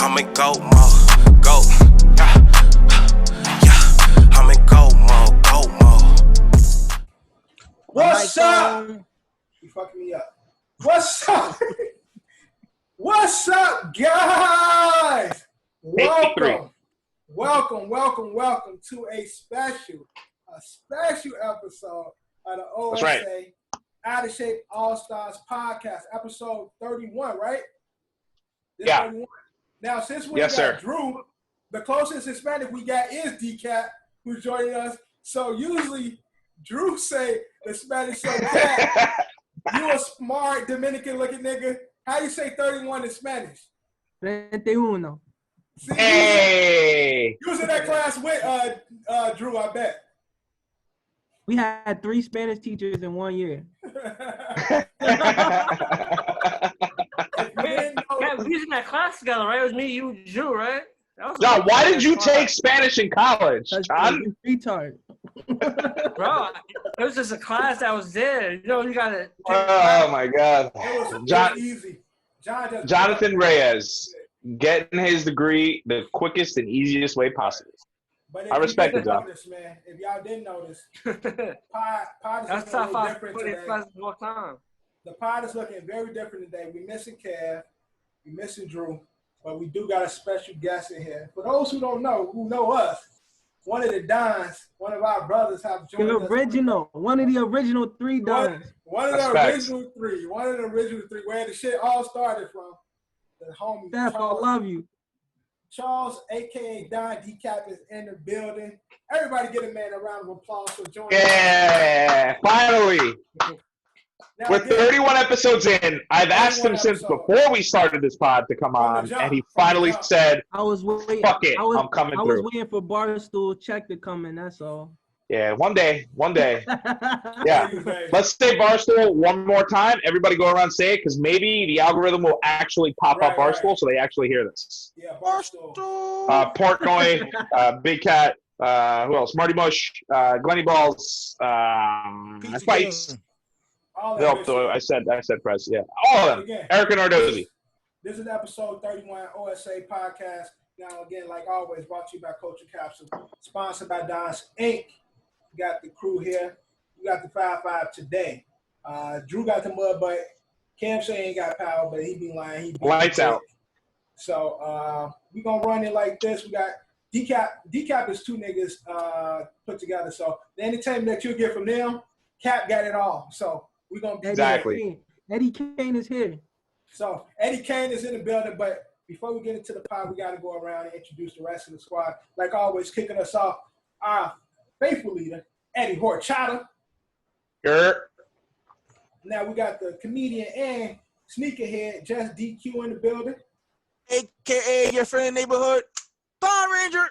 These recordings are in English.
I'm in go mode, go. Yeah, yeah. I'm in go mode, go mode. What's up? You fucking me up. What's up? What's up, guys? Welcome to a special episode of the OSA Out of Shape Allstars podcast, episode 31, right? Yeah. 31. Now, since we got Drew, the closest Hispanic we got is Dicap, who's joining us. So usually Drew say the Spanish say, Cat, you a smart Dominican-looking nigga. How you say 31 in Spanish? 31. See, Hey! you was in that class with Drew, I bet. We had 3 Spanish teachers in 1 year. Yeah, we was in that class together, right? It was me, you, Drew, right? John, why did you take Spanish in college, John? Retard. Bro, it was just a class that was there. You know, you got to. Oh, my God. It was easy. Jonathan Reyes getting his degree the quickest and easiest way possible. But I respect it, John. Notice, man, if y'all didn't notice, pod is That's looking a top little different today. All time. The pod is looking very different today. We missing Kev, we missing Drew, but we do got a special guest in here. For those who don't know, who know us, one of the Dons, one of our brothers have joined us. One of the original 3 Dons. One of the original three, where the shit all started from. The homie Steph, I love you. Charles, a.k.a. Don Dicap, is in the building. Everybody get a man a round of applause for joining us. Yeah, finally. Now, We're 31 episodes in. I've asked him since before we started this pod to come on, and he finally said, I was waiting. fuck it, I'm coming through. I was waiting for Barstool check to come in, that's all. Yeah, one day. Yeah. Let's say Barstool one more time. Everybody go around and say it, because maybe the algorithm will actually pop up Barstool so they actually hear this. Yeah, Barstool. Portnoy, Big Cat, who else? Marty Mush, Glenny Balls, Spice. I said Press, yeah. All of them. Again, Erica Nardozzi. This is episode 31 OSA podcast. Now, again, like always, brought to you by Culture Capsule, sponsored by Don's Inc. We got the crew here. We got the 5-5 today. Drew got the mud, but Cam say ain't got power, but he be lying. He be lights out. So we gonna run it like this. We got Dicap. Dicap is 2 niggas put together. So the entertainment that you'll get from them, Cap got it all. So we gonna exactly. Eddie Kane is here. So Eddie Kane is in the building, but before we get into the pod, we got to go around and introduce the rest of the squad. Like always, kicking us off, our faithful leader, Eddie Horchata. Sure. Now we got the comedian and sneakerhead, Just DQ in the building. AKA your friend in the neighborhood, Power Ranger.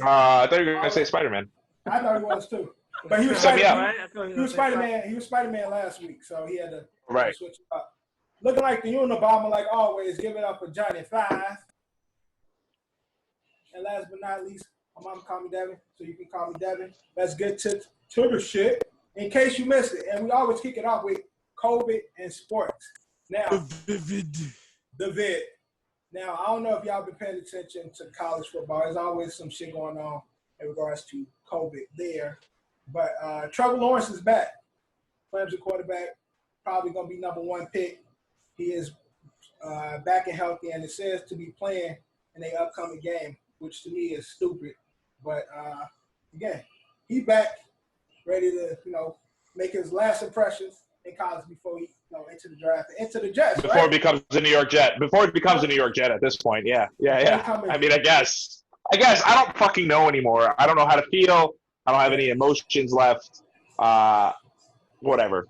I thought you were going to say Spider-Man. I thought he was too. But he was Spider-Man. He was Spider-Man. He was Spider-Man last week, so he had to switch it up. Looking like the Unabomber, like always, give it up for Johnny 5. And last but not least, my mom called me Devin, so you can call me Devin. Let's get to the shit. In case you missed it, and we always kick it off with COVID and sports. Now, the vid. Now, I don't know if y'all been paying attention to college football. There's always some shit going on in regards to COVID there. But Trevor Lawrence is back. Clemson quarterback, probably going to be number 1 pick. He is back and healthy, and it says to be playing in the upcoming game, which to me is stupid. But, again, he's back, ready to, make his last impressions in college before he enter the draft, enter the Jets, Before he becomes a New York Jet. Before he becomes a New York Jet at this point, yeah. I mean, I guess. I don't fucking know anymore. I don't know how to feel. I don't have any emotions left. Whatever.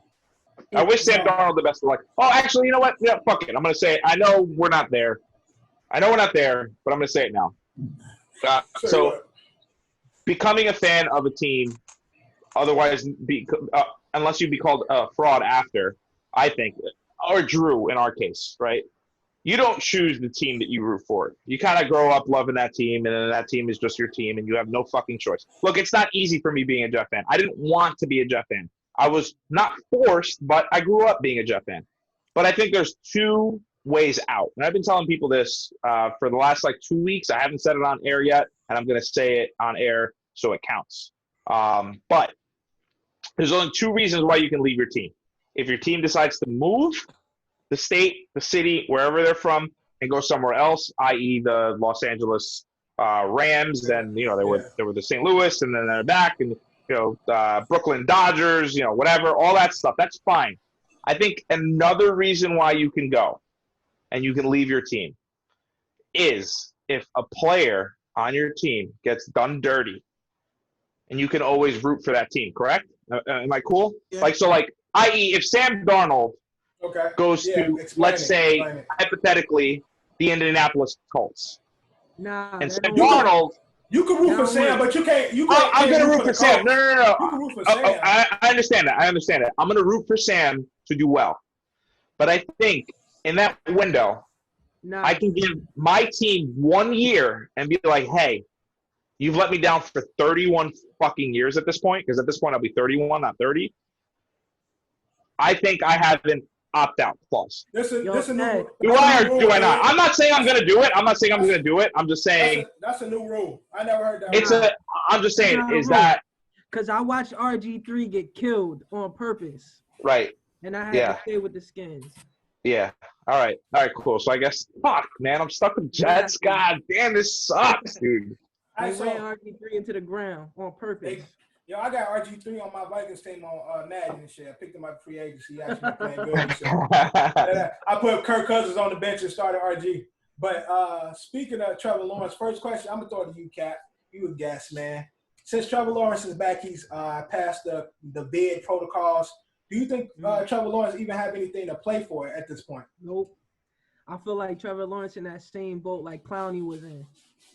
I wish Sam Darnold the best of luck. Oh, actually, you know what? Yeah, fuck it. I'm going to say it. I know we're not there, but I'm going to say it now. So, becoming a fan of a team, unless you be called a fraud after, I think, or Drew in our case, right? You don't choose the team that you root for. You kind of grow up loving that team, and then that team is just your team, and you have no fucking choice. Look, it's not easy for me being a Jet fan. I didn't want to be a Jet fan. I was not forced, but I grew up being a Jet fan. But I think there's 2 ways out. And I've been telling people this for the last 2 weeks. I haven't said it on air yet, and I'm going to say it on air so it counts. But there's only 2 reasons why you can leave your team. If your team decides to move the state, the city, wherever they're from, and go somewhere else, i.e. the Los Angeles Rams, and they were the St. Louis, and then they're back, and Brooklyn Dodgers, whatever, all that stuff. That's fine. I think another reason why you can go and you can leave your team is if a player on your team gets done dirty, and you can always root for that team. Correct? Am I cool? Yeah. I.e., if Sam Darnold goes to, let's say, explain it. hypothetically, the Indianapolis Colts. Nah, And that Sam don't work. Darnold, You can root for Down Sam, with. but you can't. I'm going to root for Sam. Colts. No. You can root for Oh, Sam. I understand that. I'm going to root for Sam to do well. But I think in that window, Nah, I can give my team 1 year and be like, hey, you've let me down for 31 fucking years at this point, because at this point I'll be 31, not 30. I think I have an opt-out clause. This is Yo, this a new. Ed. Do I or do I not? I'm not saying I'm going to do it. I'm just saying That's a new rule. I never heard that. I'm just saying, It's not a is rule. that because I watched RG3 get killed on purpose, right? and I had Yeah. to stay with the Skins. Yeah. All right, cool. So I guess, fuck, man, I'm stuck with Jets. God damn, this sucks, dude. I I ran saw. RG3 into the ground on purpose. Yo, I got RG3 on my Vikings team on Madden and shit. I picked him up free agency. He actually playing good and shit. I put Kirk Cousins on the bench and started RG. But speaking of Trevor Lawrence, first question, I'm going to throw it to you, Cap. You a guest, man. Since Trevor Lawrence is back, he's passed the bid protocols. Do you think Trevor Lawrence even have anything to play for at this point? Nope. I feel like Trevor Lawrence in that same boat like Clowney was in,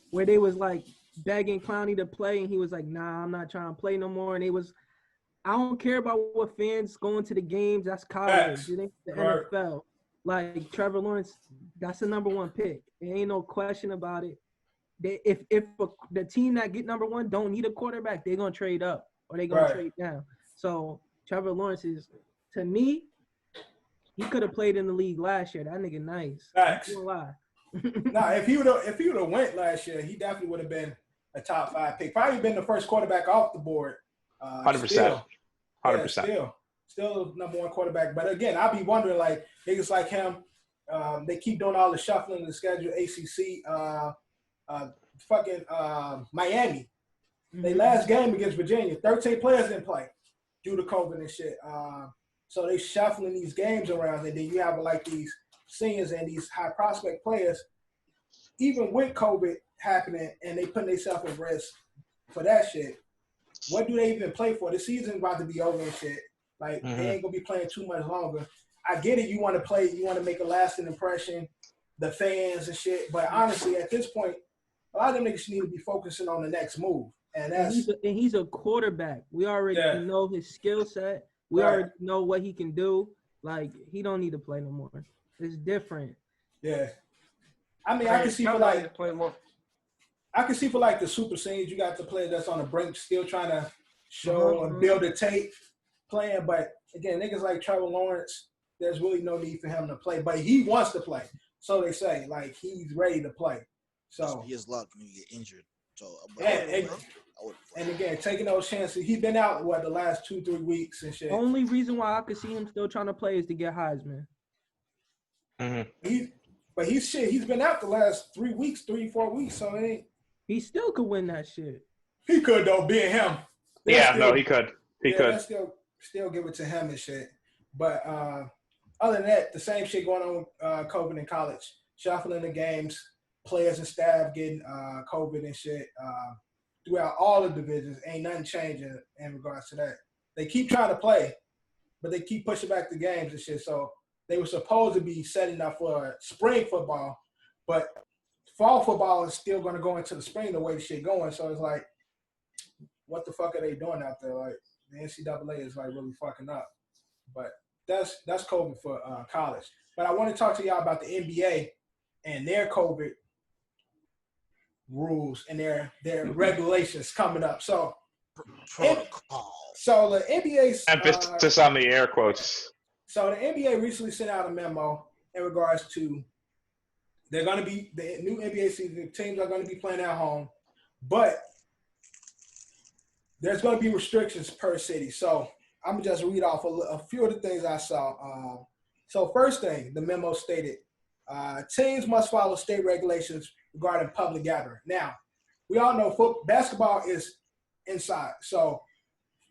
where they was like begging Clowney to play, and he was like, nah, I'm not trying to play no more. And I don't care about what fans going to the games. That's college. Facts. It ain't the Right. NFL. Like Trevor Lawrence, that's the number 1 pick. There ain't no question about it. If the team that get number 1 don't need a quarterback, they're gonna trade up or they're gonna Right. trade down. So Trevor Lawrence is, to me, he could have played in the league last year. That nigga nice. Facts. I won't lie. Nah, if he would have went last year, he definitely would have been a top 5 pick. Probably been the first quarterback off the board. 100%. 100%. Still number 1 quarterback. But again, I'll be wondering, like, niggas like him, they keep doing all the shuffling in the schedule, ACC, Miami. They last game against Virginia, 13 players didn't play due to COVID and shit. So they shuffling these games around, and then you have like these seniors and these high prospect players, even with COVID happening, and they putting themselves at risk for that shit. What do they even play for? The season's about to be over and shit. Like, they ain't gonna be playing too much longer. I get it. You want to play. You want to make a lasting impression, the fans and shit. But honestly, at this point, a lot of them niggas need to be focusing on the next move. And that's he's a quarterback. We already know his skill set. We already know what he can do. Like, he don't need to play no more. It's different. yeah. I mean, I can see for like the super seniors, you got the player that's on the brink, still trying to show and build a tape, playing. But again, niggas like Trevor Lawrence, there's really no need for him to play. But he wants to play, so they say. Like, he's ready to play. So he has luck when you get injured. So and again, taking those chances. He's been out the last 2-3 weeks and shit. Only reason why I could see him still trying to play is to get Heisman. He's been out the last 3 weeks, 3-4 weeks. So he still could win that shit. He could though, being him. He could. He could. Still give it to him and shit. But other than that, the same shit going on with COVID in college. Shuffling the games, players and staff getting COVID and shit. Throughout all the divisions, ain't nothing changing in regards to that. They keep trying to play, but they keep pushing back the games and shit. So they were supposed to be setting up for spring football, but fall football is still going to go into the spring the way the shit going. So it's like, what the fuck are they doing out there? Like, the NCAA is like really fucking up. But that's COVID for college. But I want to talk to y'all about the NBA and their COVID rules and their regulations coming up. So protocol. So the NBA's emphasis on the air quotes. So the NBA recently sent out a memo in regards to they're going to be the new NBA season. Teams are going to be playing at home, but there's going to be restrictions per city. So I'm going to just read off a few of the things I saw. So first thing, the memo stated, teams must follow state regulations regarding public gathering. Now, we all know basketball is inside. So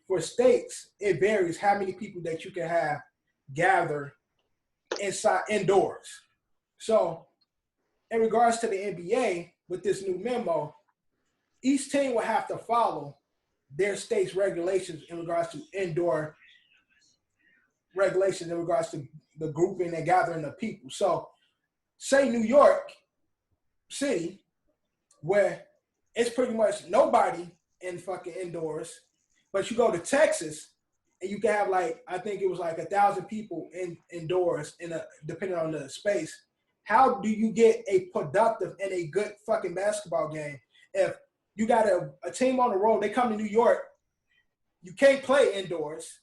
for states, it varies how many people that you can have gather indoors. So in regards to the NBA, with this new memo, each team will have to follow their state's regulations in regards to indoor regulations in regards to the grouping and gathering of people. So say New York City, where it's pretty much nobody in fucking indoors, but you go to Texas and you can have I think it was 1,000 people indoors depending on the space. How do you get a productive and a good fucking basketball game if you got a team on the road, they come to New York, you can't play indoors,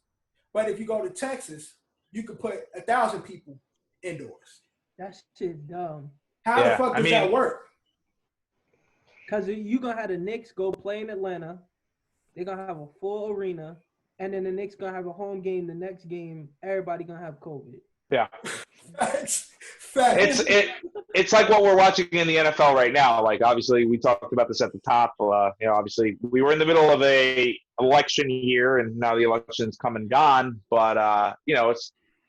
but if you go to Texas, you could put 1,000 people indoors. That shit dumb. How the fuck does that work? Because you're going to have the Knicks go play in Atlanta. They're going to have a full arena. And then the Knicks going to have a home game. The next game, everybody going to have COVID. Yeah. Facts. It's like what we're watching in the NFL right now. Like, obviously, we talked about this at the top. Obviously, we were in the middle of a election year, and now the election's come and gone. But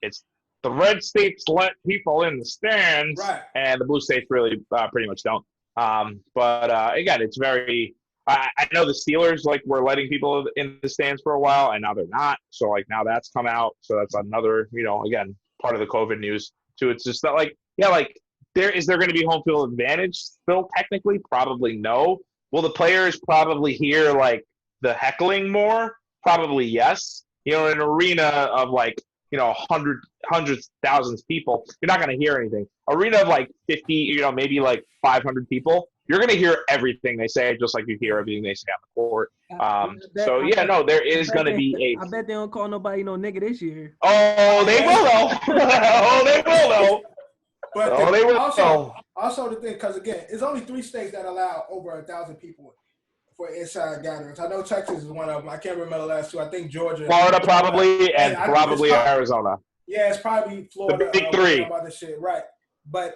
it's the red states let people in the stands, right, and the blue states really pretty much don't. Again, it's very. I know the Steelers were letting people in the stands for a while, and now they're not. So now that's come out. So that's another again part of the COVID news too. It's just that is there going to be home field advantage still technically? Probably no. Will the players probably hear the heckling more? Probably yes. In an arena of hundreds, thousands of people, you're not going to hear anything. Arena of 50, maybe 500 people, you're going to hear everything they say, just like you hear everything they say on the court. There is going to be I bet they don't call nobody no nigga this year. Oh, they will though. Oh, they will though. But they will. Also the thing, because again, it's only 3 states that allow over 1,000 people for inside gatherings. I know Texas is one of them. I can't remember the last 2. I think Georgia, Florida probably, and probably Arizona. Yeah, it's probably Florida. The big 3. About this shit, right? But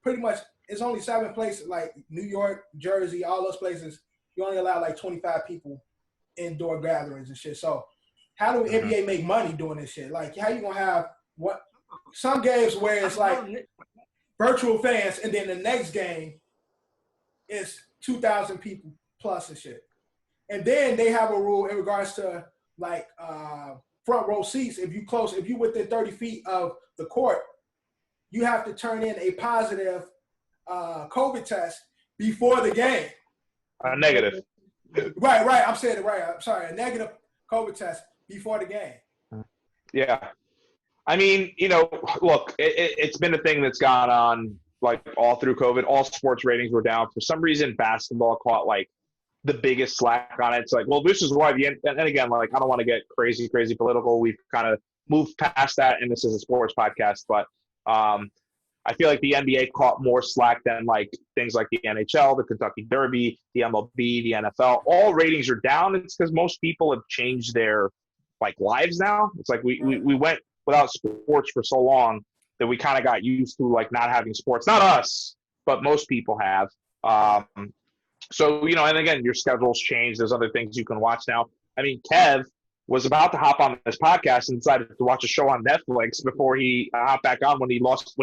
pretty much, it's only 7 places like New York, Jersey, all those places. You only allow 25 people indoor gatherings and shit. So how do NBA make money doing this shit? How you gonna have some games where it's virtual fans, and then the next game is 2,000 people plus and shit. And then they have a rule in regards to front row seats. If you within 30 feet of the court, you have to turn in a positive COVID test before the game. Negative. Right. I'm saying it right. I'm sorry. A negative COVID test before the game. Yeah. I mean, look, it's been a thing that's gone on all through COVID. All sports ratings were down. For some reason, basketball caught the biggest slack on it. It's this is why and again, I don't want to get crazy political. We've kind of moved past that, and this is a sports podcast. But I feel like the NBA caught more slack than things like the NHL, the Kentucky Derby, the MLB, the NFL. All ratings are down. It's because most people have changed their lives now. It's we went without sports for so long that we kind of got used to not having sports. Not us, but most people have. So and again, your schedules change. There's other things you can watch now. I mean, Kev was about to hop on this podcast and decided to watch a show on Netflix before he hopped back on when he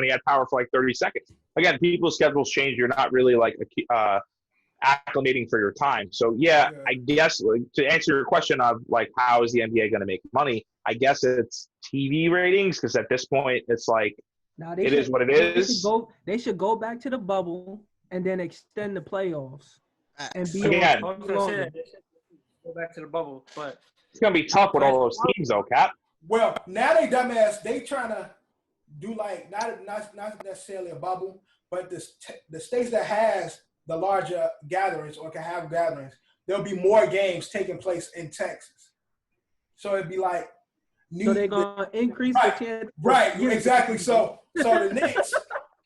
had power for 30 seconds. Again, people's schedules change. You're not really acclimating for your time. So I guess to answer your question of how is the NBA going to make money? I guess it's TV ratings, because at this point it's it is what it is. They should go back to the bubble and then extend the playoffs and be again. Go back to the bubble, but it's gonna be tough with all those teams, though, Cap. Well, now they dumbass. They trying to do not necessarily a bubble, but the states that has the larger gatherings or can have gatherings, there'll be more games taking place in Texas. So it'd be so they're gonna increase the chance. Right, exactly. So So the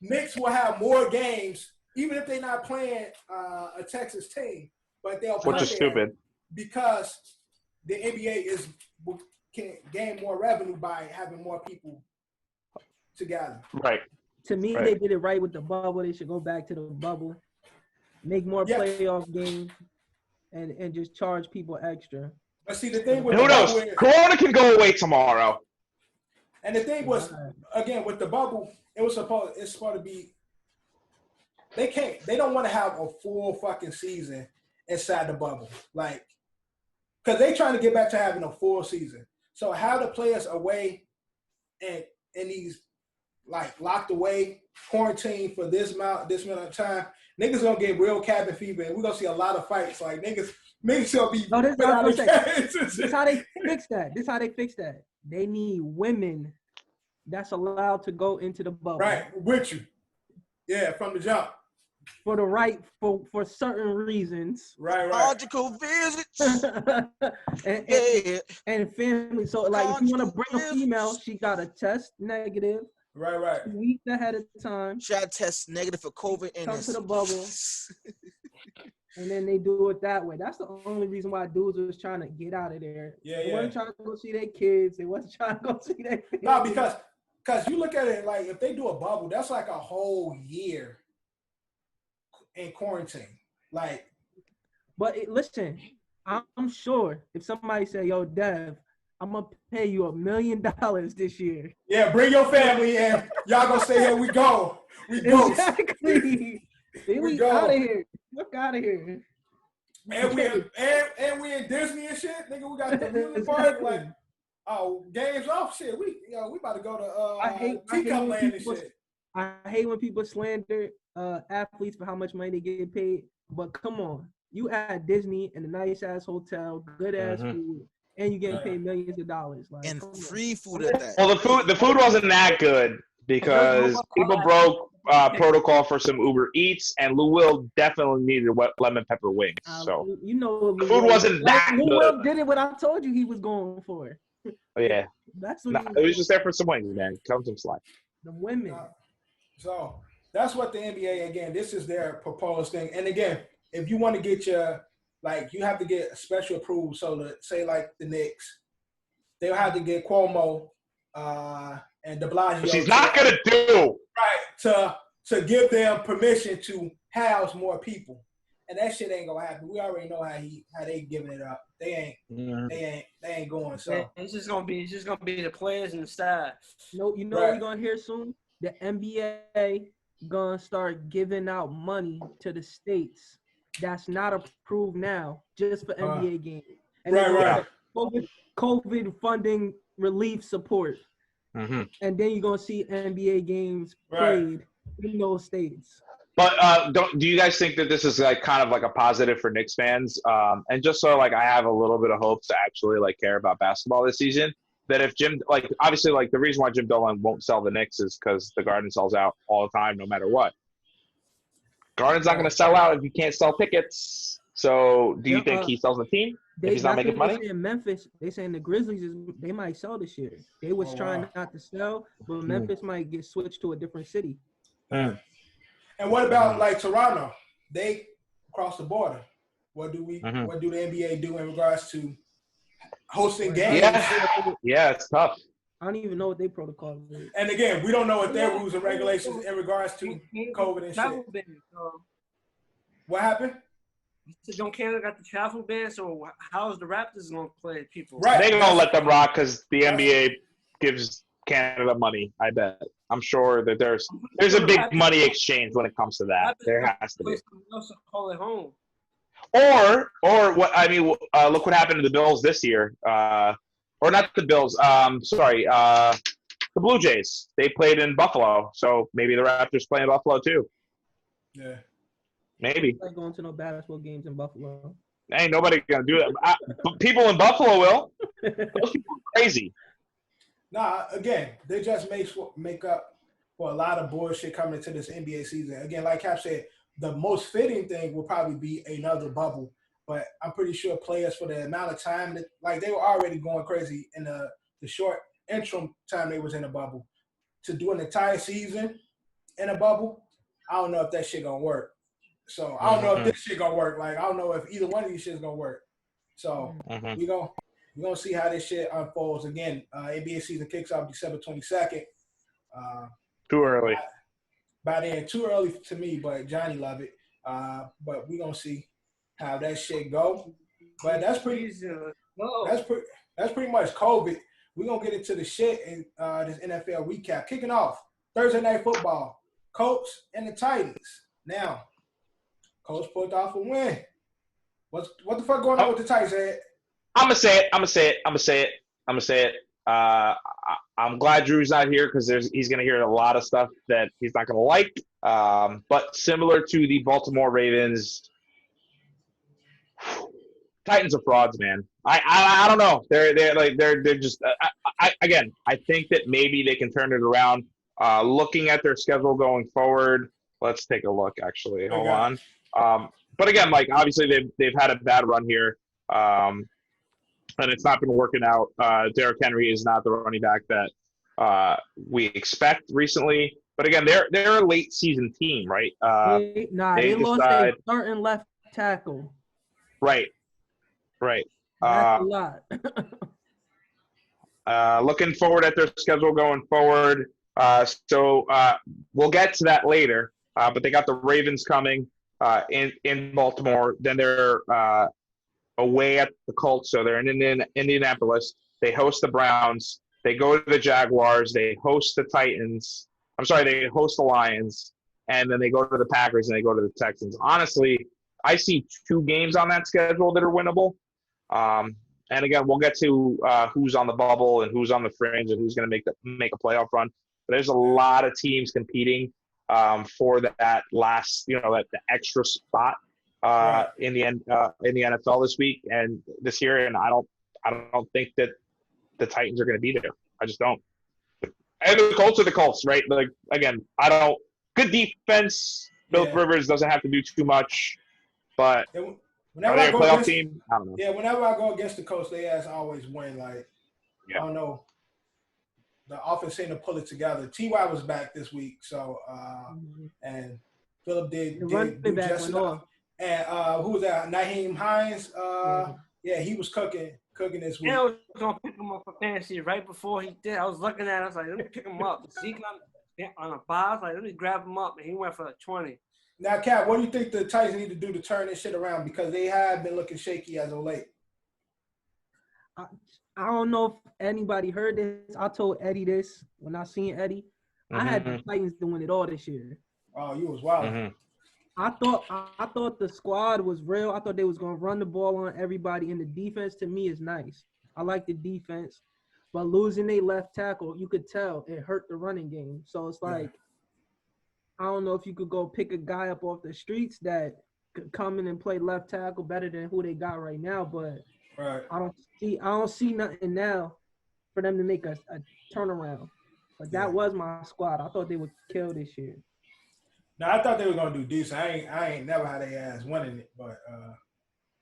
Knicks will have more games, even if they're not playing a Texas team, but they'll play Which is stupid. because the NBA can gain more revenue by having more people together. Right. To me, Right. they did it right with the bubble. They should go back to the bubble, make more playoff games, and just charge people extra. But see, the thing with Who the knows? bubble is, Corona can go away tomorrow. and the thing was, again, with the bubble, it's supposed to be. They don't want to have a full fucking season inside the bubble, like, because they trying to get back to having a full season. So have the players away and in these like locked away, quarantined for this amount of time. Niggas gonna get real cabin fever, and we're gonna see a lot of fights. Like niggas gonna be. No, this is how they fix that. This is how they fix that. They need women that's allowed to go into the bubble. Right, with you. Yeah, from the jump. For certain reasons. Right. Logical visits. and family. So like if you want to bring a female, she gotta test negative. Right. 2 weeks ahead of time. She had test negative for COVID and come to the bubble. And then they do it that way. That's the only reason why dudes was trying to get out of there. They weren't trying to go see their kids. They wasn't trying to go see their kids. No, because you look at it like if they do a bubble, that's like a whole year in quarantine. Like, but listen, I'm sure if somebody say, "Yo, Dev, I'm gonna pay you $1 million this year." Yeah, bring your family and y'all gonna stay here. We go. We go. Exactly. we go. Out of here. Look out of here. And we in Disney and shit, nigga. We got the amusement park, like, games off, shit. We about to go to Teacup Land and shit. I hate when people slander athletes for how much money they get paid. But come on, you at Disney in a nice ass hotel, good ass food, and you getting paid millions of dollars, like, and free food at that. Well, the food wasn't that good because people broke protocol for some Uber Eats, and Lou Will definitely needed lemon pepper wings. So you know, the food wasn't that Lou good. Will did it what I told you he was going for. Oh yeah, that's what it was just there for some wings, man. Come some slack. The women. So that's what the NBA, again, this is their proposed thing. And again, if you want to get your, like, you have to get special approval. So to say like the Knicks, they'll have to get Cuomo and de Blasio. Which he's not gonna do. Right, to give them permission to house more people. And that shit ain't gonna happen. We already know how they giving it up. They ain't going. So it's just gonna be the players and the staff. No, you know what we're gonna hear soon? The NBA gonna start giving out money to the states that's not approved now, just for NBA games. And right. COVID funding relief support. Mm-hmm. And then you're gonna see NBA games played in those states. But do you guys think that this is like kind of like a positive for Knicks fans? And just so like I have a little bit of hope to actually like care about basketball this season. That if Jim, like, obviously, like, the reason why Jim Dolan won't sell the Knicks is because the Garden sells out all the time, no matter what. Garden's not going to sell out if you can't sell tickets. So, do you think he sells the team if he's not making money? In Memphis, they saying the Grizzlies they might sell this year. They was trying not to sell, but Memphis might get switched to a different city. And what about like Toronto? They cross the border. What do the NBA do in regards to hosting games? Yeah, it's tough. I don't even know what their protocol is. And again, we don't know what their rules and regulations in regards to COVID and shit. What happened? Don't Canada got the travel ban? So how is the Raptors going to play people? Right. They're going to let them rock because the NBA gives Canada money, I bet. I'm sure that there's a big money exchange when it comes to that. There has to be. Call it home. Or what? I mean, look what happened to the Bills this year. Or not the Bills. The Blue Jays. They played in Buffalo, so maybe the Raptors play in Buffalo too. Yeah, maybe. I'm not going to no basketball games in Buffalo. Ain't nobody gonna do that. People in Buffalo will. Those people are crazy. Nah, again, they just make up for a lot of bullshit coming into this NBA season. Again, like Cap said, the most fitting thing will probably be another bubble. But I'm pretty sure players, for the amount of time that, like, they were already going crazy in the short interim time they was in the bubble. to do an entire season in a bubble, I don't know if that shit gonna work. So I don't know if this shit gonna work. Like I don't know if either one of these shit's gonna work. So we gonna see how this shit unfolds. Again, NBA season kicks off December 22nd. Too early. By then, too early to me, but Johnny love it. But we gonna see how that shit go. But that's pretty much COVID. We're gonna get into the shit in this NFL recap. Kicking off Thursday Night Football, Colts and the Titans. Now, Colts pulled off a win. What the fuck going on with the Titans, Ed? I'm gonna say it. I'm glad Drew's not here because he's gonna hear a lot of stuff that he's not gonna like. But similar to the Baltimore Ravens, Titans are frauds, man. I don't know. They're just again. I think that maybe they can turn it around. Looking at their schedule going forward, let's take a look. Actually, hold on. But again, like obviously they've had a bad run here, and it's not been working out. Derrick Henry is not the running back that we expect recently. But again, they're a late season team, right? They lost their starting left tackle. Right. That's a lot. Looking forward at their schedule going forward. So we'll get to that later. But they got the Ravens coming in Baltimore. Then they're away at the Colts. So they're in Indianapolis. They host the Browns. They go to the Jaguars. They host the Titans. I'm sorry, they host the Lions. And then they go to the Packers and they go to the Texans. Honestly, I see 2 games on that schedule that are winnable. And again, we'll get to who's on the bubble and who's on the fringe and who's going to make a playoff run. But there's a lot of teams competing for that last, that the extra spot in the NFL this week and this year. And I don't think that the Titans are going to be there. I just don't. And the Colts are the Colts, right? Like again, good defense. Philip Rivers doesn't have to do too much, but. Are they a playoff team? I don't know. Yeah, whenever I go against the Colts, they always win. Like, I don't know. The offense seemed to pull it together. T.Y. was back this week, so and Philip did do just enough. And who was that? Naheem Hines. Yeah, he was cooking this week. I was gonna pick him up for fantasy right before he did. I was looking at him. I was like, let me pick him up. Zeke on a bye. I was like, let me grab him up, and he went for 20. Now, Cap, what do you think the Titans need to do to turn this shit around? Because they have been looking shaky as of late. I don't know if anybody heard this. I told Eddie this when I seen Eddie. I had the Titans doing it all this year. Oh, you was wild. I thought the squad was real. I thought they was gonna run the ball on everybody, and the defense to me is nice. I like the defense, but losing their left tackle, you could tell it hurt the running game. So it's like. I don't know if you could go pick a guy up off the streets that could come in and play left tackle better than who they got right now, but I don't see nothing now for them to make a turnaround. But that was my squad. I thought they would kill this year. Now I thought they were gonna do decent. I ain't never had their ass winning it, but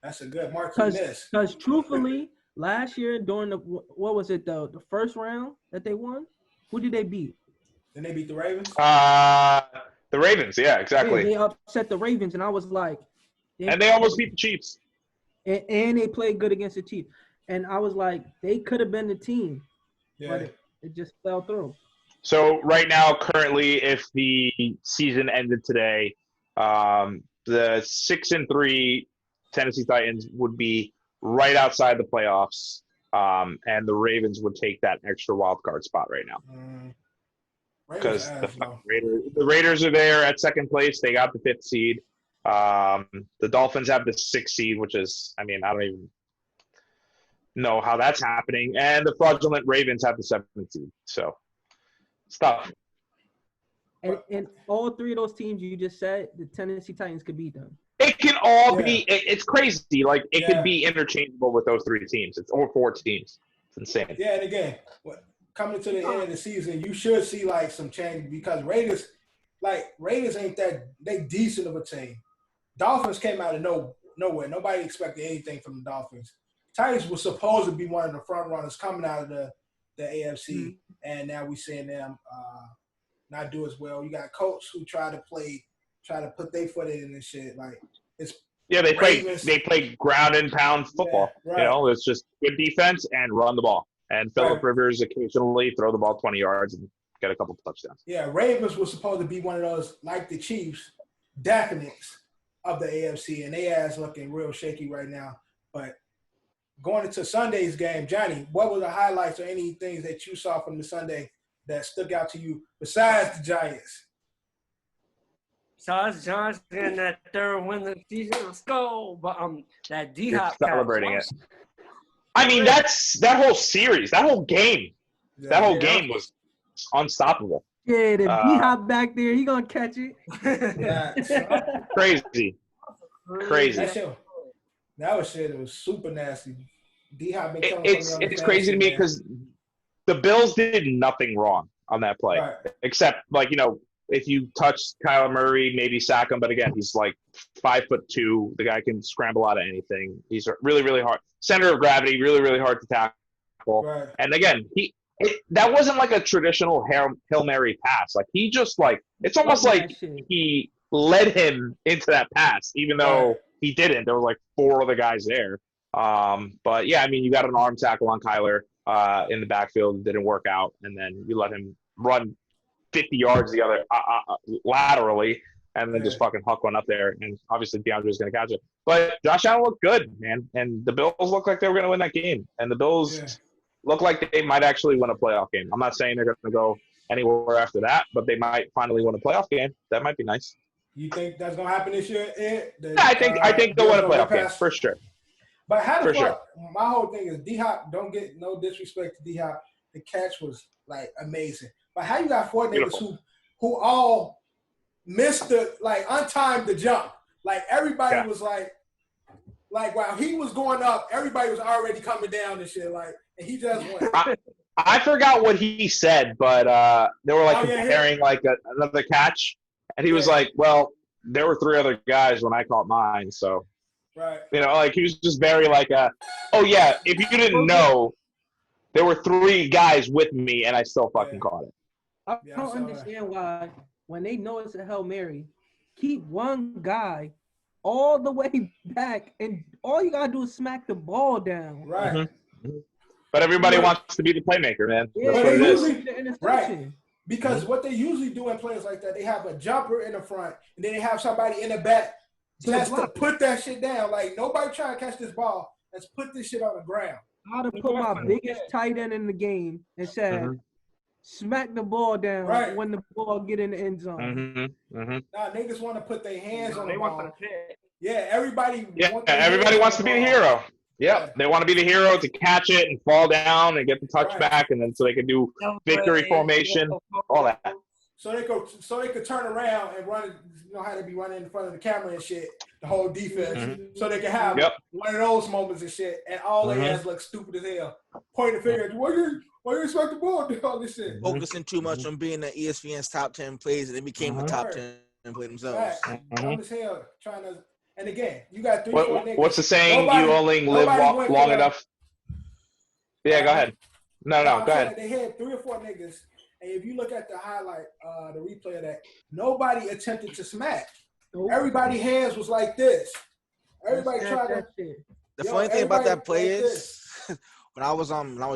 that's a good Marquee Miss. Because truthfully, last year during the first round that they won, who did they beat? Then they beat the Ravens? The Ravens, yeah, exactly. Yeah, they upset the Ravens, and I was like... And they almost beat the Chiefs. And they played good against the Chiefs. And I was like, they could have been the team. Yeah. But it just fell through. So right now, currently, if the season ended today, the 6-3 Tennessee Titans would be right outside the playoffs, and the Ravens would take that extra wild card spot right now. Because the Raiders are there at second place. They got the 5th seed. The Dolphins have the 6th seed, which is, I don't even know how that's happening. And the fraudulent Ravens have the 7th seed. So, it's tough. And all 3 of those teams you just said, the Tennessee Titans could beat them. It can all be – it's crazy. Like, it could be interchangeable with those 3 teams. It's or 4 teams. It's insane. Yeah, and again – coming to the end of the season, you should see like some change because Raiders ain't that they decent of a team. Dolphins came out of nowhere. Nobody expected anything from the Dolphins. Titans was supposed to be one of the front runners coming out of the AFC, and now we're seeing them not do as well. You got Colts who try to put their foot in and shit. Like it's they Ravens. play ground and pound football. Yeah, right. You know, it's just good defense and run the ball. And Phillip Rivers occasionally throw the ball 20 yards and get a couple touchdowns. Yeah, Ravens was supposed to be one of those, like the Chiefs, decadents of the AFC, and they ass looking real shaky right now. But going into Sunday's game, Johnny, what were the highlights or any things that you saw from the Sunday that stuck out to you besides the Giants? Besides Giants getting that third win of the season, let's go. But that D-Hop celebrating it. I mean, that whole series, that whole game was unstoppable. Yeah, the D-Hop back there, he gonna catch it. Crazy. That was shit. It was super nasty. D-Hop been killing it's crazy to me because the Bills did nothing wrong on that play, except if you touch Kyler Murray, maybe sack him. But again, he's like 5'2". The guy can scramble out of anything. He's really, really hard. Center of gravity, really, really hard to tackle. Right. And again, that wasn't like a traditional Hail Mary pass. Like he just it's almost like he led him into that pass, even though he didn't. There were like 4 other guys there. But yeah, I mean, you got an arm tackle on Kyler in the backfield. It didn't work out. And then you let him run 50 yards the other laterally, and then just fucking huck one up there. And obviously DeAndre's going to catch it. But Josh Allen looked good, man. And the Bills looked like they were going to win that game. And the Bills look like they might actually win a playoff game. I'm not saying they're going to go anywhere after that, but they might finally win a playoff game. That might be nice. You think that's going to happen this year, Ed? I think they'll win a playoff game, for sure. But how the fuck, my whole thing is D-Hop, don't get no disrespect to D-Hop. The catch was, amazing. But how you got 4 niggas who all missed untimed the jump? Like, everybody was like, while he was going up, everybody was already coming down and shit. And he just went. I forgot what he said, but they were comparing another catch. And he was like, well, there were 3 other guys when I caught mine, so. Right. He was just very oh, yeah, if you didn't know, there were 3 guys with me, and I still fucking caught it. I don't understand why, when they know it's a Hail Mary, keep one guy all the way back, and all you got to do is smack the ball down. Right. Mm-hmm. But everybody wants to be the playmaker, man. Yeah, that's what it is. Right. Because what they usually do in plays like that, they have a jumper in the front, and then they have somebody in the back just to put that shit down. Nobody trying to catch this ball. Let's put this shit on the ground. I'd have put my biggest tight end in the game and said, smack the ball down when the ball get in the end zone. Nah, niggas want to put their hands on the ball. Yeah, everybody wants to be the hero. Yep. They want to be the hero to catch it and fall down and get the touchback, and then so they can do victory formation, all that. So they could turn around and run. You know how they be running in front of the camera and shit. The whole defense, so they can have one of those moments and shit, and all their ass look stupid as hell. Point the finger at you. Why you expect the ball to do all this shit? Focusing too much on being the ESPN's top 10 plays, and they became the top 10 play themselves. Dumb as hell, trying to. And again, you got 3, 4 niggas. What's the saying? You only live long enough. Yeah, go ahead. No, go ahead. They had 3 or 4 niggas, and if you look at the highlight, the replay of that, nobody attempted to smack. Everybody's hands was like this. Everybody tried to. The funny thing about that play is, when I was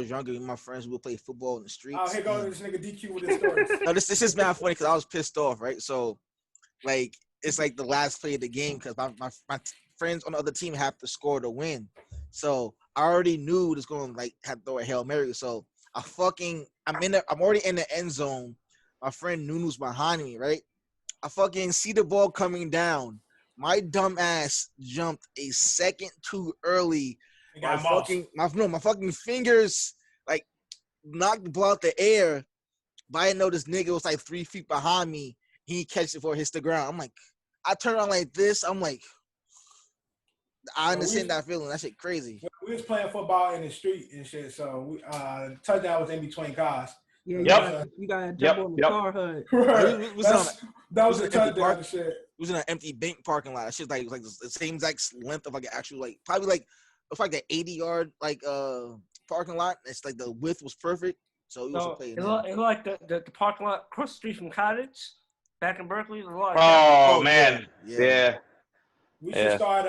younger, my friends would play football in the streets. Oh, here goes this nigga DQ with his stories. No, this is mad funny because I was pissed off, right? So, it's the last play of the game because my friends on the other team have to score to win. So I already knew it was going to have to throw a Hail Mary. So I'm already in the end zone. My friend Nunu's behind me, right? I fucking see the ball coming down. My dumb ass jumped a second too early. My fucking fingers knocked the ball out the air. But I didn't know this nigga was 3 feet behind me. He catches it before it hits the ground. I'm like, I turn on like this. I'm like, I understand that feeling. That shit crazy. We was playing football in the street and shit, so touchdown was in between cars. Yeah, you got to jump on the car hood. Right. That was a touchdown and shit. It was in an empty bank parking lot. That shit's like the same exact length of actual probably it's like an 80-yard parking lot. It's the width was perfect. So we also So played it them. looked like the parking lot across the street from Cottage, back in Berkeley. Oh, man. Yeah. We should start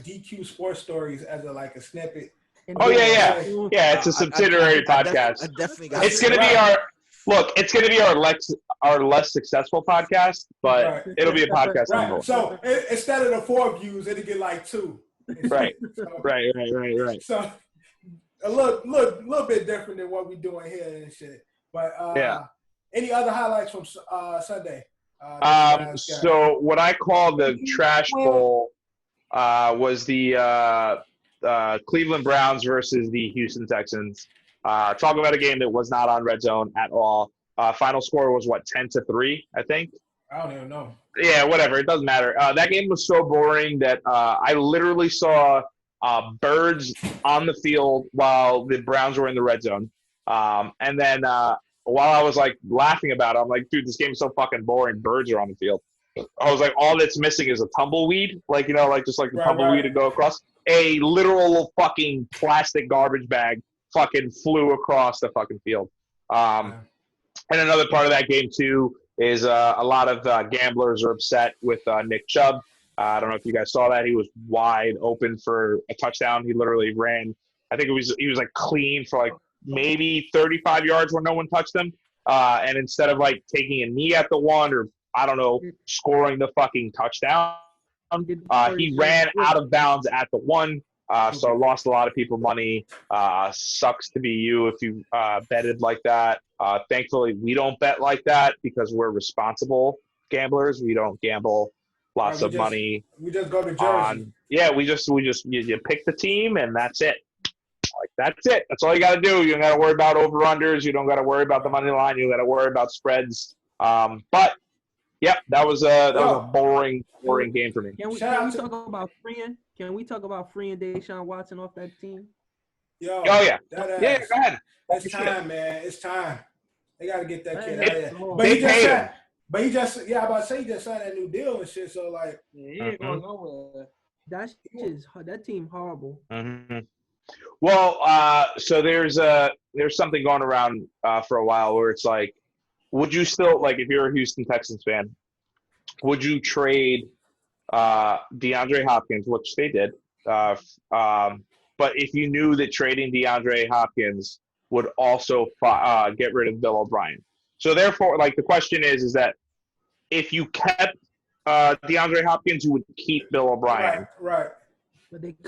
DQ Sports Stories as a snippet. Oh, yeah. Say- Yeah, it's a subsidiary podcast. I definitely got It's going to be it's going to be our less successful podcast, but it'll be a podcast on Right. both. So instead of the 4 views, it'll get like 2. Right. So, Right. So a little bit different than what we're doing here and shit. But any other highlights from Sunday? So what I call the trash bowl was the Cleveland Browns versus the Houston Texans. Talk about a game that was not on Red Zone at all. Final score was 10-3, I think. I don't even know. Yeah, whatever. It doesn't matter. That game was so boring that I literally saw birds on the field while the Browns were in the red zone. And then while I was laughing about it, I'm like, dude, this game is so fucking boring. Birds are on the field. I was like, all that's missing is a tumbleweed, the tumbleweed to go across. A literal fucking plastic garbage bag fucking flew across the fucking field. And another part of that game too is a lot of gamblers are upset with Nick Chubb. I don't know if you guys saw that. He was wide open for a touchdown. He literally ran. I think he was clean for maybe 35 yards where no one touched him. And instead of taking a knee at the one or I don't know, scoring the fucking touchdown, he ran out of bounds at the one. So lost a lot of people money. Sucks to be you if you betted like that. Thankfully, we don't bet like that because we're responsible gamblers. We don't gamble lots of money. We just go to Jersey. You pick the team and that's it. That's it. That's all you got to do. You don't got to worry about over-unders. You don't got to worry about the money line. You got to worry about spreads. But yep, that was a boring game for me. Can we talk about freeing? Can we talk about freeing Deshaun Watson off that team? Yo, go ahead. It's time, man. It's time. They got to get that kid out of there. But he just I'm about to say he just signed that new deal and shit. So he ain't going nowhere. That team horrible. Mm-hmm. Well, so there's something going around for a while where it's would you still if you're a Houston Texans fan, would you trade DeAndre Hopkins, which they did, but if you knew that trading DeAndre Hopkins would also get rid of Bill O'Brien? So therefore, the question is that if you kept DeAndre Hopkins, you would keep Bill O'Brien. Right.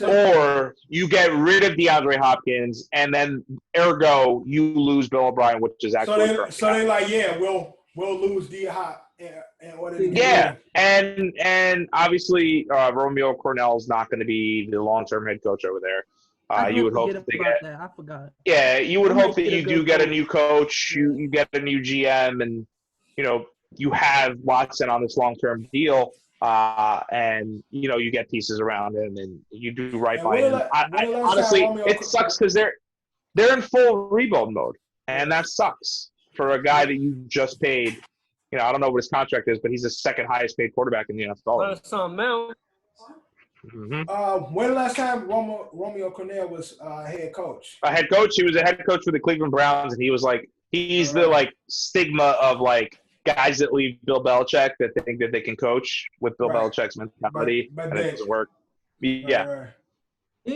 Or you get rid of DeAndre Hopkins, and then ergo you lose Bill O'Brien, which is actually so they we'll lose D Hop in order to get rid of and obviously Romeo Cornell's not going to be the long-term head coach over there. You would hope that I forgot. Yeah, you would hope that you do get a new coach, you get a new GM, and you have Watson on this long-term deal. And you get pieces around him, and you do right by him. Honestly, it sucks because they're in full rebuild mode, and that sucks for a guy that you just paid. I don't know what his contract is, but he's the second highest paid quarterback in the NFL. Mm-hmm. When last time Romeo Cornell was head coach? A head coach. He was a head coach for the Cleveland Browns, and he was he's the stigma of guys that leave Bill Belichick that think that they can coach with Bill Belichick's mentality, and it doesn't work. Yeah.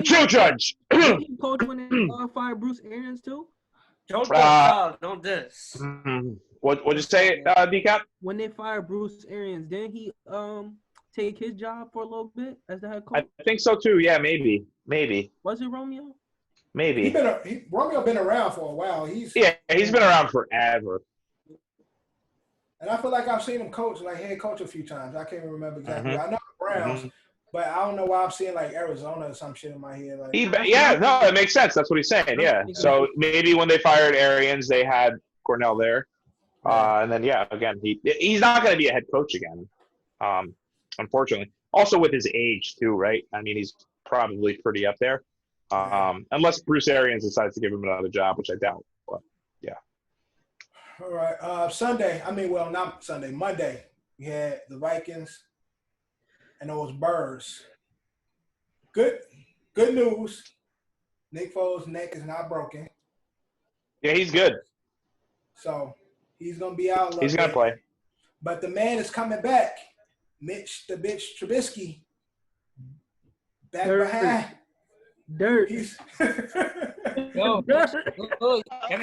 True judge. Did he coach when they fired Bruce Arians too? Don't diss. Mm-hmm. What'd you say, Dicap? When they fired Bruce Arians, didn't he take his job for a little bit as the head coach? I think so too. Yeah, maybe. Was it Romeo? Maybe. Romeo been around for a while. He's been around forever. And I feel like I've seen him coach, head coach a few times. I can't remember exactly. I know the Browns, but I don't know why I'm seeing Arizona or some shit in my head. It makes sense. That's what he's saying. Yeah. So maybe when they fired Arians, they had Cornell there, and then again, he's not going to be a head coach again, unfortunately. Also with his age too, right? I mean, he's probably pretty up there, unless Bruce Arians decides to give him another job, which I doubt. But yeah. All right. Monday, we had the Vikings and those Birds. Good news. Nick Foles' neck is not broken. Yeah, he's good. So he's gonna be out. He's gonna play. But the man is coming back. Mitch the bitch Trubisky. Back behind. Dirt. He's Yo,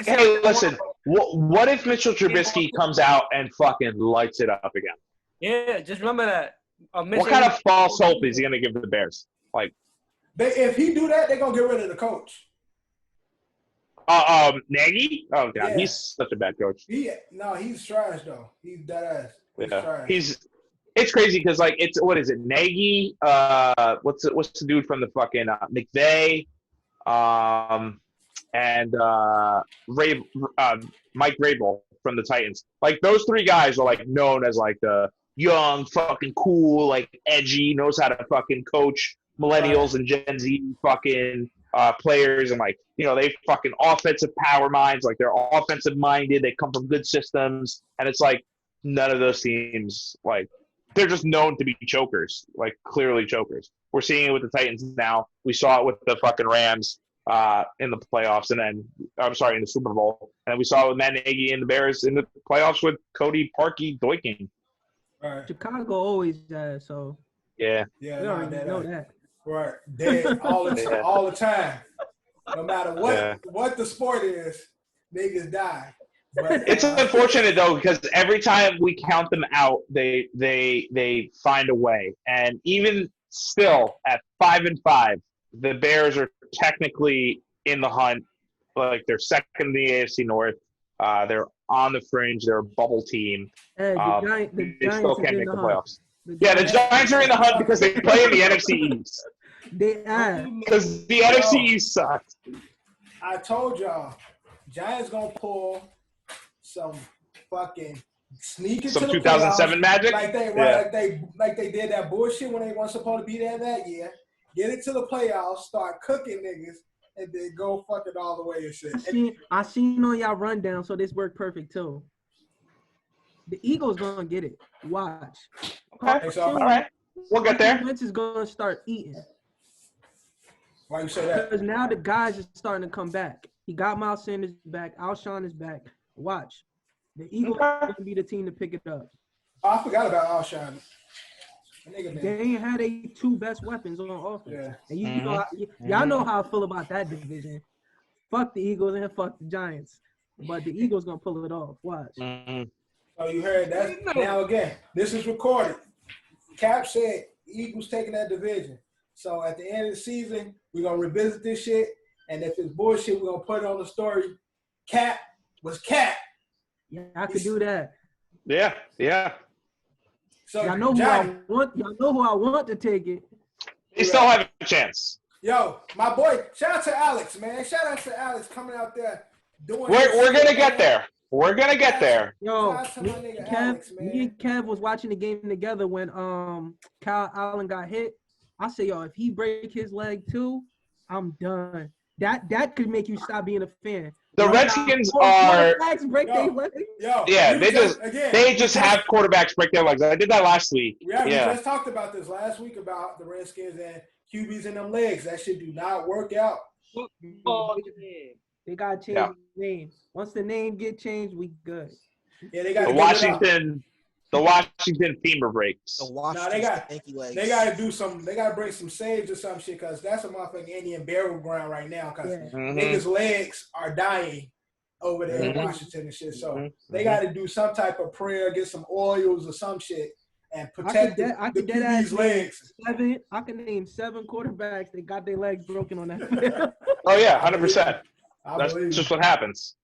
Hey, listen. What if Mitchell Trubisky comes out and fucking lights it up again? Yeah, just remember that. What kind of false hope is he gonna give the Bears? Like, if he do that, they're gonna get rid of the coach. Nagy? Oh god, Yeah. he's such a bad coach. He's trash though. He's dead ass. He's trash. It's crazy because like what is it? Nagy, what's the dude from the fucking McVay, and Mike Vrabel from the Titans. Like those three guys are like known as like the young, fucking cool, like edgy, knows how to fucking coach millennials and Gen Z fucking players, and like they fucking offensive power minds. Like they're offensive minded. They come from good systems, and it's like none of those teams like. They're just known to be chokers, like clearly chokers. We're seeing it with the Titans now. We saw it with the fucking Rams in the playoffs, and then in the Super Bowl, and we saw it with Matt Nagy and the Bears in the playoffs with Cody Parkey doinking. Right. Chicago always does, so Yeah. we already know that. Right, dead all the time. No matter what the sport is, niggas die. But, it's unfortunate though because every time we count them out, they find a way. And even still, at 5-5, the Bears are technically in the hunt. Like they're second in the AFC North. They're on the fringe. They're a bubble team. Hey, the they still can't make the playoffs. The Giants are in the hunt because they play in the NFC East. They are. Because the NFC East sucks. I told y'all, Giants gonna pull some fucking sneak into Some the 2007 playoffs, magic? like they did that bullshit when they weren't supposed to be there that year. Get it to the playoffs, start cooking niggas, and then go fucking all the way and shit. I seen on y'all rundown, so this worked perfect too. The Eagles gonna get it. Watch. Okay. All right. We'll get there. Wentz is gonna start eating. Why you say that? Because now the guys are starting to come back. He got Miles Sanders back. Alshon is back. Watch. The Eagles are going to be the team to pick it up. Oh, I forgot about Alshon. They ain't had their two best weapons on offense. Yeah. And y'all know how I feel about that division. Fuck the Eagles and fuck the Giants. But the Eagles going to pull it off. Watch. Oh, you heard that? Now, again, this is recorded. Cap said Eagles taking that division. So, at the end of the season, we're going to revisit this shit. And if it's bullshit, we're going to put it on the story. Cap was Cap. Yeah, I could do that. Yeah. So y'all know who I want. Y'all know who I want to take it. They still have a chance. Yo, my boy, shout out to Alex, man. Shout out to Alex coming out there doing. We're gonna get there. We're gonna get there. Yo, Shout out to my nigga Kev, Alex, man. me and Kev was watching the game together when Kyle Allen got hit. I say, yo, if he break his leg too, I'm done. That could make you stop being a fan. The Redskins are. Break their legs. Yeah, they just have quarterbacks break their legs. I did that last week. Yeah, we just talked about this last week about the Redskins and QBs in them legs. That shit do not work out. They gotta change the name. Once the name get changed, we good. Yeah, they got the Washington femur breaks. The Washington legs. They gotta do some. They gotta bring some saves or some shit because that's a motherfucking Indian burial ground right now. Because niggas' legs are dying over there in Washington and shit. So they gotta do some type of prayer, get some oils or some shit, and protect the QB's legs. I can name 7 quarterbacks that got their legs broken on that. Oh yeah, 100%. That's just what happens.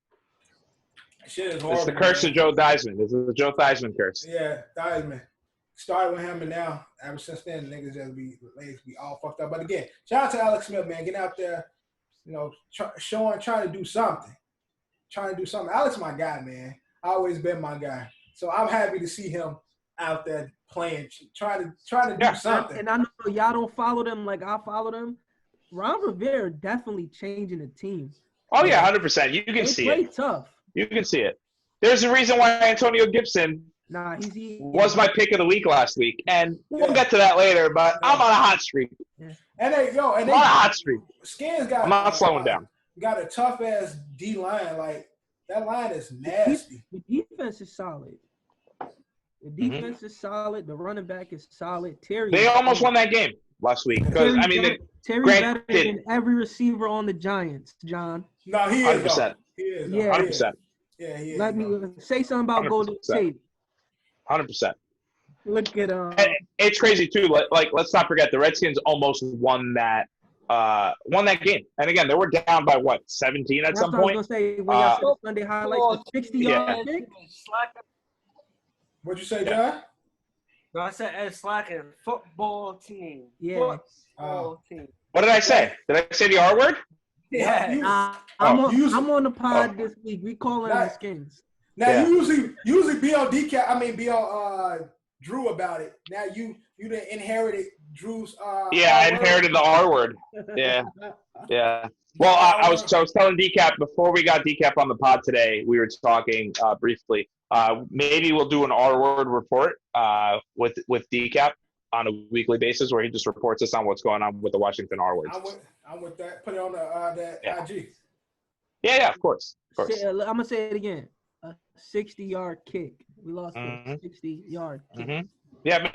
Shit is horrible. It's the curse of Joe Theismann. This is the Joe Theismann curse. Yeah, Theismann. Started with him, and now, ever since then, niggas just legs be all fucked up. But again, shout out to Alex Smith, man. Getting out there, trying to do something. Alex my guy, man. Always been my guy. So I'm happy to see him out there playing, trying to do something. And I know y'all don't follow them like I follow them. Ron Rivera definitely changing the team. Oh yeah, 100%. You can see it. Tough. You can see it. There's a reason why Antonio Gibson was my pick of the week last week, and we'll get to that later. But I'm on a hot streak. Yeah. I'm on a hot streak. Skins got. I'm not slowing down. Got a tough ass D line. Like That line is nasty. The defense is solid. The defense is solid. The running back is solid. Terry. They almost won that game last week because Terry better than every receiver on the Giants, John. No, he is. 100%. He is. Yeah. 100%. Yeah, he is. Let me say something about 100%. Golden State. 100%. Look at And it's crazy too. Like let's not forget the Redskins almost won that game. And again, they were down by what 17 at some point. I was gonna say when y'all said Sunday highlights, the 60-yard kick. What'd you say, John? No, I said Ed Slacken, football team. Yeah. Football team. What did I say? Did I say the R word? Yeah. I'm on the pod this week. We calling the Skins. Now Yeah. you usually be on Dicap. I mean, be on Drew about it. Now you done inherited Drew's. Yeah, I inherited the R word. Yeah. Well, I was telling Dicap before we got Dicap on the pod today. We were talking briefly. Maybe we'll do an R word report with Dicap on a weekly basis, where he just reports us on what's going on with the Washington R words. I'm with that. Put it on that IG. Yeah, of course. I'm gonna say it again. A 60-yard kick. We lost a 60-yard kick. Mm-hmm. Yeah,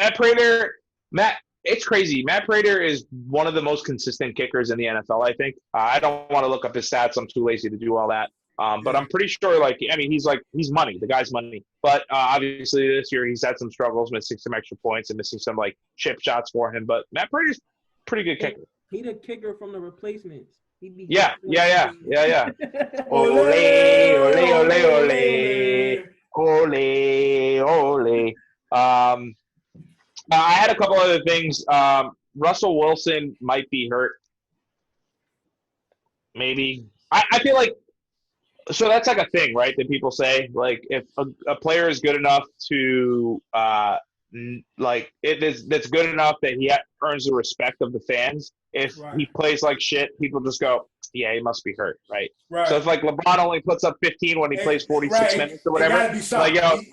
Matt, it's crazy. Matt Prater is one of the most consistent kickers in the NFL, I think. I don't want to look up his stats. I'm too lazy to do all that. But I'm pretty sure, he's money. The guy's money. But obviously this year he's had some struggles, missing some extra points and missing some, chip shots for him. But Matt Prater's a pretty good kicker. He the kicker from the replacements. Yeah. Ole, ole, ole, ole. Ole, ole. I had a couple other things. Russell Wilson might be hurt. Maybe. I feel like – so that's like a thing, right, that people say? Like if a player is good enough to that's good enough that he earns the respect of the fans. If he plays like shit, people just go, yeah, he must be hurt, right? So if LeBron only puts up 15 when he plays 46 minutes or whatever, something's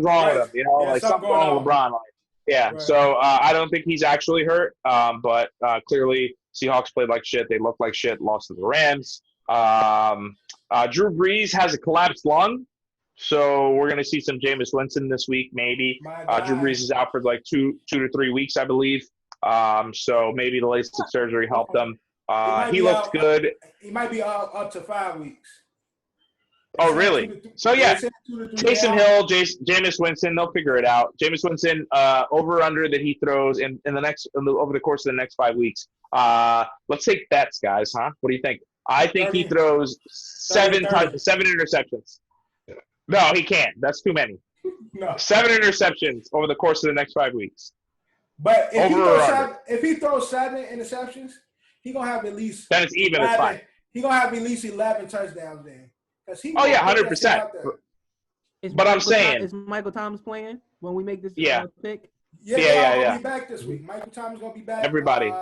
wrong with him, something's wrong with LeBron. So I don't think he's actually hurt, but clearly Seahawks played like shit. They looked like shit, lost to the Rams. Drew Brees has a collapsed lung, so we're going to see some Jameis Winston this week, maybe. Drew Brees is out for 2 to 3 weeks, I believe. So maybe the LASIK surgery helped him. He looked good. He might be up to 5 weeks. Oh, really? So, yeah, Taysom Hill, Jameis Winston, they'll figure it out. Jameis Winston, over-under that he throws over the course of the next 5 weeks. Let's take bets, guys, huh? What do you think? I think he throws 7 interceptions. No, he can't. That's too many. No. 7 interceptions over the course of the next 5 weeks. But if he throws 7 interceptions, he's going to have at least – then it's even. It's fine. He's going to have at least 11 touchdowns then. 100%. But I'm saying – is Michael Thomas playing when we make this pick? Yeah. He'll be back this week. Michael Thomas is going to be back. Everybody.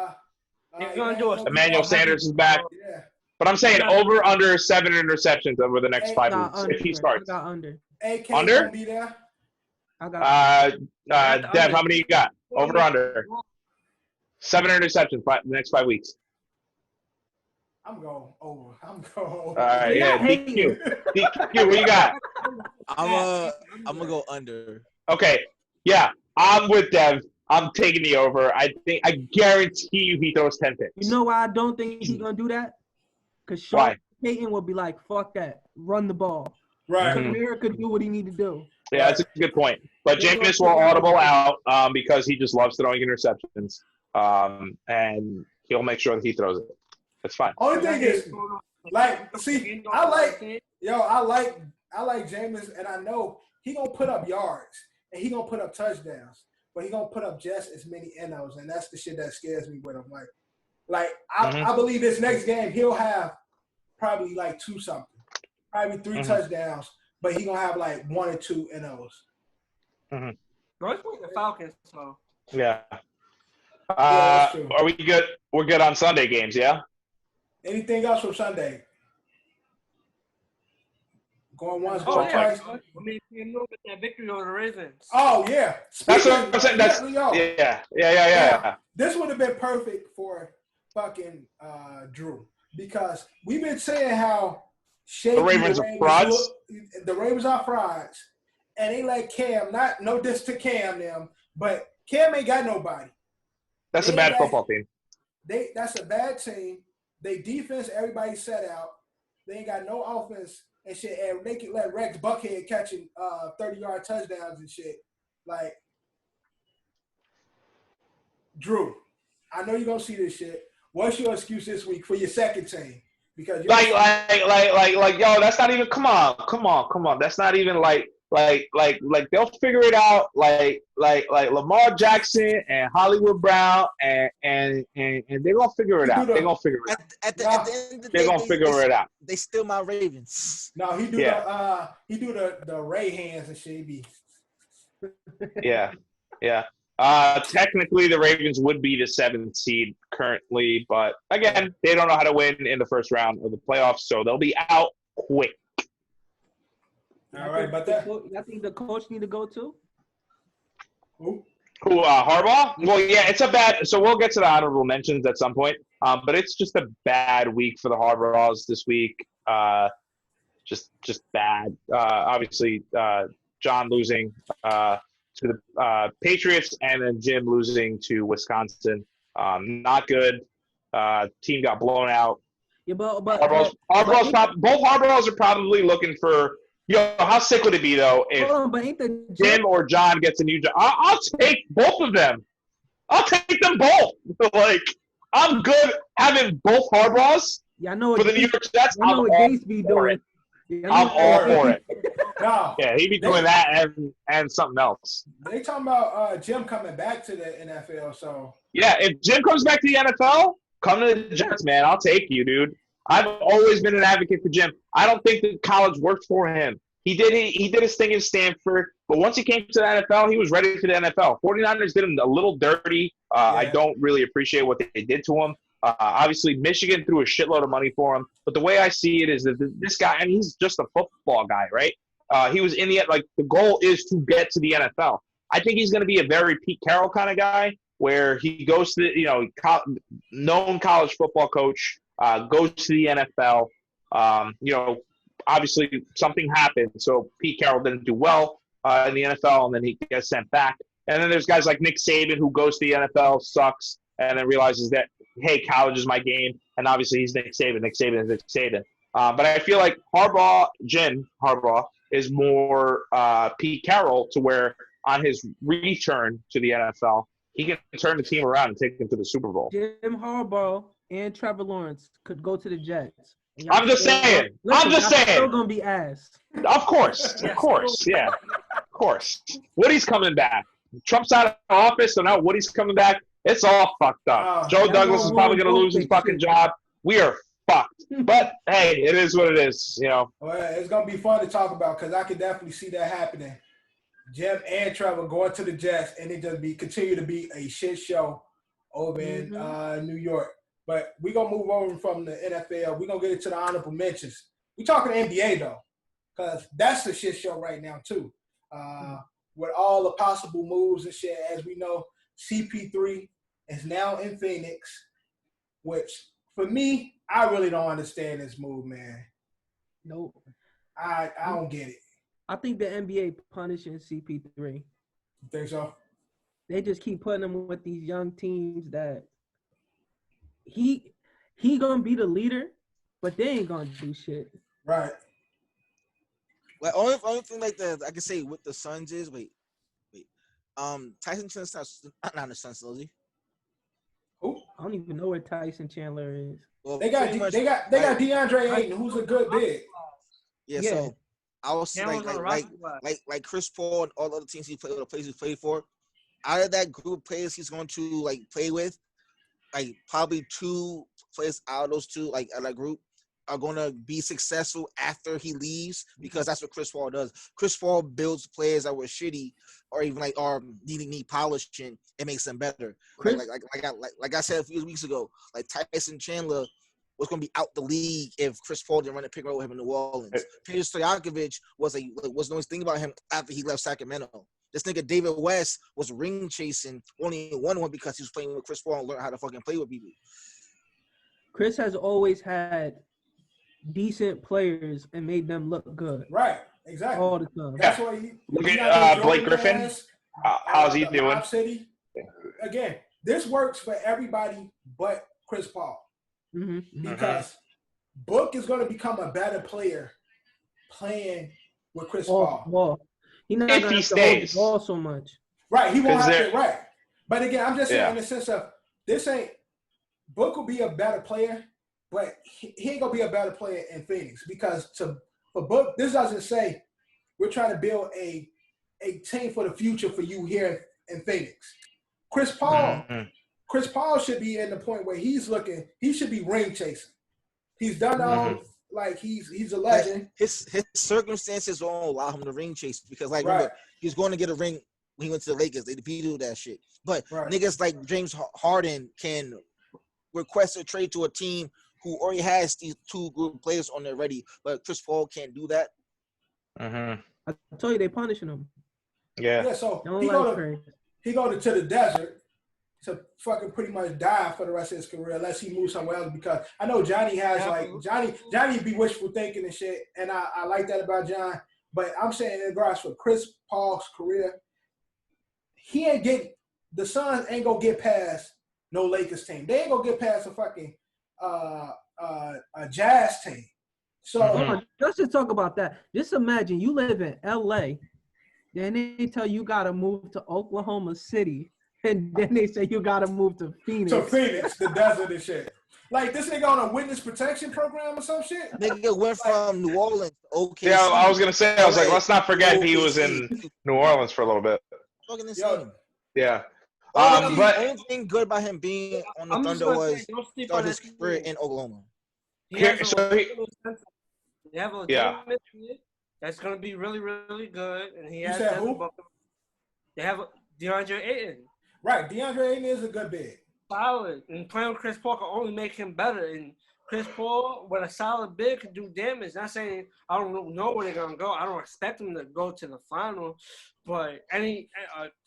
He's going to do it. Emmanuel Sanders is back. Yeah. But I'm saying over under 7 interceptions over the next 5 weeks if he starts. I got under. AK Under? Gonna be there. I got Dev, how many you got? Over or under? 7 interceptions the next 5 weeks. I'm going over. All right, DQ, what you got? I'm gonna go under. Okay, yeah, I'm with Dev. I'm taking the over. I guarantee you he throws 10 picks. You know why I don't think he's gonna do that? Because Sean Payton will be like, "Fuck that, run the ball." Right. Kamara could do what he need to do. Yeah, that's a good point. But Jameis will audible out because he just loves throwing interceptions, and he'll make sure that he throws it. That's fine. Only thing is, I like Jameis, and I know he gonna put up yards and he gonna put up touchdowns, but he gonna put up just as many NOs, and that's the shit that scares me with him. I believe this next game he'll have probably 2 something, probably 3 touchdowns, but he gonna have 1 or 2 NOs. Bro, it's the Falcons, so. Yeah. That's true. Are we good? We're good on Sunday games, yeah? Anything else from Sunday? Going once, going twice. I mean, you know, with that victory over the Ravens. Oh yeah, That's what I'm saying. Yeah. This would have been perfect for fucking Drew, because we've been saying how shaky. The Ravens are frauds. The Ravens are frauds. And they let Cam, no diss to Cam them, but Cam ain't got nobody. That's a bad football team. That's a bad team. They defense, everybody set out. They ain't got no offense and shit. And they can let Rex Buckhead catching 30-yard touchdowns and shit. Like, Drew, I know you're gonna see this shit. What's your excuse this week for your second team? Because yo, that's not even. Come on. That's not even like they'll figure it out. Like Lamar Jackson and Hollywood Brown and they're gonna figure it out. They're gonna figure it out. At the end of the day, they're gonna figure it out. They still my Ravens. No, he do the Ray hands and shit. Be. Yeah. Technically, the Ravens would be the 7th seed currently, but again, they don't know how to win in the first round of the playoffs, so they'll be out quick. All right, but that. I think the coach need to go too. Who? Harbaugh? Well, yeah, it's a bad. So we'll get to the honorable mentions at some point. But it's just a bad week for the Harbaughs this week. Just bad. Obviously, John losing to the Patriots, and then Jim losing to Wisconsin. Not good. Team got blown out. Yeah, but both Harbaughs are probably looking for. Yo, how sick would it be though if Jim or John gets a new job? I'll take both of them. I'll take them both. Like, I'm good having both Harbaughs for the New York Jets. I'm all for it. I'm all for it. Yeah, he'd be doing that and something else. They talking about Jim coming back to the NFL. So yeah, if Jim comes back to the NFL, come to the Jets, man. I'll take you, dude. I've always been an advocate for Jim. I don't think that college worked for him. He did his thing in Stanford, but once he came to the NFL, he was ready for the NFL. 49ers did him a little dirty. I don't really appreciate what they did to him. Obviously, Michigan threw a shitload of money for him. But the way I see it is that this guy, and he's just a football guy, right? He was in the goal is to get to the NFL. I think he's going to be a very Pete Carroll kind of guy, where he goes to known college football coach, goes to the NFL. Obviously something happened, so Pete Carroll didn't do well in the NFL, and then he gets sent back. And then there's guys like Nick Saban who goes to the NFL, sucks, and then realizes that, hey, college is my game, and obviously he's Nick Saban. Nick Saban is Nick Saban. But I feel like Jim Harbaugh, is more Pete Carroll, to where on his return to the NFL, he can turn the team around and take them to the Super Bowl. Jim Harbaugh and Trevor Lawrence could go to the Jets. I'm just saying. Still gonna be ass. Of course, yeah, of course. Woody's coming back. Trump's out of office, so now Woody's coming back. It's all fucked up. Joe Douglas is probably gonna lose his fucking job. We are fucked. But hey, it is what it is. Well, it's gonna be fun to talk about, because I can definitely see that happening. Jim and Trevor going to the Jets, and it just continue to be a shit show over in New York. But we're going to move over from the NFL. We're going to get into the honorable mentions. We're talking NBA, though, because that's the shit show right now, too. With all the possible moves and shit. As we know, CP3 is now in Phoenix, which, for me, I really don't understand this move, man. Nope. I don't get it. I think the NBA punishing CP3. You think so? They just keep putting him with these young teams that he gonna be the leader, but they ain't gonna do shit. Right. Like only thing like that I can say with the Suns is Tyson Chandler's not the Suns, is he? Who? I don't even know where Tyson Chandler is. Well, they got DeAndre Ayton, who's a good big. Yeah. So I was like Chris Paul and all the other teams he played, the players he played for. Out of that group of players he's going to play with, probably 2 players out of those 2 out of that group are going to be successful after he leaves, because that's what Chris Paul does. Chris Paul builds players that were shitty or even are need polishing and makes them better. Like I said a few weeks ago, Tyson Chandler was going to be out the league if Chris Paul didn't run a pick and roll with him in New Orleans. Peter Stojakovic was the only thing about him after he left Sacramento. This nigga David West was ring chasing, only won one because he was playing with Chris Paul and learned how to fucking play with people. Chris has always had decent players and made them look good Right. Exactly. all the time. That's why Look he's at not Blake Jordan Griffin. ass, How's he the doing? Lob City. Again, this works for everybody but Chris Paul because Book is going to become a better player playing with Chris Paul. Ball. He's not If going he to hold the stays. ball so much. Right. He won't 'Cause have they're- to. Right. But again, I'm just saying Yeah. in the sense of this ain't Book will be a better player, but he ain't gonna be a better player in Phoenix because for Book, this doesn't say we're trying to build a team for the future for you here in Phoenix. Chris Paul should be in the point where he's looking. He should be ring chasing. He's done all like he's a legend. His circumstances won't allow him to ring chase because Right. remember, he was going to get a ring when he went to the Lakers. They defeated that shit. But Right. niggas like James Harden can request a trade to a team who already has these two good players on there ready, but Chris Paul can't do that. I told you they punishing him. Yeah. So Don't he like go Curry. to the desert to fucking pretty much die for the rest of his career unless he moves somewhere else because I know Johnny has Johnny be wishful thinking and shit, and I like that about John. But I'm saying in regards for Chris Paul's career, he ain't get the Suns ain't gonna get past no Lakers team. They ain't gonna get past a fucking a Jazz team. So Let's just talk about that. Just imagine you live in LA, then they tell you gotta move to Oklahoma City, and then they say you gotta move to Phoenix. the desert and shit. Like this nigga on a witness protection program or some shit. Nigga went from New Orleans to OKC. Yeah, I was gonna say. I was like, let's not forget he was OKC. in New Orleans for a little bit. Fucking insane. Yeah. The But only thing good about him being on the Thunder was start his career in Oklahoma. He Here- has so he- they have a Yeah. legitimate kid that's going to be really, really good, and he You has. said who? They have DeAndre Ayton, Right, DeAndre Ayton is a good big. solid, and playing with Chris Paul can only make him better. And Chris Paul, with a solid big, can do damage. Not saying I don't know where they're gonna go. I don't expect them to go to the final, but any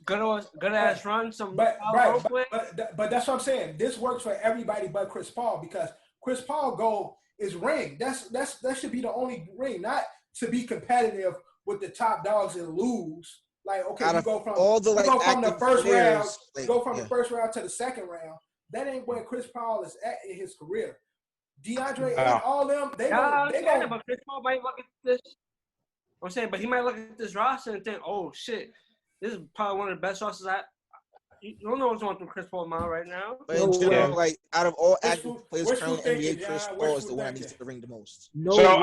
good ass run, some But role play. but that's what I'm saying. This works for everybody but Chris Paul because Chris Paul goal is ring. That should be the only ring, not to be competitive with the top dogs and lose. Like okay, you go from all the you go from the active first players, round, like, go from yeah. the first round to the second round. That ain't where Chris Paul is at in his career. DeAndre and all them, they go. But Chris Paul might look at this. I'm saying, but he might look at this roster and think, "Oh shit, this is probably one of the best rosters." You don't know what's going through Chris Paul's mind right now. But in general, Yeah. like out of all Wishful- active players wishful currently in the thinking, NBA, Chris John, Paul is wishful the one that thinking. needs to ring the most. So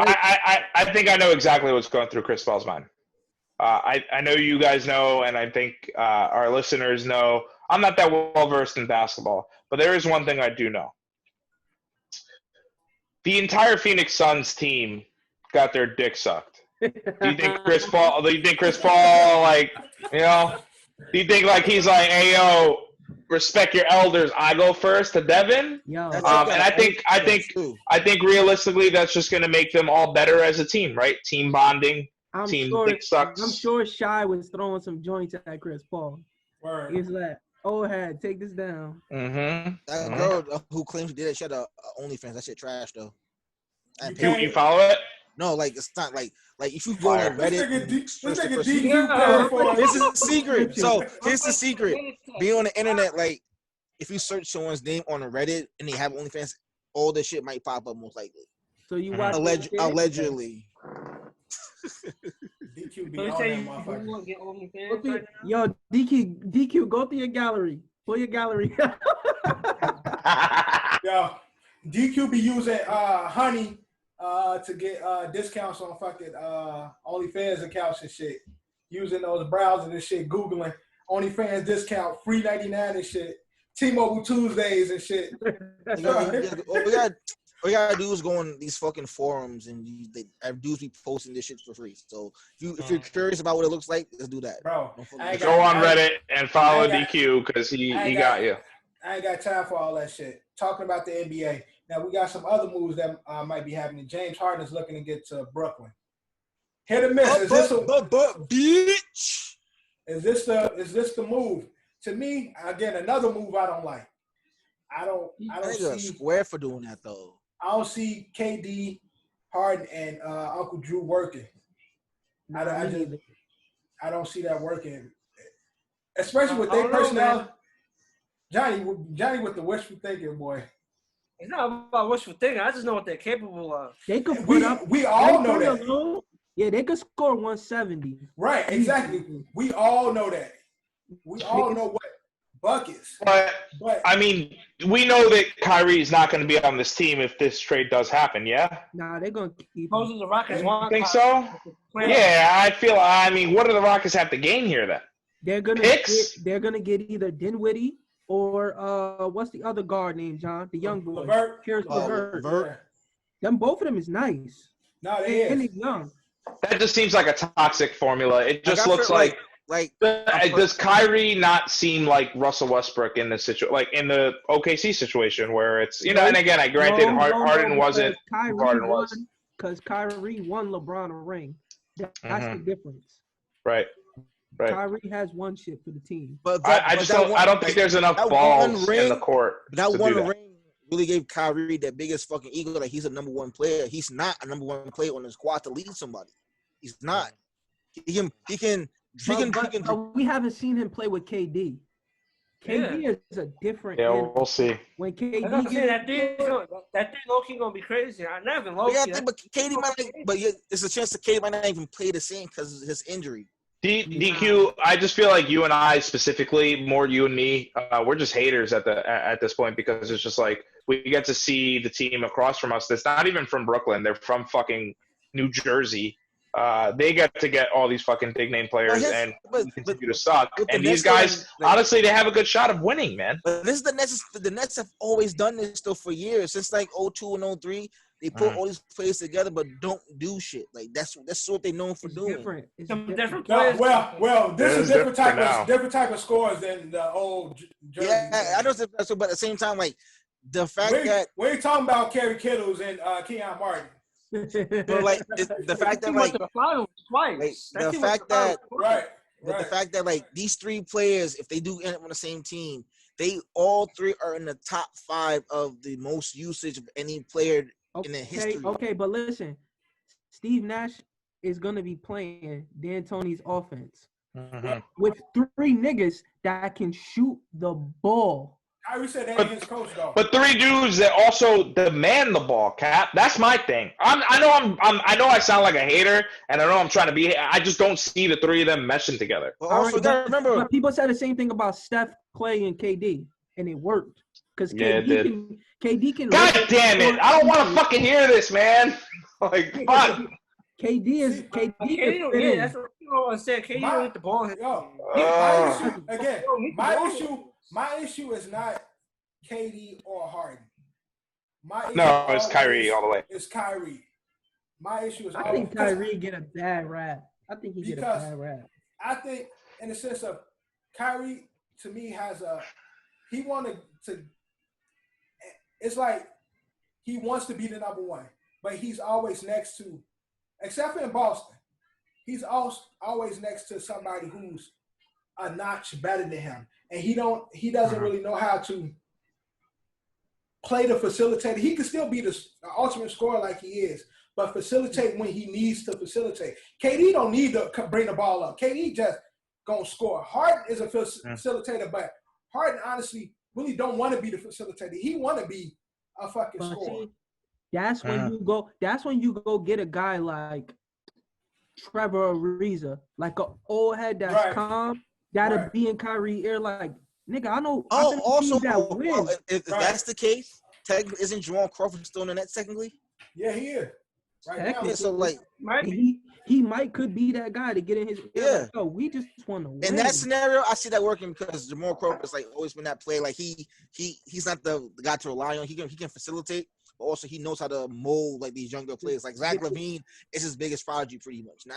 I think I know exactly what's going through Chris Paul's mind. I know you guys know, and I think our listeners know. I'm not that well versed in basketball, but there is one thing I do know. The entire Phoenix Suns team got their dick sucked. Do you think Chris Paul? Like, you know? Do you think like he's like, hey yo, respect your elders? I go first to Devin. Yo, That's And I think realistically, that's just going to make them all better as a team, right? Team bonding. I'm Team sure. dick sucks. I'm sure Shy was throwing some joints at Chris Paul. Word. He's like, "Oh, head, take this down." Mm-hmm. That girl who claims she did it, she had a OnlyFans. That shit trash though. And You follow it? no, like it's not like if you go on Fire. Reddit. This nigga and- DQ for Here's the secret. So here's the secret. Being on the internet, like if you search someone's name on a Reddit and they have OnlyFans, all this shit might pop up most likely. So you watch Allegedly. DQ be So you on say that you motherfucker. want to get OnlyFans right now? Yo, DQ, go through your gallery. Pull your gallery. Yo, DQ be using Honey to get discounts on fucking OnlyFans accounts and shit. Using those browsers and shit, Googling OnlyFans discount, free 99 and shit. T-Mobile Tuesdays and shit. All you gotta do is go on these fucking forums and they have dudes be posting this shit for free. So if you're curious about what it looks like, let's do that. Bro, I ain't Go on got- Reddit and follow I ain't got- DQ because he I ain't got you. I ain't got time for all that shit. Talking about the NBA. Now we got some other moves that might be happening. James Harden is looking to get to Brooklyn. Hit or miss. Is this the move? To me, again, another move I don't like. I don't Nigga see square for doing that though. I don't see KD Harden and Uncle Drew working. I don't see that working, especially with their personality. Johnny with the wishful thinking, boy. It's not about wishful thinking. I just know what they're capable of. They could put up. We all know that. Alone, yeah, they could score 170. Right, exactly. We all know that. We all know what buckets. But I mean, we know that Kyrie is not going to be on this team if this trade does happen. Yeah. Nah, they're going to keep. Suppose the Rockets want. Think so? Yeah, I feel. I mean, what do the Rockets have to gain here then? They're gonna get either Dinwiddie or what's the other guard named, John? The young boy. LeVert. Them both of them is nice. No, they and is. he's young. That just seems like a toxic formula. It just looks like does Kyrie not seem like Russell Westbrook in this situation, like in the OKC situation where it's and again, I granted Harden wasn't. Harden was because Kyrie won LeBron a ring. That's the difference. Right. Kyrie has one shit for the team. But I don't think there's enough balls in the court. That one ring really gave Kyrie that biggest fucking ego. Like he's a number one player. He's not a number one player on the squad to lead somebody. He's not. He can. But we haven't seen him play with KD. KD is a different. Yeah, we'll see. When KD that thing low-key gonna be crazy. I never low-key. Yeah, but KD might. It's a chance that KD might not even play the same because of his injury. DQ, I just feel like you and I specifically, more you and me, we're just haters at this point because it's just like we get to see the team across from us that's not even from Brooklyn. They're from fucking New Jersey. They get to get all these fucking big name players and continue to suck. And these guys, honestly, they have a good shot of winning, man. But this is the Nets. The Nets have always done this though for years, since like 02 and 03. They put all these players together, but don't do shit. Like that's what they're known for doing. It's different players. Well, this is different type of scores than the old Jersey. Yeah, I know that's but at the same time, like the fact that we ain't talking about Kerry Kittles and Keon Martin. But like the fact that like the fact that like these three players, if they do end up on the same team, they all three are in the top 5 of the most usage of any player in the history. Okay, but listen, Steve Nash is gonna be playing D'Antoni's offense with 3 niggas that can shoot the ball. Kyrie said that his coach though. But 3 dudes that also demand the ball, Cap. That's my thing. I know I sound like a hater, and I know I'm trying to be. I just don't see the 3 of them meshing together. But also, remember, people said the same thing about Steph, Clay, and KD, and it worked because KD can. God damn it! I don't want to fucking hear this, man. Like, fuck. KD that's what I said. KD don't hit the ball. My issue is not KD or Harden. It's Kyrie all the way. It's Kyrie. My issue is. I think Kyrie get a bad rap. I think he get a bad rap. I think, in the sense of Kyrie, to me, he wanted to. It's like he wants to be the number one, but he's always next to, except for in Boston, he's always next to somebody who's a notch better than him. And he doesn't really know how to play the facilitator. He can still be the ultimate scorer like he is, but facilitate when he needs to facilitate. KD don't need to bring the ball up. KD just gonna score. Harden is a facilitator, but Harden honestly really don't want to be the facilitator. He want to be a fucking scorer. That's when you go get a guy like Trevor Ariza, like an old head that's calm. That'll be in Kyrie's ear, like, nigga, I know. If that's the case, technically, isn't Jamal Crawford still in the net technically? Yeah, he is. Right now. So, like, he could be that guy to get in his ear. Yeah. Like, oh, we just want to win. In that scenario, I see that working because Jamal Crawford's like always been that player. Like he's not the guy to rely on. He can facilitate, but also he knows how to mold like these younger players. Like Zach LaVine is his biggest prodigy, pretty much. And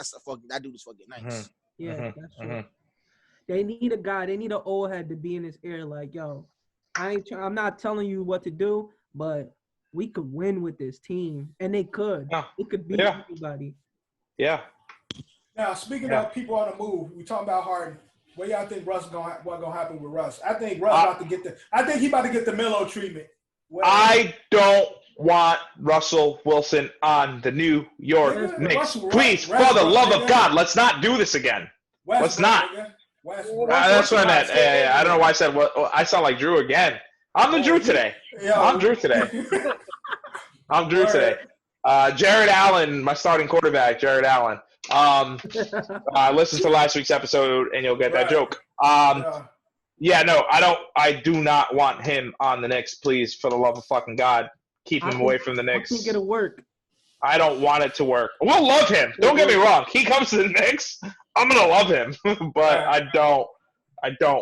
that dude is fucking nice. Yeah, that's true. They need a guy. They need an old head to be in his ear. Like, yo, I'm not telling you what to do, but we could win with this team, and they could. Yeah. It could beat anybody. Yeah. Now, speaking of people on the move, we talking about Harden. What y'all think what's gonna happen with Russ? I think Russ about to get the. I think he about to get the Melo treatment. I don't want Russell Wilson on the New York Nigga, Knicks. Russell Please, for the Westbrook, love of nigga. God, let's not do this again. Let's not. Nigga. Westbrook. That's what I meant. Westbrook. Yeah, I don't know why I said what. I sound like Drew again. I'm the Drew today. Yo. I'm Drew today. I'm Drew today. Jared Allen, my starting quarterback, Jared Allen. Listen to last week's episode and you'll get that joke. Yeah, no, I do not want him on the Knicks. Please, for the love of fucking God, keep him away from the Knicks. I think it'll work. I don't want it to work. We'll love him. Don't get me wrong. He comes to the Knicks, I'm gonna love him, but I don't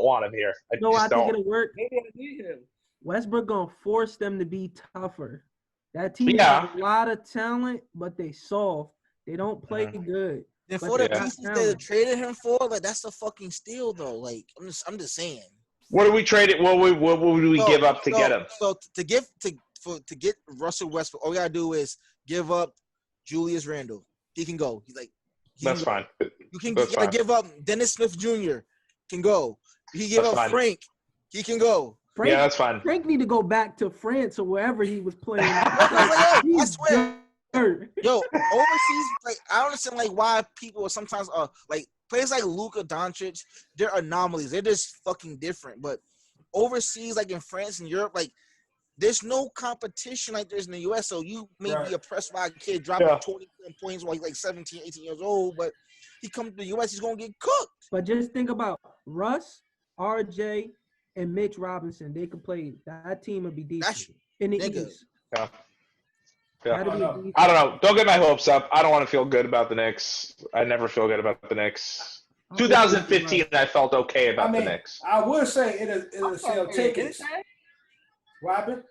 want him here. I think it'll work. Maybe I need him. Westbrook gonna force them to be tougher. That team has a lot of talent, but they soft. They don't play good. And for the pieces they traded him for, like that's a fucking steal though. Like I'm just saying. What do we trade it? What would we give up to get him? So to get Russell Westbrook, all we gotta do is give up Julius Randle. He can go. That's fine. You gotta give up Dennis Smith Jr. Can go. You give up Frank. He can go. Frank, yeah, that's fine. Frank need to go back to France or wherever he was playing. I swear. Yo, overseas, like I don't understand like why people sometimes like players like Luka Doncic, they're anomalies. They're just fucking different. But overseas, like in France and Europe, like there's no competition like there's in the US. So you may be oppressed by a kid dropping 20 points while he's like 17, 18 years old, but he comes to the US, he's gonna get cooked. But just think about Russ, RJ, and Mitch Robinson. They could play. That team would be decent in the East. Yeah. Yeah. I don't know. Don't get my hopes up. I don't want to feel good about the Knicks. I never feel good about the Knicks. 2015, I felt okay about the Knicks. I would say it'll sell tickets. What happened?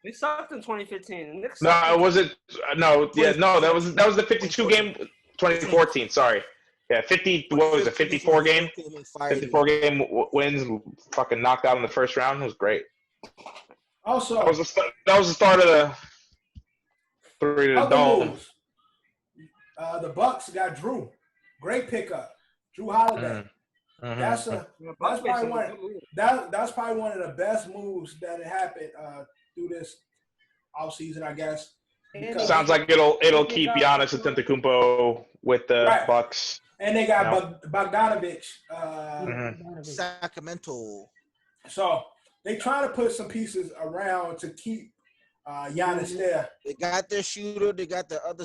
They sucked in 2015. No, it wasn't. No, yeah, no. That was the 52 game. 2014. Sorry. Yeah, 50. What was it? 54 game. 54 game wins. Fucking knocked out in the first round. It was great. Also, that was the start of the. Three to the dome. The Bucks got Drew. Great pickup. Drew Holiday. That's probably one of the best moves that happened through this offseason, I guess. Sounds like it'll keep Giannis Antetokounmpo with the Bucks. And they got Bogdanovich. Sacramento. So they trying to put some pieces around to keep Giannis there. They got their shooter. They got the other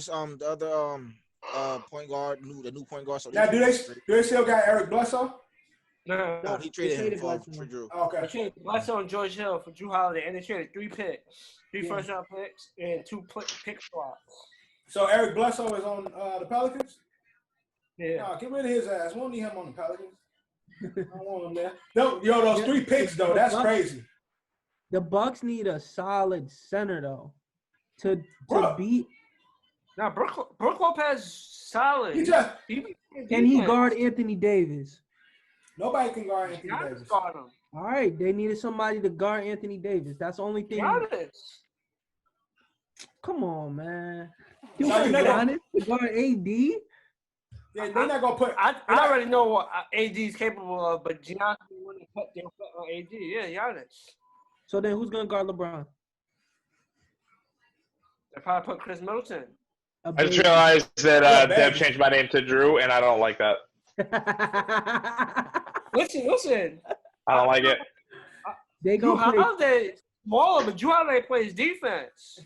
point guard, the new point guard. So now, do they still got Eric Bledsoe? No, he traded him for Drew. Okay. They traded Bledsoe and George Hill for Drew Holiday, and they traded 3 first-round picks, and 2 pick swaps. So Eric Bledsoe is on the Pelicans? Yeah. No, get rid of his ass. We don't need him on the Pelicans. I don't want him there. Those 3 picks, though, that's crazy. The Bucks need a solid center, though, to beat. Now, Brook Lopez, solid. Can he guard Anthony Davis? Nobody can guard Anthony Davis. Guard him. All right, they needed somebody to guard Anthony Davis. That's the only thing. Come on, man. You want Giannis to guard AD? Yeah, they're not gonna put. I already know what AD is capable of, but Giannis wouldn't put their foot on AD. Yeah, Giannis. So then, who's gonna guard LeBron? They probably put Chris Middleton. I just realized that Deb changed my name to Drew, and I don't like that. Listen. I don't like it. They Drew Holiday smaller, but Drew Holiday plays defense.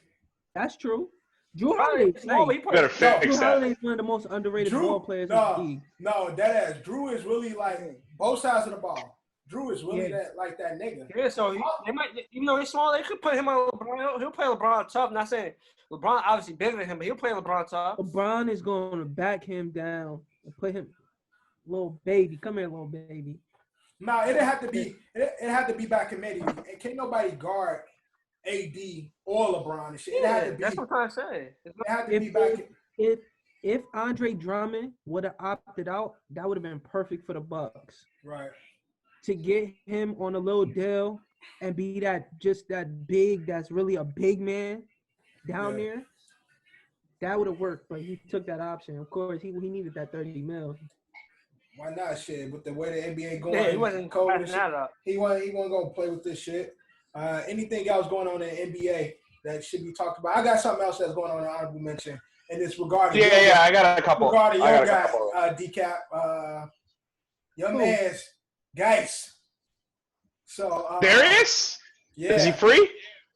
That's true. Drew Holiday is better fix that. Holiday is one of the most underrated ball players in the league. No, that ass. Drew is really like both sides of the ball. Drew is really that nigga. Yeah, so they might, even though he's small, they could put him on LeBron. He'll play LeBron tough. Not saying LeBron obviously bigger than him, but he'll play LeBron tough. LeBron is going to back him down and put him, little baby. Come here, little baby. No, it had to be back in Medellin. And can't nobody guard AD or LeBron and shit. It had to be. That's what I'm trying to say. It had to be back. If Andre Drummond would have opted out, that would have been perfect for the Bucks. Right. To get him on a little deal and be that big, that's really a big man down there, that would have worked. But he took that option. Of course, he needed that $30 million. Why not, shit? With the way the NBA going, he wasn't passing that up. He wasn't gonna play with this shit. Anything else going on in the NBA that should be talked about. I got something else that's going on in honorable mention, and it's regarding I got a couple. Regarding I your got a guy, couple. Dicap, your man's Geis. So Darius? yeah, Is he free?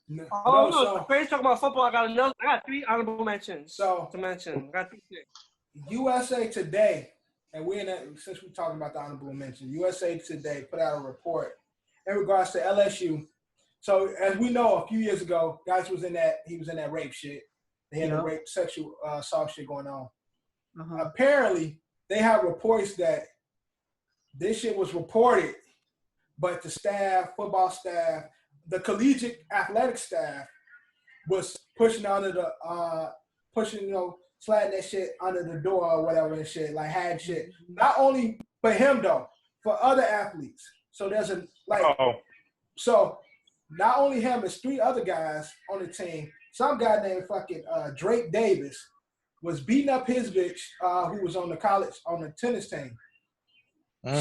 No, Oh, so no. First talking about football, I got 3 honorable mentions. So- to mention. I got 3 things. USA Today, and since we're talking about the honorable mention, USA Today put out a report in regards to LSU. So as we know, a few years ago, he was in that rape shit. They had a rape, sexual assault shit going on. Apparently, they have reports that this shit was reported, but the staff, football staff, the collegiate athletic staff was pushing sliding that shit under the door or whatever and shit, like had shit. Not only for him though, for other athletes. So there's so not only him, it's 3 other guys on the team. Some guy named fucking Drake Davis was beating up his bitch who was on the tennis team.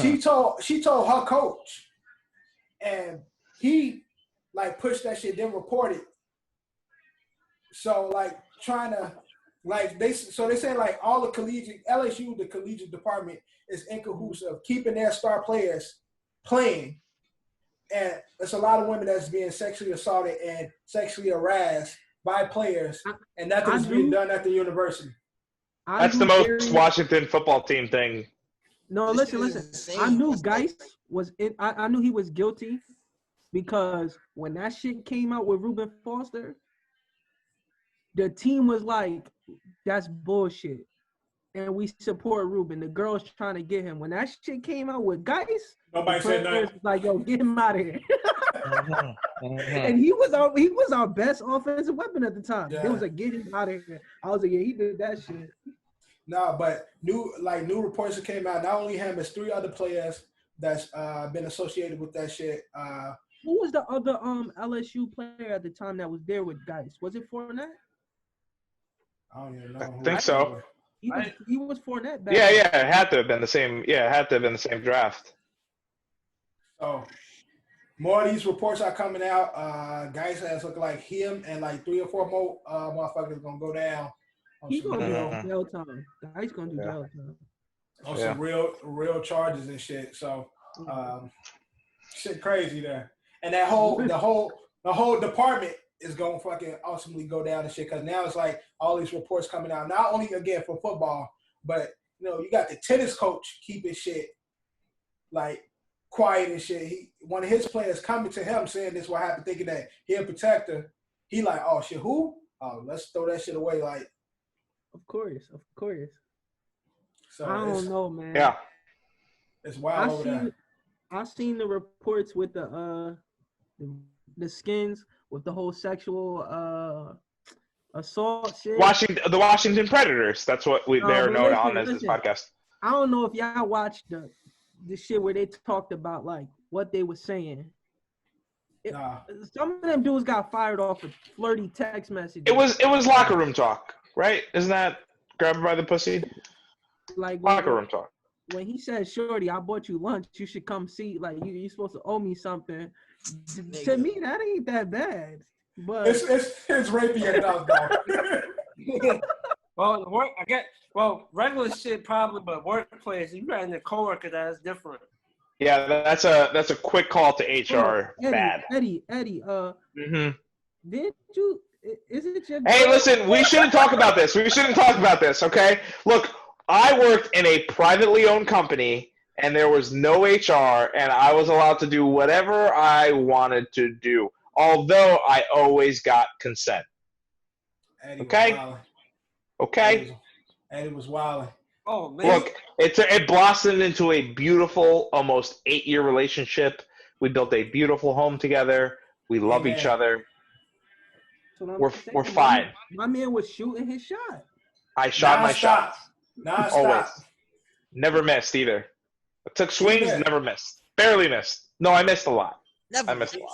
She told her coach, and he like pushed that shit, then reported. So like trying to they say like all the LSU, the collegiate department is in cahoots of keeping their star players playing. And there's a lot of women that's being sexually assaulted and sexually harassed by players, and nothing's being done at the university. That's the most Washington football team thing. No, listen. I knew Geis was in. I knew he was guilty because when that shit came out with Reuben Foster, the team was like, "That's bullshit," and we support Reuben. The girls trying to get him. When that shit came out with Geis, nobody said nothing. Was like, "Yo, get him out of here." And he was our best offensive weapon at the time. Yeah. It was like, "Get him out of here." I was like, "Yeah, he did that shit." No, but new reports that came out. Not only him, it's 3 other players that's been associated with that shit. Who was the other LSU player at the time that was there with Geis? Was it Fournette? I don't even know. I think so. He was Fournette back Yeah, it had to have been the same. Yeah, it had to have been the same draft. So more of these reports are coming out. Guys has look like him and like 3 or 4 more motherfuckers gonna go down. He's gonna do jail time. He's gonna do jail time. On some real charges and shit. So shit crazy there. And that the whole department is gonna fucking ultimately go down and shit, because now it's like all these reports coming out, not only again for football, but you got the tennis coach keeping shit like quiet and shit. One of his players coming to him saying this what happened, thinking that he a protector. He like, oh shit, who? Oh, let's throw that shit away. Like, of course. So I don't know, man. Yeah, it's wild over there. I seen the reports with the skins with the whole sexual assault shit. the Washington Predators. That's what they're known on as this podcast. I don't know if y'all watched the shit where they talked about like what they were saying. Some of them dudes got fired off of flirty text messages. It was locker room talk, right? Isn't that grab her by the pussy? Like locker room talk. When he said, "Shorty, I bought you lunch. You should come see. Like you're supposed to owe me something." To me, that ain't that bad. But it's rapey enough, though. Well, regular shit probably, but workplace, you got in the coworker that's different. Yeah, that's a quick call to HR. Bad. Eddie. Did you? Is it your? Hey, listen, we shouldn't talk about this. Okay? Look, I worked in a privately owned company, and there was no HR, and I was allowed to do whatever I wanted to do, although I always got consent. Okay? Eddie was wilding. Oh, man. Look, it blossomed into a beautiful, almost 8-year relationship. We built a beautiful home together. We love each other. We're fine. My man was shooting his shot. I shot my shots. Always. Stop. Never missed either. I took swings, never missed. Barely missed. No, I missed a lot. I missed a lot.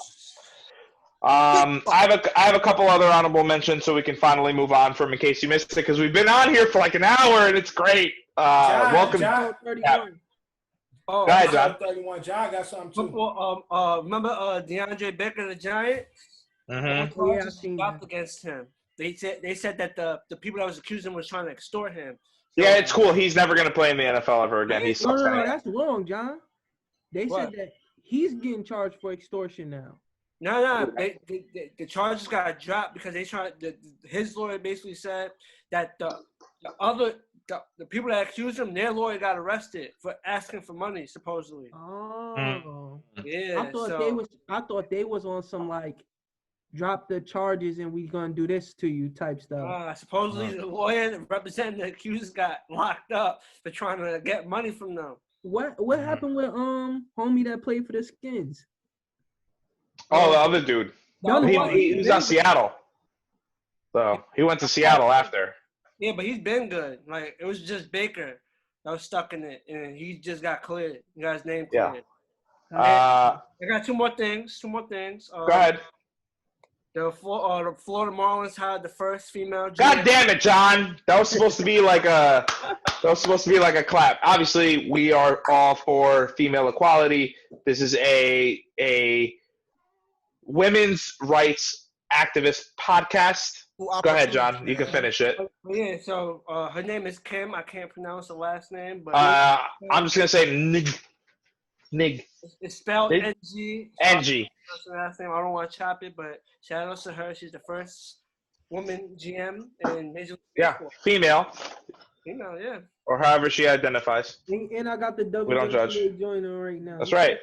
I have a couple other honorable mentions so we can finally move on from In Case You Missed It, because we've been on here for like an hour and it's great. Welcome. John, 31. Oh, go ahead, John. 31. John got something too. Remember DeAndre Baker, the Giant? Mm-hmm. Oh, yeah, I Charges seen dropped that. against him. They said that the people that was accusing him was trying to extort him. Yeah, it's cool. He's never going to play in the NFL ever again. He No, sucks. no, no, anyway. that's wrong, John. They What? said that he's getting charged for extortion now. No. The charges got dropped because they tried. His lawyer basically said that the people that accused him, their lawyer got arrested for asking for money, supposedly. Oh, Yeah. I thought they was on some like drop the charges and we gonna do this to you type stuff. Supposedly the lawyer representing the accused got locked up for trying to get money from them. What happened with homie that played for the Skins? Oh, the other dude. The other one. He was on Seattle. So he went to Seattle after. Yeah, but he's been good. Like, it was just Baker that was stuck in it, and he just got cleared. He got his name cleared. Yeah. I got two more things. Go ahead. The Florida Marlins hired the first female. God damn it, John! That was supposed to be like a clap. Obviously, we are all for female equality. This is a women's rights activist podcast. Go ahead, John. You can finish it. Yeah. So her name is Kim. I can't pronounce the last name, but I'm just gonna say Nig. It's spelled Nig? N-G. Ng. That's the last name. I don't want to chop it, but shout out to her. She's the first woman GM in Major League Yeah, Baseball. female, Female, yeah. or however she identifies. And I got the We don't judge. WNBA joining right now. That's right.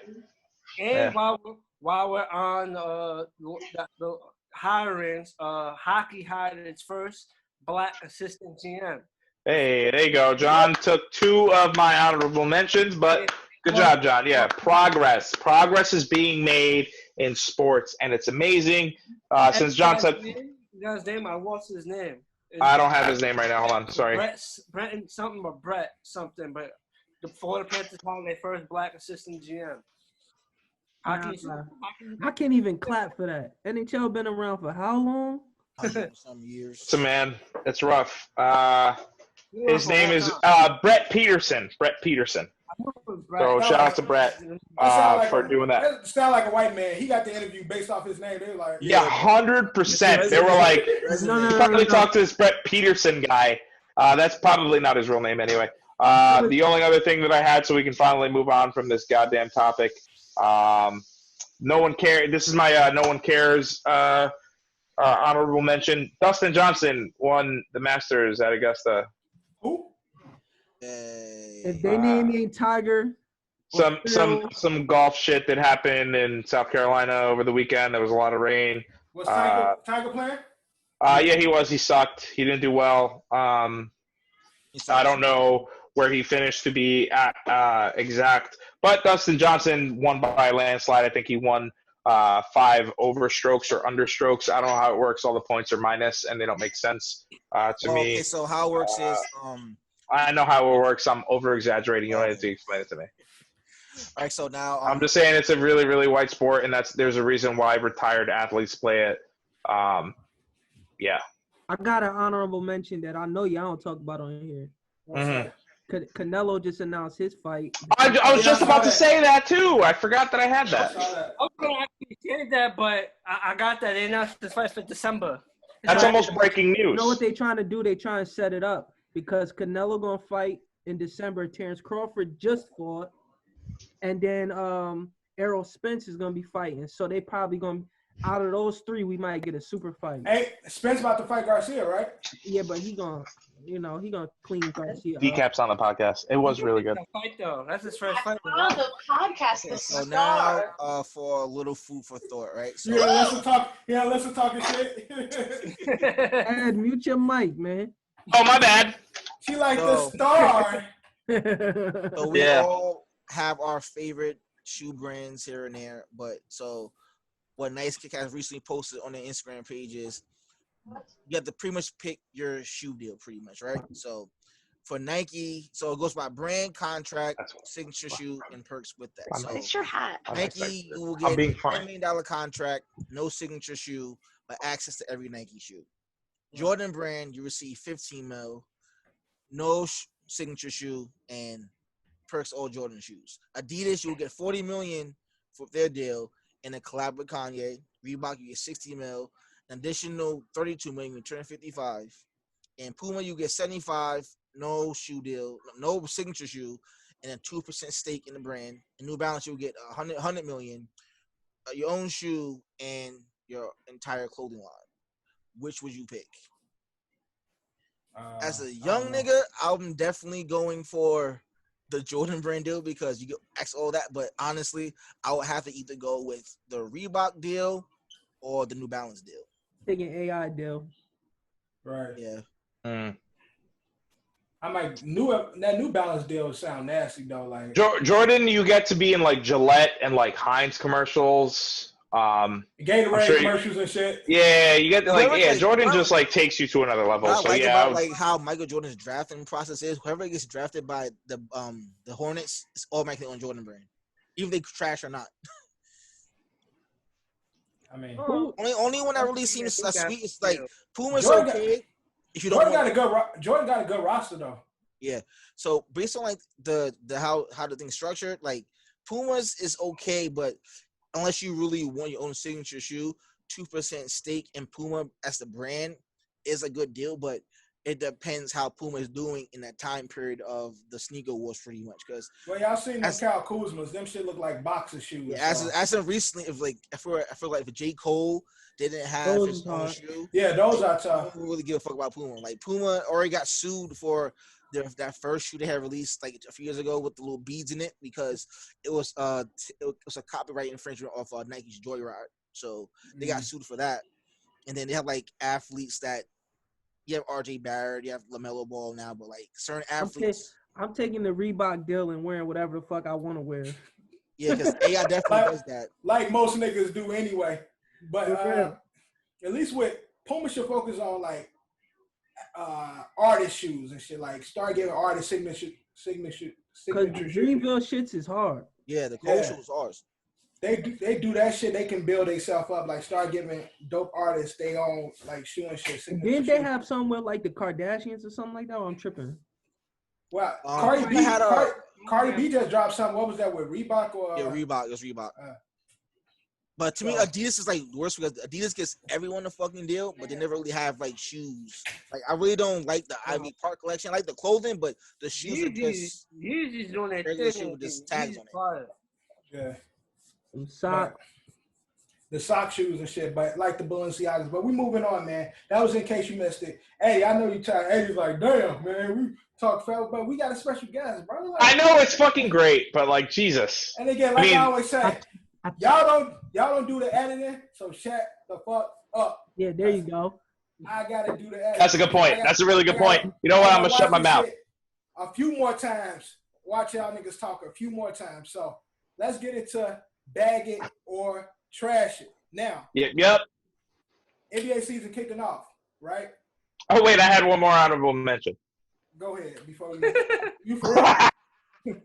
And Yeah. while we're on the hirings, hockey hired its first black assistant GM. Hey, there you go. John took two of my honorable mentions, but good job, John. Yeah, progress. Progress is being made in sports, and it's amazing. Since John said, You got his name? I lost his name. I don't have his name right now. Hold on. Sorry. Brett something or Brett something, but the Florida Panthers hired their first black assistant GM. I can't even clap for that. NHL been around for how long? Some years. So, man, it's rough. His name is Brett Peterson. Brett Peterson. So shout out to Brett for doing that. That sound like a white man. He got the interview based off his name. They were like, Yeah, 100%. They were like, probably talk to this Brett Peterson guy. That's probably not his real name anyway. The only other thing that I had, so we can finally move on from this goddamn topic. No one cares. This is my no one cares honorable mention. Dustin Johnson won the Masters at Augusta. who? If they name me Tiger, Some golf shit that happened in South Carolina over the weekend. There was a lot of rain. Was Tiger playing? Yeah, he was. He sucked. He didn't do well. I don't know where he finished to be at exact. But Dustin Johnson won by a landslide. I think he won 5 overstrokes or understrokes. I don't know how it works. All the points are minus, and they don't make sense to me. Okay, so how it works is I know how it works. I'm over-exaggerating. You don't have to explain it to me. all right, so now I'm just saying it's a really, really white sport, and there's a reason why retired athletes play it. Yeah. I got an honorable mention that I know y'all don't talk about on here. Mhm. Canelo just announced his fight. I was just about to say that, too. I forgot that I had I that. saw that. I was gonna actually say that, but I got that. They announced this fight for December. That's almost breaking You news. know what they trying to do? They trying to set it up because Canelo gonna fight in December. Terrence Crawford just fought, and then Errol Spence is gonna be fighting. So they probably gonna out of those three, we might get a super fight. Hey, Spence about to fight Garcia, right? Yeah, but he gonna clean Garcia. Decap's on the podcast. It was really good. Fight though. That's his first fight. On the podcast, the so star. now for a little food for thought, right? So Listen talking shit. Ed, mute your mic, man. Oh, my bad. She like the star. So we Yeah. all have our favorite shoe brands here and there, but so what Nice Kick has recently posted on their Instagram page is you have to pretty much pick your shoe deal, pretty much, right? So for Nike, so it goes by brand, contract, signature shoe, and perks with that. So Fix your hat. Nike, you will I'm get being a fine. $10 million contract, no signature shoe, but access to every Nike shoe. Jordan brand, you receive 15 mil, no signature shoe, and perks all Jordan shoes. Adidas, you will get 40 million for their deal, and a collab with Kanye, Reebok, you get 60 mil. An additional 32 million, you turn 55. And Puma, you get 75, no shoe deal, no signature shoe, and a 2% stake in the brand. And New Balance, you'll get 100 million, your own shoe, and your entire clothing line. Which would you pick? As a young nigga, I'm definitely going for the Jordan brand deal because you get ask all that. But honestly, I would have to either go with the Reebok deal or the New Balance deal. Taking AI deal. Right. Yeah. I might that New Balance deal sound nasty though. Like Jordan, you get to be in like Gillette and like Heinz commercials. Gatorade commercials and shit. Yeah, you get to like Whoever, Jordan just like takes you to another level. What I So like yeah, about like how Michael Jordan's drafting process is, whoever gets drafted by the Hornets is automatically on Jordan brand, even if they trash or not. I mean, only one that really seems sweet is like Puma's Jordan okay. If you don't Jordan got a good roster though. Yeah. So based on like the how the thing's structured, like Puma's is okay, but unless you really want your own signature shoe, 2% stake in Puma as the brand is a good deal, but it depends how Puma is doing in that time period of the sneaker wars pretty much. Because y'all seen them Kyle Kuzmas, them shit look like boxer shoes. Yeah, as of recently, if like I feel like if J. Cole didn't have his own shoe, those are tough. I don't really give a fuck about Puma. Like Puma already got sued for that first shoe they had released like a few years ago with the little beads in it because it was a copyright infringement of Nike's Joyride. So they got sued for that. And then they have like athletes that you have RJ Barrett, you have LaMelo Ball now, but like certain athletes. I'm taking the Reebok deal and wearing whatever the fuck I want to wear. Yeah, because AI definitely does that. Like most niggas do anyway. But at least with Puma should focus on like artist shoes and shit. Like start giving artist signature. Because Greenville shits is hard. Yeah, the Cole shoes ours. They do that shit. They can build themselves up. Like start giving dope artists they own like shoe and shit. Didn't they have something with like the Kardashians or something like that? Or I'm tripping. Well, Cardi B just dropped something. What was that with Reebok or? Yeah, Reebok. It was Reebok. But to me, Adidas is like worse because Adidas gets everyone a fucking deal, but they never really have like shoes. Like I really don't like the Ivy Park collection. I like the clothing, but the shoes are just doing that regular shoe with just tags on it. Yeah. Some socks. The sock shoes and shit, but like the Balenciagas. But we moving on, man. That was in case you missed it. Hey, I know you tired. Eddie's like, damn, man, we talk fell, but we got a special guest, bro. Like, I know it's fucking great, but like Jesus. And again, like I always say, y'all don't do the editing, so shut the fuck up. Yeah, there you go. I gotta do the editing. That's a good point. That's a really good point. You know what? I'm gonna shut my mouth. A few more times. Watch y'all niggas talk a few more times. So let's get into bag it or trash it. Now. Yep. NBA season kicking off, right? Oh wait, I had one more honorable mention. Go ahead before you for real.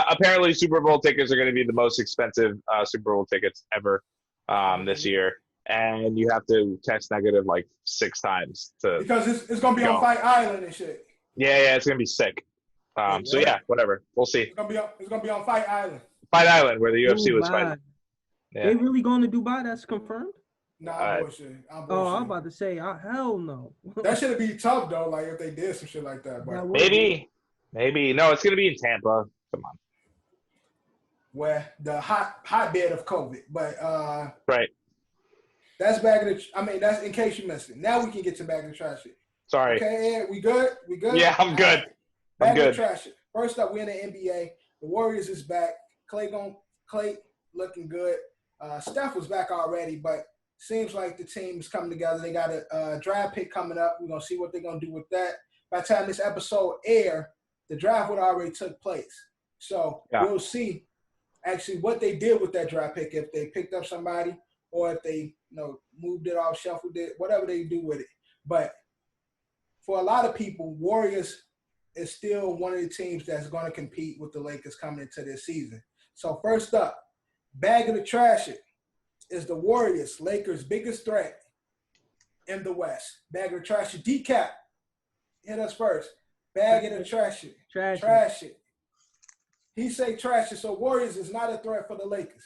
Apparently, Super Bowl tickets are going to be the most expensive Super Bowl tickets ever this year, and you have to test negative like 6 times because it's going to be on Fight Island and shit. Yeah, it's going to be sick. So yeah, whatever. We'll see. It's going to be on Fight Island. Fight Island, where the UFC was fighting. Yeah. They really going to Dubai? That's confirmed. Nah, I'm bullshit. I'm about to say, hell no. That should be tough though. Like if they did some shit like that. But maybe. No, it's gonna be in Tampa. Come on. Where the hotbed of COVID, but right. That's that's in case you missed it. Now we can get to back of the trash it. Sorry. Okay, Ed, we good? We good? Yeah, I'm good. Back of the trash it. First up, we're in the NBA. The Warriors is back. Clay looking good. Steph was back already, but seems like the team's coming together. They got a draft pick coming up. We're going to see what they're going to do with that. By the time this episode air, the draft would already took place. So we'll see actually what they did with that draft pick, if they picked up somebody or if they moved it off, shuffled it, whatever they do with it. But for a lot of people, Warriors is still one of the teams that's going to compete with the Lakers coming into this season. So first up, bag of the trash it is the Warriors, Lakers' biggest threat in the West. Bag of the trash it. Dicap, hit us first. Bag of the trash it. Trash it. He say trash it. So Warriors is not a threat for the Lakers.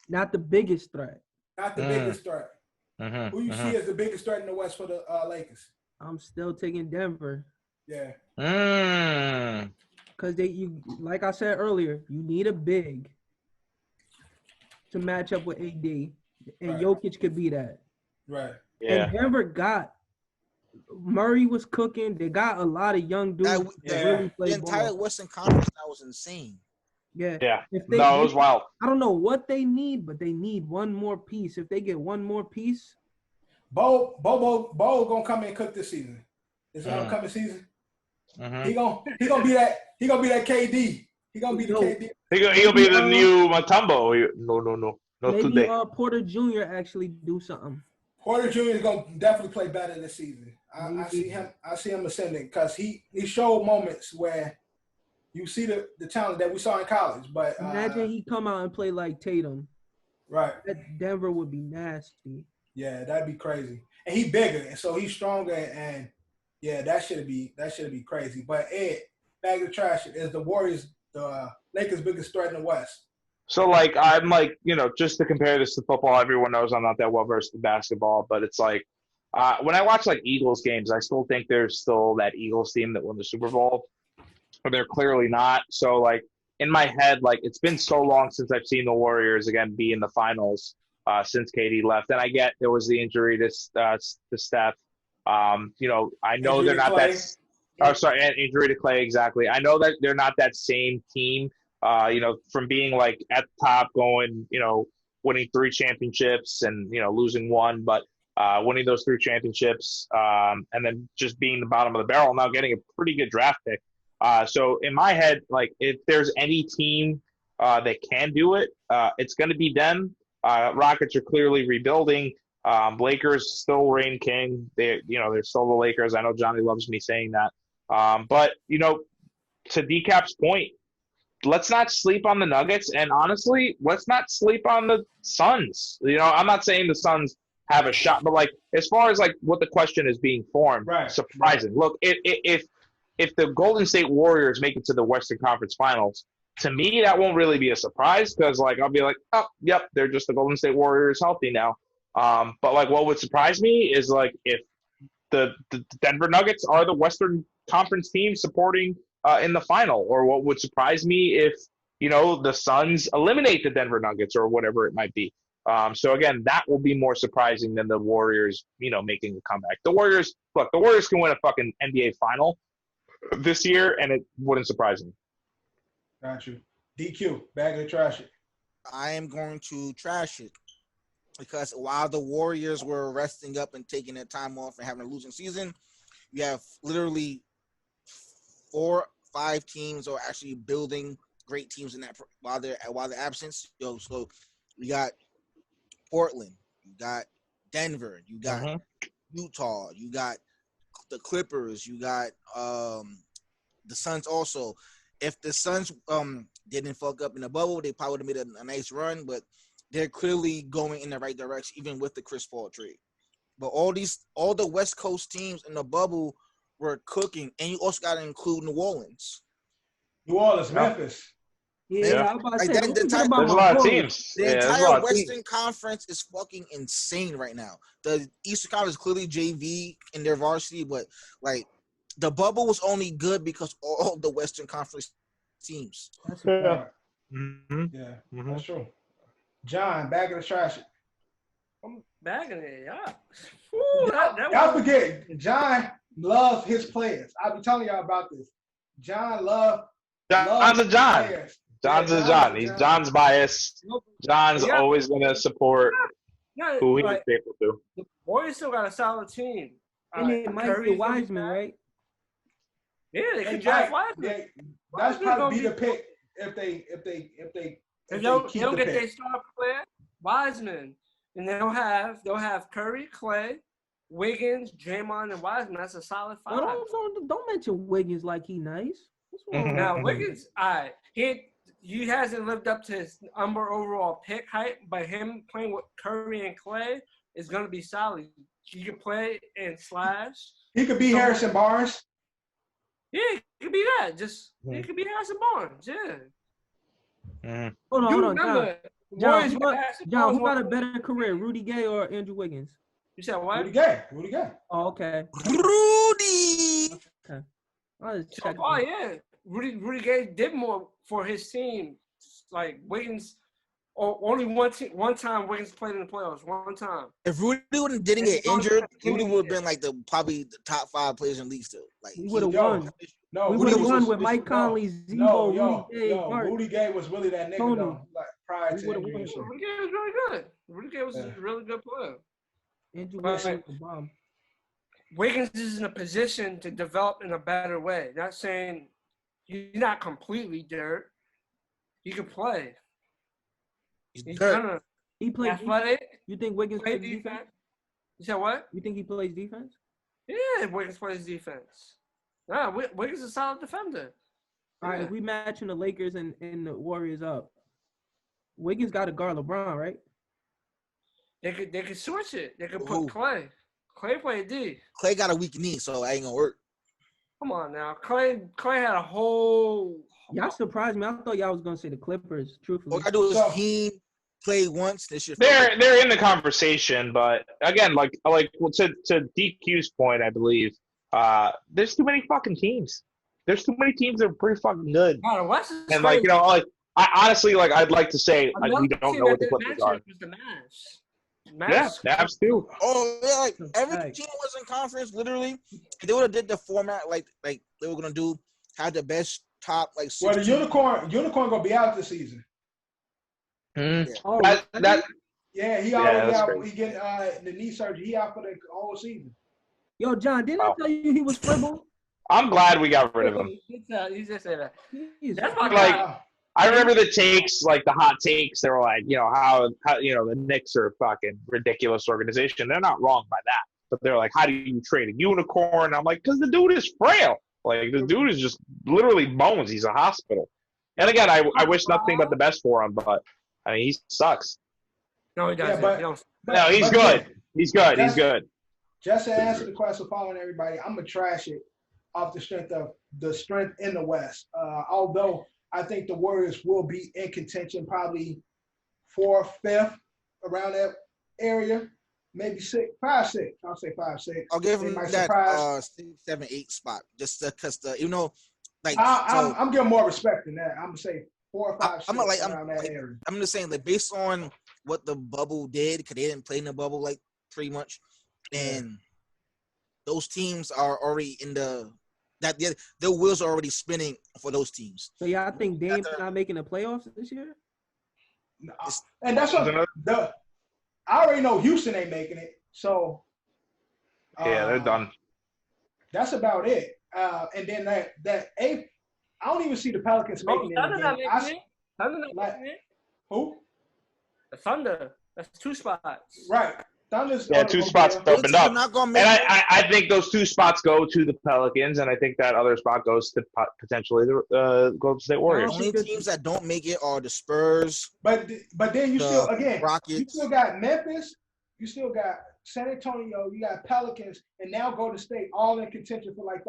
Not the biggest threat. Not the biggest threat. Mm-hmm. Who you see as the biggest threat in the West for the Lakers? I'm still taking Denver. Yeah. Because like I said earlier, you need a big to match up with AD. And Right. Jokic could be that. Right. Yeah. And Denver got Murray was cooking. They got a lot of young dudes that really play The entire ball. Western Conference now was insane. Yeah. Yeah. If It was wild. I don't know what they need, but they need one more piece. If they get one more piece, Bo gonna come in and cook this season. This upcoming season. Mm-hmm. He gonna be that KD. He gonna be the KD. He'll be the new Mutombo. No. Not maybe today. Porter Jr. actually do something. Porter Jr. is gonna definitely play better this season. I see him ascending because he showed moments where you see the talent that we saw in college. But Imagine he come out and play like Tatum. Right. That Denver would be nasty. Yeah, that'd be crazy. And he bigger, and so he's stronger, and yeah, that should be crazy. But Ed, bag of trash is the Warriors, the Lakers' biggest threat in the West. So, I'm just to compare this to football, everyone knows I'm not that well versed in basketball, but it's like when I watch Eagles games, I still think there's still that Eagles team that won the Super Bowl, but they're clearly not. So, in my head, it's been so long since I've seen the Warriors again be in the finals since KD left, and I get there was the injury to Steph. I know Injury they're not Clay. that. Oh, sorry, and injury to Clay, exactly. I know that they're not that same team. From being at the top, going, winning 3 championships and, losing 1, but winning those 3 championships and then just being the bottom of the barrel, now getting a pretty good draft pick. So in my head, if there's any team that can do it, it's going to be them. Rockets are clearly rebuilding. Lakers still reign king. They're still the Lakers. I know Johnny loves me saying that. But, to Decap's point, let's not sleep on the Nuggets, and honestly, let's not sleep on the Suns. I'm not saying the Suns have a shot, but as far as what the question is being formed, right, surprising. Right. Look, if the Golden State Warriors make it to the Western Conference Finals, to me that won't really be a surprise because I'll be oh, yep, they're just the Golden State Warriors healthy now. But what would surprise me is if the Denver Nuggets are the Western Conference team supporting in the final, or what would surprise me if the Suns eliminate the Denver Nuggets or whatever it might be. So again, that will be more surprising than the Warriors making a comeback. The Warriors can win a fucking NBA final this year and it wouldn't surprise me. Got you. DQ, bag of trash it. I am going to trash it because while the Warriors were resting up and taking their time off and having a losing season, you have literally 4-5 teams are actually building great teams in that while they're absence. So you got Portland, you got Denver, you got Utah, you got the Clippers, you got the Suns also. If the Suns didn't fuck up in the bubble, they probably would have made a nice run, but they're clearly going in the right direction, even with the Chris Paul trade. But all the West Coast teams in the bubble were cooking, and you also got to include New Orleans. Memphis. Yeah, I was about to say, there's a lot of teams. The entire Western Conference is fucking insane right now. The Eastern Conference is clearly JV in their varsity, but the bubble was only good because all the Western Conference teams. That's a fact. That's true. John, bag of the trash. I'm bagging it, yeah. Y'all forget, John loves his players. I'll be telling y'all about this. John's a John. Players. John's a John. He's John's bias. John's always going to support who he's able to. The Warriors still got a solid team. And it might be Wiseman, right? Yeah, they could draft Wiseman. That's probably be the pick if they don't get their star player, Wiseman, and they'll have Curry, Clay, Wiggins, Draymond, and Wiseman. That's a solid 5. Don't mention Wiggins like he nice. Now Wiggins, he hasn't lived up to his number overall pick hype, but him playing with Curry and Clay is going to be solid. He can play and slash. He could be Harrison Barnes. Yeah, he could be that. He could be Harrison Barnes. Yeah. Hold on. Warriors John, passed it. John, who got a better career, Rudy Gay or Andrew Wiggins? You said what? Rudy Gay. Oh, okay. Rudy. Okay. I'll just So check. far, yeah. Rudy Gay did more for his team. Like Wiggins, only one time Wiggins played in the playoffs. One time. If Rudy didn't get injured, Rudy would have been like probably the top 5 players in the league still. Like We would have Yo, won. No, We Rudy would have won was- with Mike Conley, No, Zebo, Rudy Gay, Mark. Rudy Gay was really that nigga Tony. though. Like prior We to would've injury won. and shit. Rudy Gay was really good. Rudy Gay was a really good player. Andrew Right. Wiggins was a bomb. Wiggins is in a position to develop in a better way. Not saying he's not completely dirt. He can play. he's He's dirt. kind of He plays. athletic. You think Wiggins Play plays defense? defense. You said what? You think he plays defense? Yeah, Wiggins plays defense. Nah, Wiggins is a solid defender. All right, Yeah. if we matching the Lakers and the Warriors up, Wiggins got to guard LeBron, right? They could switch it. They could Who? put Clay. Clay played D. Clay got a weak knee, so that ain't gonna work. Come on now. Clay had a whole Y'all surprised me. I thought y'all was gonna say the Clippers. All Truthfully, I gotta do is So- team play once. This shit. They're in the conversation, but again, like to DQ's point, I believe there's too many fucking teams. There's too many teams that are pretty fucking good, God, the West is and like crazy. I honestly I'd like to say Another we don't team know what that the did Clippers match are. it was the Mavs. Yeah, Mavs too. Oh yeah, like every Right. team was in conference. Literally, if they would have did the format like they were gonna do. Had the best top like. Well, the 16. unicorn gonna be out this season. oh, That Yeah, he Yeah, already that's out. crazy. He get the knee surgery. He out for the whole season. yo, John, didn't Wow. I tell you he was fribble? I'm glad we got rid of him. You just said that. Jeez. That's my Like, guy. I remember the takes, like the hot takes. They were like, how the Knicks are a fucking ridiculous organization. They're not wrong by that, but they're like, how do you trade a unicorn? I'm like, because the dude is frail. Like the dude is just literally bones. He's a hospital. And again, I wish nothing but the best for him, but I mean, he sucks. No, he doesn't. Yeah, but- He don't- No, he's good. He's good. He's good. Just to answer the question, following everybody, I'm gonna trash it off the strength of the strength in the West. Although I think the Warriors will be in contention, probably 4th, 5th, around that area, maybe 6, 5, 6. I'll say 5, 6. I'll give They him might that surprise. 6, 7, 8 spot just because like I'm giving more respect than that. I'm gonna say 4 or 5, 6 I'm like- I'm around that like- area. I'm just saying like based on what the bubble did because they didn't play in the bubble like pretty much, and those teams are already in the wheels are already spinning for those teams. So yeah, I think Dame's not making the playoffs this year. And that's what I already know. Houston ain't making it, so Yeah, they're done. That's about it. And then that 8th, I don't even see the Pelicans making it. Thunder not again. making it. Thunder not like- making it. Who? The Thunder. That's 2 spots. Right. Thunder's Yeah, gonna 2 go spots down. opened They're up. not gonna And make it. I think those 2 spots go to the Pelicans, and I think that other spot goes to potentially the Golden State Warriors. Only teams that don't make it are the Spurs, But then you the still again you Rockets. still got Memphis, you still got San Antonio, you got Pelicans, and now Golden State all in contention for like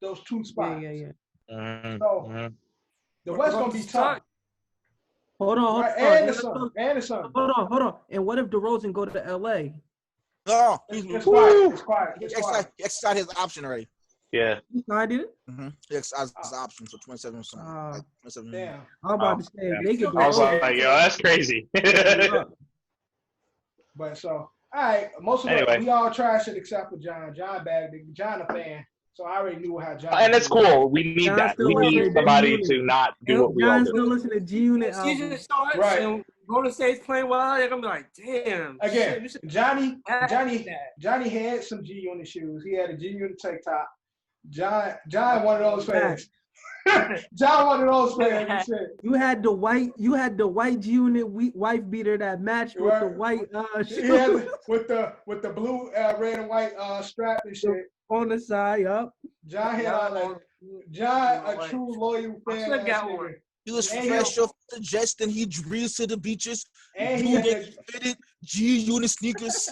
those 2 spots. Yeah. Mhm. The West gonna be tough. Hold on. Right? And the Sun. Hold on. And what if DeRozan go to LA? No, It's quiet. It's quiet. he It's quiet. exercised his option already. Yeah. He signed it. He exercised his option for 27 something. Like 27 million. Damn. I'm about to say if they could I was go. like, yo, that's crazy. But so, all right, most of Anyway. we all trash it except for John. John bagged it. John a fan, so I already knew how John. And it's cool. We need John that. still We need listening to somebody G-Unit. to not do what we all John do. still listen to G Unit Season album. starts Right. and Golden State's playing well. They're gonna be like, damn. Again, shit, we should Johnny have that. had some G Unit shoes. He had a G Unit tank top. John one of those fans. John one of those fans. and shit. You had the white G Unit wife beater that matched with the white He had shoes it with the blue, red and white strap and shit. on the side. Yup. John had all that. John, a true loyal I fan. should have got ass nigga. one. He was And fresh off the jets, then he breezed to the beaches. And he Blue had Day fitted G-Unit sneakers.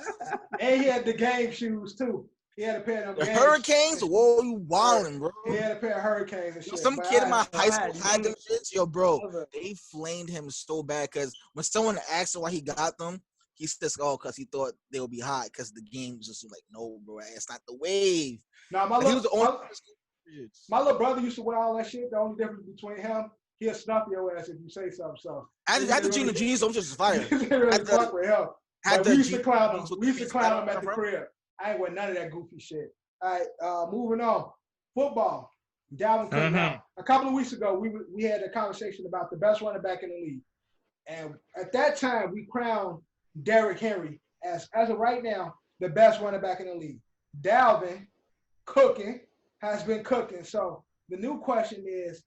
And he had the game shoes too. He had a pair of The them Hurricanes? Whoa, you wildin', bro. He had a pair of Hurricanes and shit. Some but kid in I- my high school had had them shits. Yo, bro, Love it. they flamed him so bad because when someone asked him why he got them, he says, "Oh, because he thought they would be hot because the game was just like, no, bro, it's not the wave." Nah, He was the only. my little brother used to wear all that shit. The only difference between him, he'll snuff your ass if you say something. So I had the junior jeans, so I'm just fire. he didn't really Had the- fuck with him. Had But the we used to jeans clown him. with We used to the clown him at the bro. crib. I ain't wear none of that goofy shit. All right, moving on. Football. Dalvin Cook. Now, a couple of weeks ago, we had a conversation about the best running back in the league. And at that time, we crowned Derrick Henry as of right now, the best running back in the league. Dalvin has been cooking. So the new question is,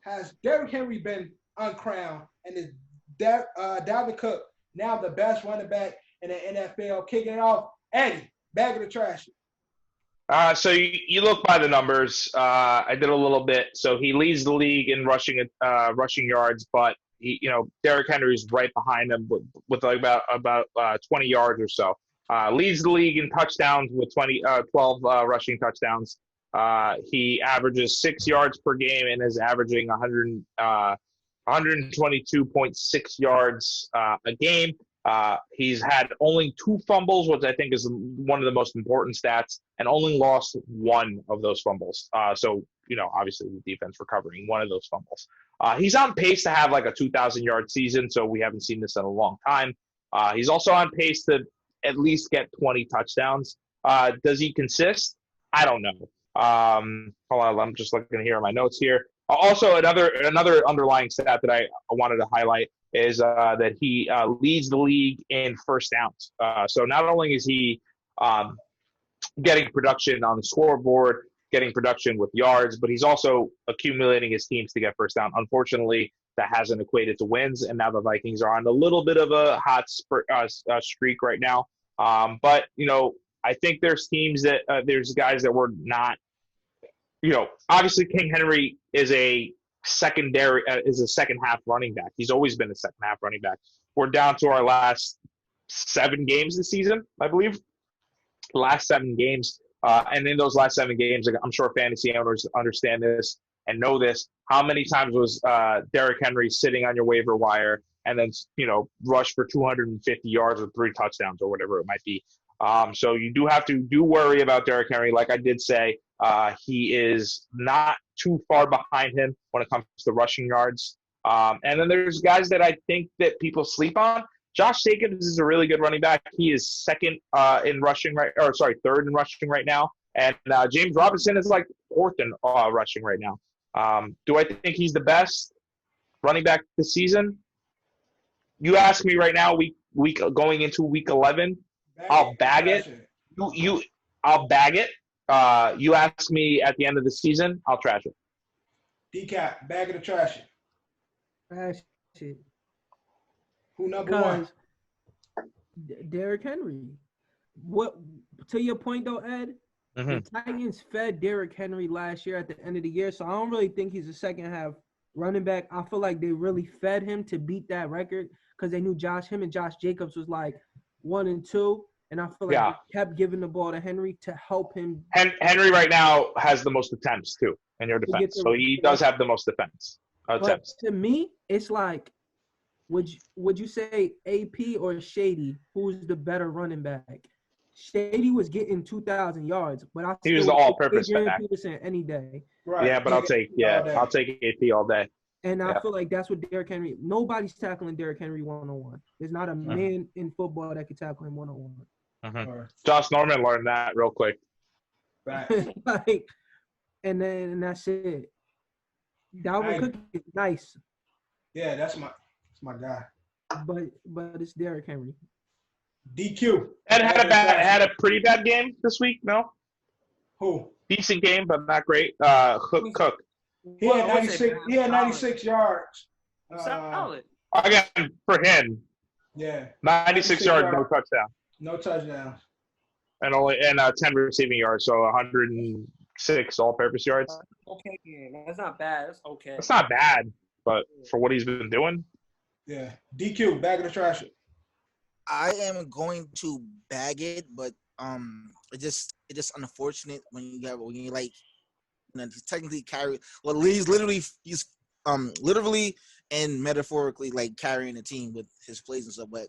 has Derrick Henry been uncrowned? And is Dalvin Cook now the best running back in the NFL? Kicking it off, Eddie, bag of the trash. So you look by the numbers. I did a little bit. So he leads the league in rushing yards, but Derrick Henry's right behind him with like about 20 yards or so. Leads the league in touchdowns with 12 rushing touchdowns. He averages 6 yards per game and is averaging 122.6 yards a game. He's had only 2 fumbles, which I think is one of the most important stats, and only lost 1 of those fumbles. So, obviously the defense recovering 1 of those fumbles. He's on pace to have like a 2,000-yard season, so we haven't seen this in a long time. He's also on pace to at least get 20 touchdowns. Does he consist? I don't know. Hold on, I'm just looking here at my notes here. Also, another underlying stat that I wanted to highlight is that he leads the league in first downs. So not only is he getting production on the scoreboard, getting production with yards, but he's also accumulating his teams to get first down. Unfortunately, that hasn't equated to wins, and now the Vikings are on a little bit of a hot streak right now. But I think there's teams that there's guys that were not. Obviously King Henry is a second half running back. He's always been a second half running back. We're down to our last 7 games this season, I believe. Last 7 games. And in those last 7 games, I'm sure fantasy owners understand this and know this. How many times was Derrick Henry sitting on your waiver wire and then, rush for 250 yards with 3 touchdowns or whatever it might be? So you do have to worry about Derrick Henry. Like I did say, he is not too far behind him when it comes to rushing yards. And then there's guys that I think that people sleep on. Josh Jacobs is a really good running back. He is third in rushing right now. And James Robinson is like 4th in rushing right now. Do I think he's the best running back this season? You ask me right now, week going into week 11, I'll bag it. I'll bag it. You ask me at the end of the season, I'll trash it. Dicap, bag of the trash. Trash it. Who number 1? Derrick Henry. What to your point though, Ed? Mm-hmm. The Titans fed Derrick Henry last year at the end of the year, so I don't really think he's a second half running back. I feel like they really fed him to beat that record because they knew him and Josh Jacobs was like 1 and 2. And I feel like they kept giving the ball to Henry to help him. Henry right now has the most attempts, too, in your defense. So he does have the most attempts. But to me, it's like, would you say AP or Shady? Who's the better running back? Shady was getting 2,000 yards, but he was the all-purpose back. Peterson any day. Right. Yeah, but I'll take AP all day. And I feel like that's what Derrick Henry. Nobody's tackling Derrick Henry 1-on-1. There's not a man in football that can tackle him 1-on-1. Mm-hmm. Josh Norman learned that real quick. Right. and that's it. Dalvin Cook is nice. Yeah, that's my guy. But it's Derrick Henry. DQ. And had a pretty bad game this week. No. Who? Decent game, but not great. Cook. He had 96. He had 96 yards. Solid. Again, for him. Yeah. 96 yards, no touchdown. No touchdowns. And 10 receiving yards, so 106 all-purpose yards. Okay, that's not bad. That's okay. It's not bad, but for what he's been doing. Yeah. DQ, bag of the trash. I am going to bag it, but It's just unfortunate when you like, he's technically carry. Well, he's literally and metaphorically like carrying the team with his plays and stuff, but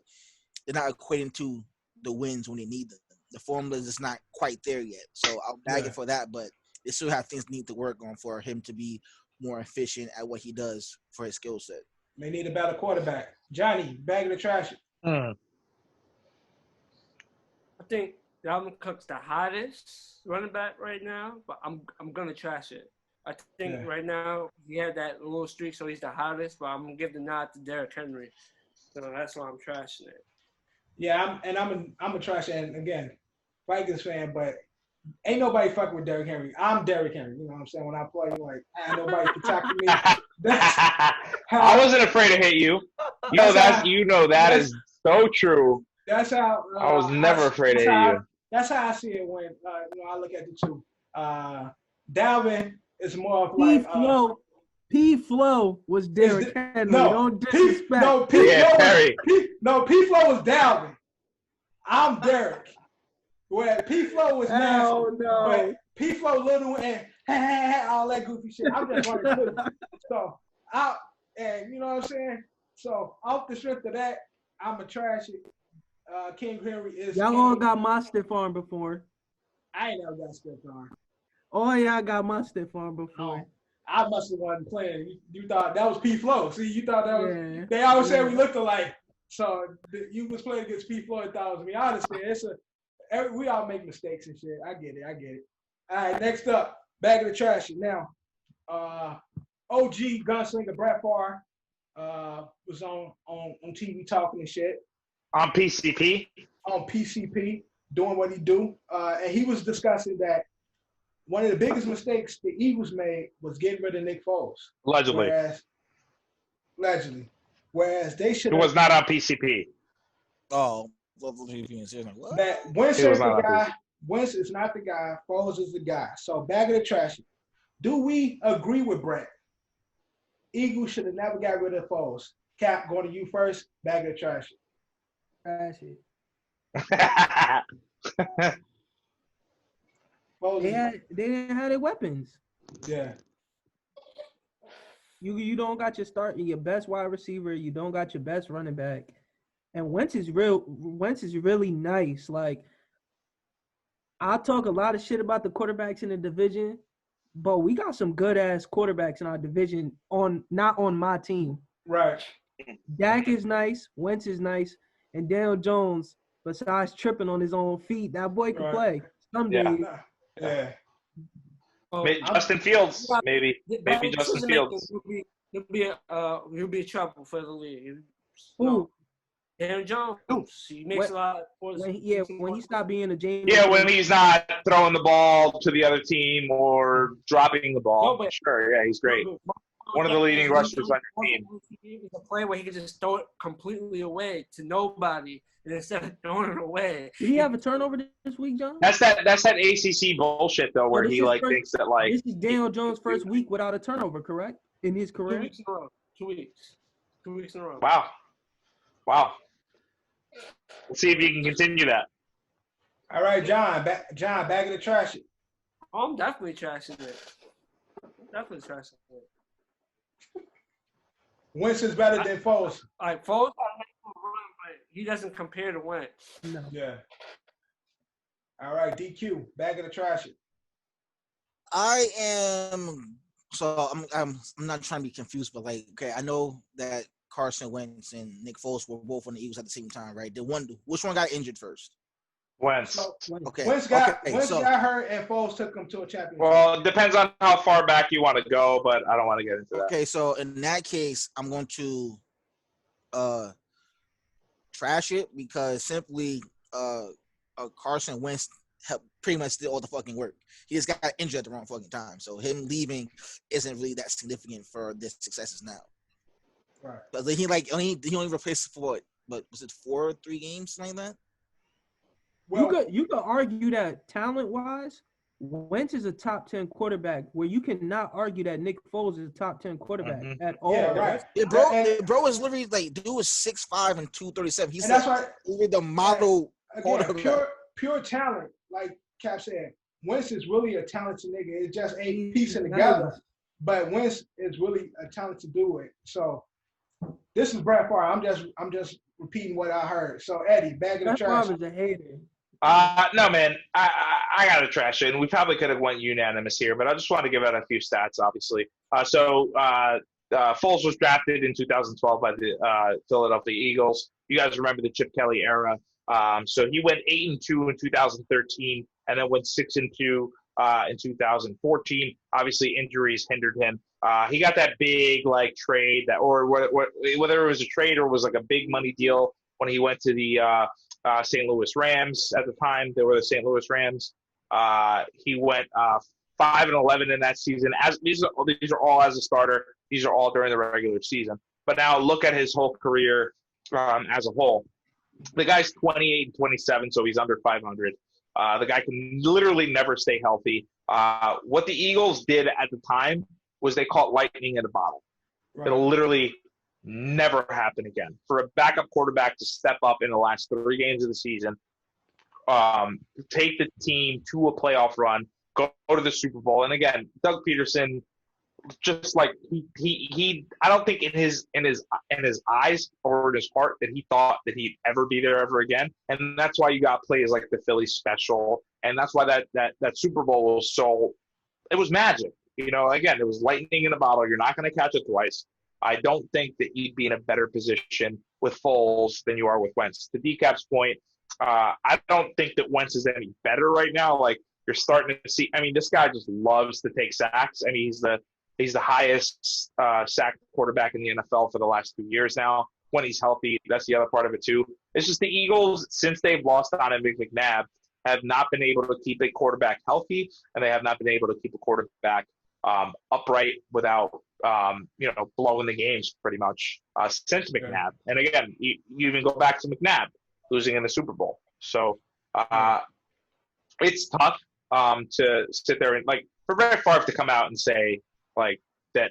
they're not equating to the wins when they need them. The formula is just not quite there yet. So I'll bag it for that, but they still have things need to work on for him to be more efficient at what he does for his skill set. They need a better quarterback. Johnny, bag of the trash. I think Dalvin Cook's the hottest running back right now, but I'm gonna trash it. I think right now he had that little streak, so he's the hottest. But I'm gonna give the nod to Derrick Henry, so that's why I'm trashing it. Yeah, I'm a trash it. And again, Vikings fan, but ain't nobody fucking with Derrick Henry. I'm Derrick Henry. You know what I'm saying? When I play, like, ain't nobody protecting me. I wasn't afraid to hit you. That is so true. That's how. I was never afraid to hit you. That's how I see it when I look at the two. Dalvin is more of like P Flow was Derrick Henry. Don't disrespect. P Flow was Dalvin. I'm Derrick. Where P Flow was nasty. But P Flow little and all that goofy shit. I'm just running through. So and you know what I'm saying? So off the strength of that, I'm a trash it. King Henry is. Y'all all got my stiff arm before. I ain't never got stiff arm. Oh yeah, I got my stiff arm before. No, I must have wasn't playing. You thought that was P Flow. See, you thought that was. Yeah. They always say we looked alike. So you was playing against P Flow. Thought it was me. I understand. We all make mistakes and shit. I get it. All right, next up, bag of the trash. Now, OG gunslinger Brett Favre was on TV talking and shit. On PCP? On PCP, doing what he do. And he was discussing that one of the biggest mistakes the Eagles made was getting rid of Nick Foles. Allegedly. Whereas they should. It was not on PCP. Oh. That Wentz is the guy. Wentz is not the guy. Foles is the guy. So bag of the trash. Do we agree with Brett? Eagles should have never got rid of Foles. Cap, going to you first. Bag of the trash. Trash it. They didn't have their weapons. Yeah. You don't got your best wide receiver. You don't got your best running back. And Wentz is really nice. Like, I talk a lot of shit about the quarterbacks in the division, but we got some good ass quarterbacks in our division not on my team. Right. Dak is nice, Wentz is nice, and Daniel Jones, besides tripping on his own feet, that boy can play. Some days. Yeah. Justin Fields, maybe Justin Fields. He'll be a trouble for the league. Who? Aaron Jones. He makes a lot. When he stopped being a James. Yeah, when he's not throwing the ball to the other team or dropping the ball. No, sure, yeah, he's great. One of the leading rushers on your team. He's a play where he can just throw it completely away to nobody, and instead of throwing it away. Did he have a turnover this week, John? That's that ACC bullshit though, where he thinks that like. This is Daniel Jones' first week without a turnover, correct? In his career. 2 weeks in a row. 2 weeks. 2 weeks in a row. Wow. Let's see if you can continue that. All right, John, bag of the trash. Oh, I'm definitely trashing it. Wentz is better than Foles. All right, Foles, but he doesn't compare to Wentz. No. Yeah. All right, DQ, bag of the trash. I am. So I'm not trying to be confused, but like, okay, I know that Carson Wentz and Nick Foles were both on the Eagles at the same time, right? Which one got injured first? Wentz. Okay. Wentz got hurt and Foles took him to a championship. Well, it depends on how far back you want to go, but I don't want to get into that. Okay, so in that case, I'm going to trash it because simply Carson Wentz pretty much did all the fucking work. He just got injured at the wrong fucking time. So him leaving isn't really that significant for their successes now. Right. But he only replaced for but was it 4 or 3 games, something like that? Well, you could argue that talent-wise, Wentz is a top 10 quarterback, where you cannot argue that Nick Foles is a top 10 quarterback at all. Yeah, right. Bro is literally like, dude was 6'5" and 237. He's that's why the model quarterback. pure talent, like Cap said, Wentz is really a talented nigga. It just ain't piecing together. But Wentz is really a talented dude. So this is Brett Favre. I'm just repeating what I heard. So Eddie, bag of the trash. Brett Favre's a hater. No, man, I got to trash it, and we probably could have went unanimous here, but I just want to give out a few stats, obviously. Foles was drafted in 2012 by the Philadelphia Eagles. You guys remember the Chip Kelly era. So he went 8-2 in 2013, and then went 6-2 in 2014. Obviously, injuries hindered him. He got that big trade or whether it was a trade or was like a big money deal when he went to the St. Louis Rams at the time. They were the St. Louis Rams. He went 5-11 in that season. These are all as a starter. These are all during the regular season. But now look at his whole career as a whole. The guy's 28-27, so he's under 500. The guy can literally never stay healthy. What the Eagles did at the time was they caught lightning in a bottle. Right. It'll literally never happen again. For a backup quarterback to step up in the last 3 games of the season, take the team to a playoff run, go to the Super Bowl. And again, Doug Peterson, just like he I don't think in his eyes or in his heart that he thought that he'd ever be there ever again. And that's why you got plays like the Philly special. And that's why that Super Bowl was it was magic. Again, it was lightning in a bottle. You're not going to catch it twice. I don't think that you'd be in a better position with Foles than you are with Wentz. To Decap's point, I don't think that Wentz is any better right now. Like, you're starting to see – I mean, this guy just loves to take sacks. I mean, he's the highest sack quarterback in the NFL for the last 2 years now. When he's healthy, that's the other part of it too. It's just the Eagles, since they've lost Donovan McNabb, have not been able to keep a quarterback healthy, and they have not been able to keep a quarterback upright without blowing the games pretty much since McNabb. And again, you even go back to McNabb losing in the Super Bowl. So it's tough to sit there and for Brett Favre to come out and say that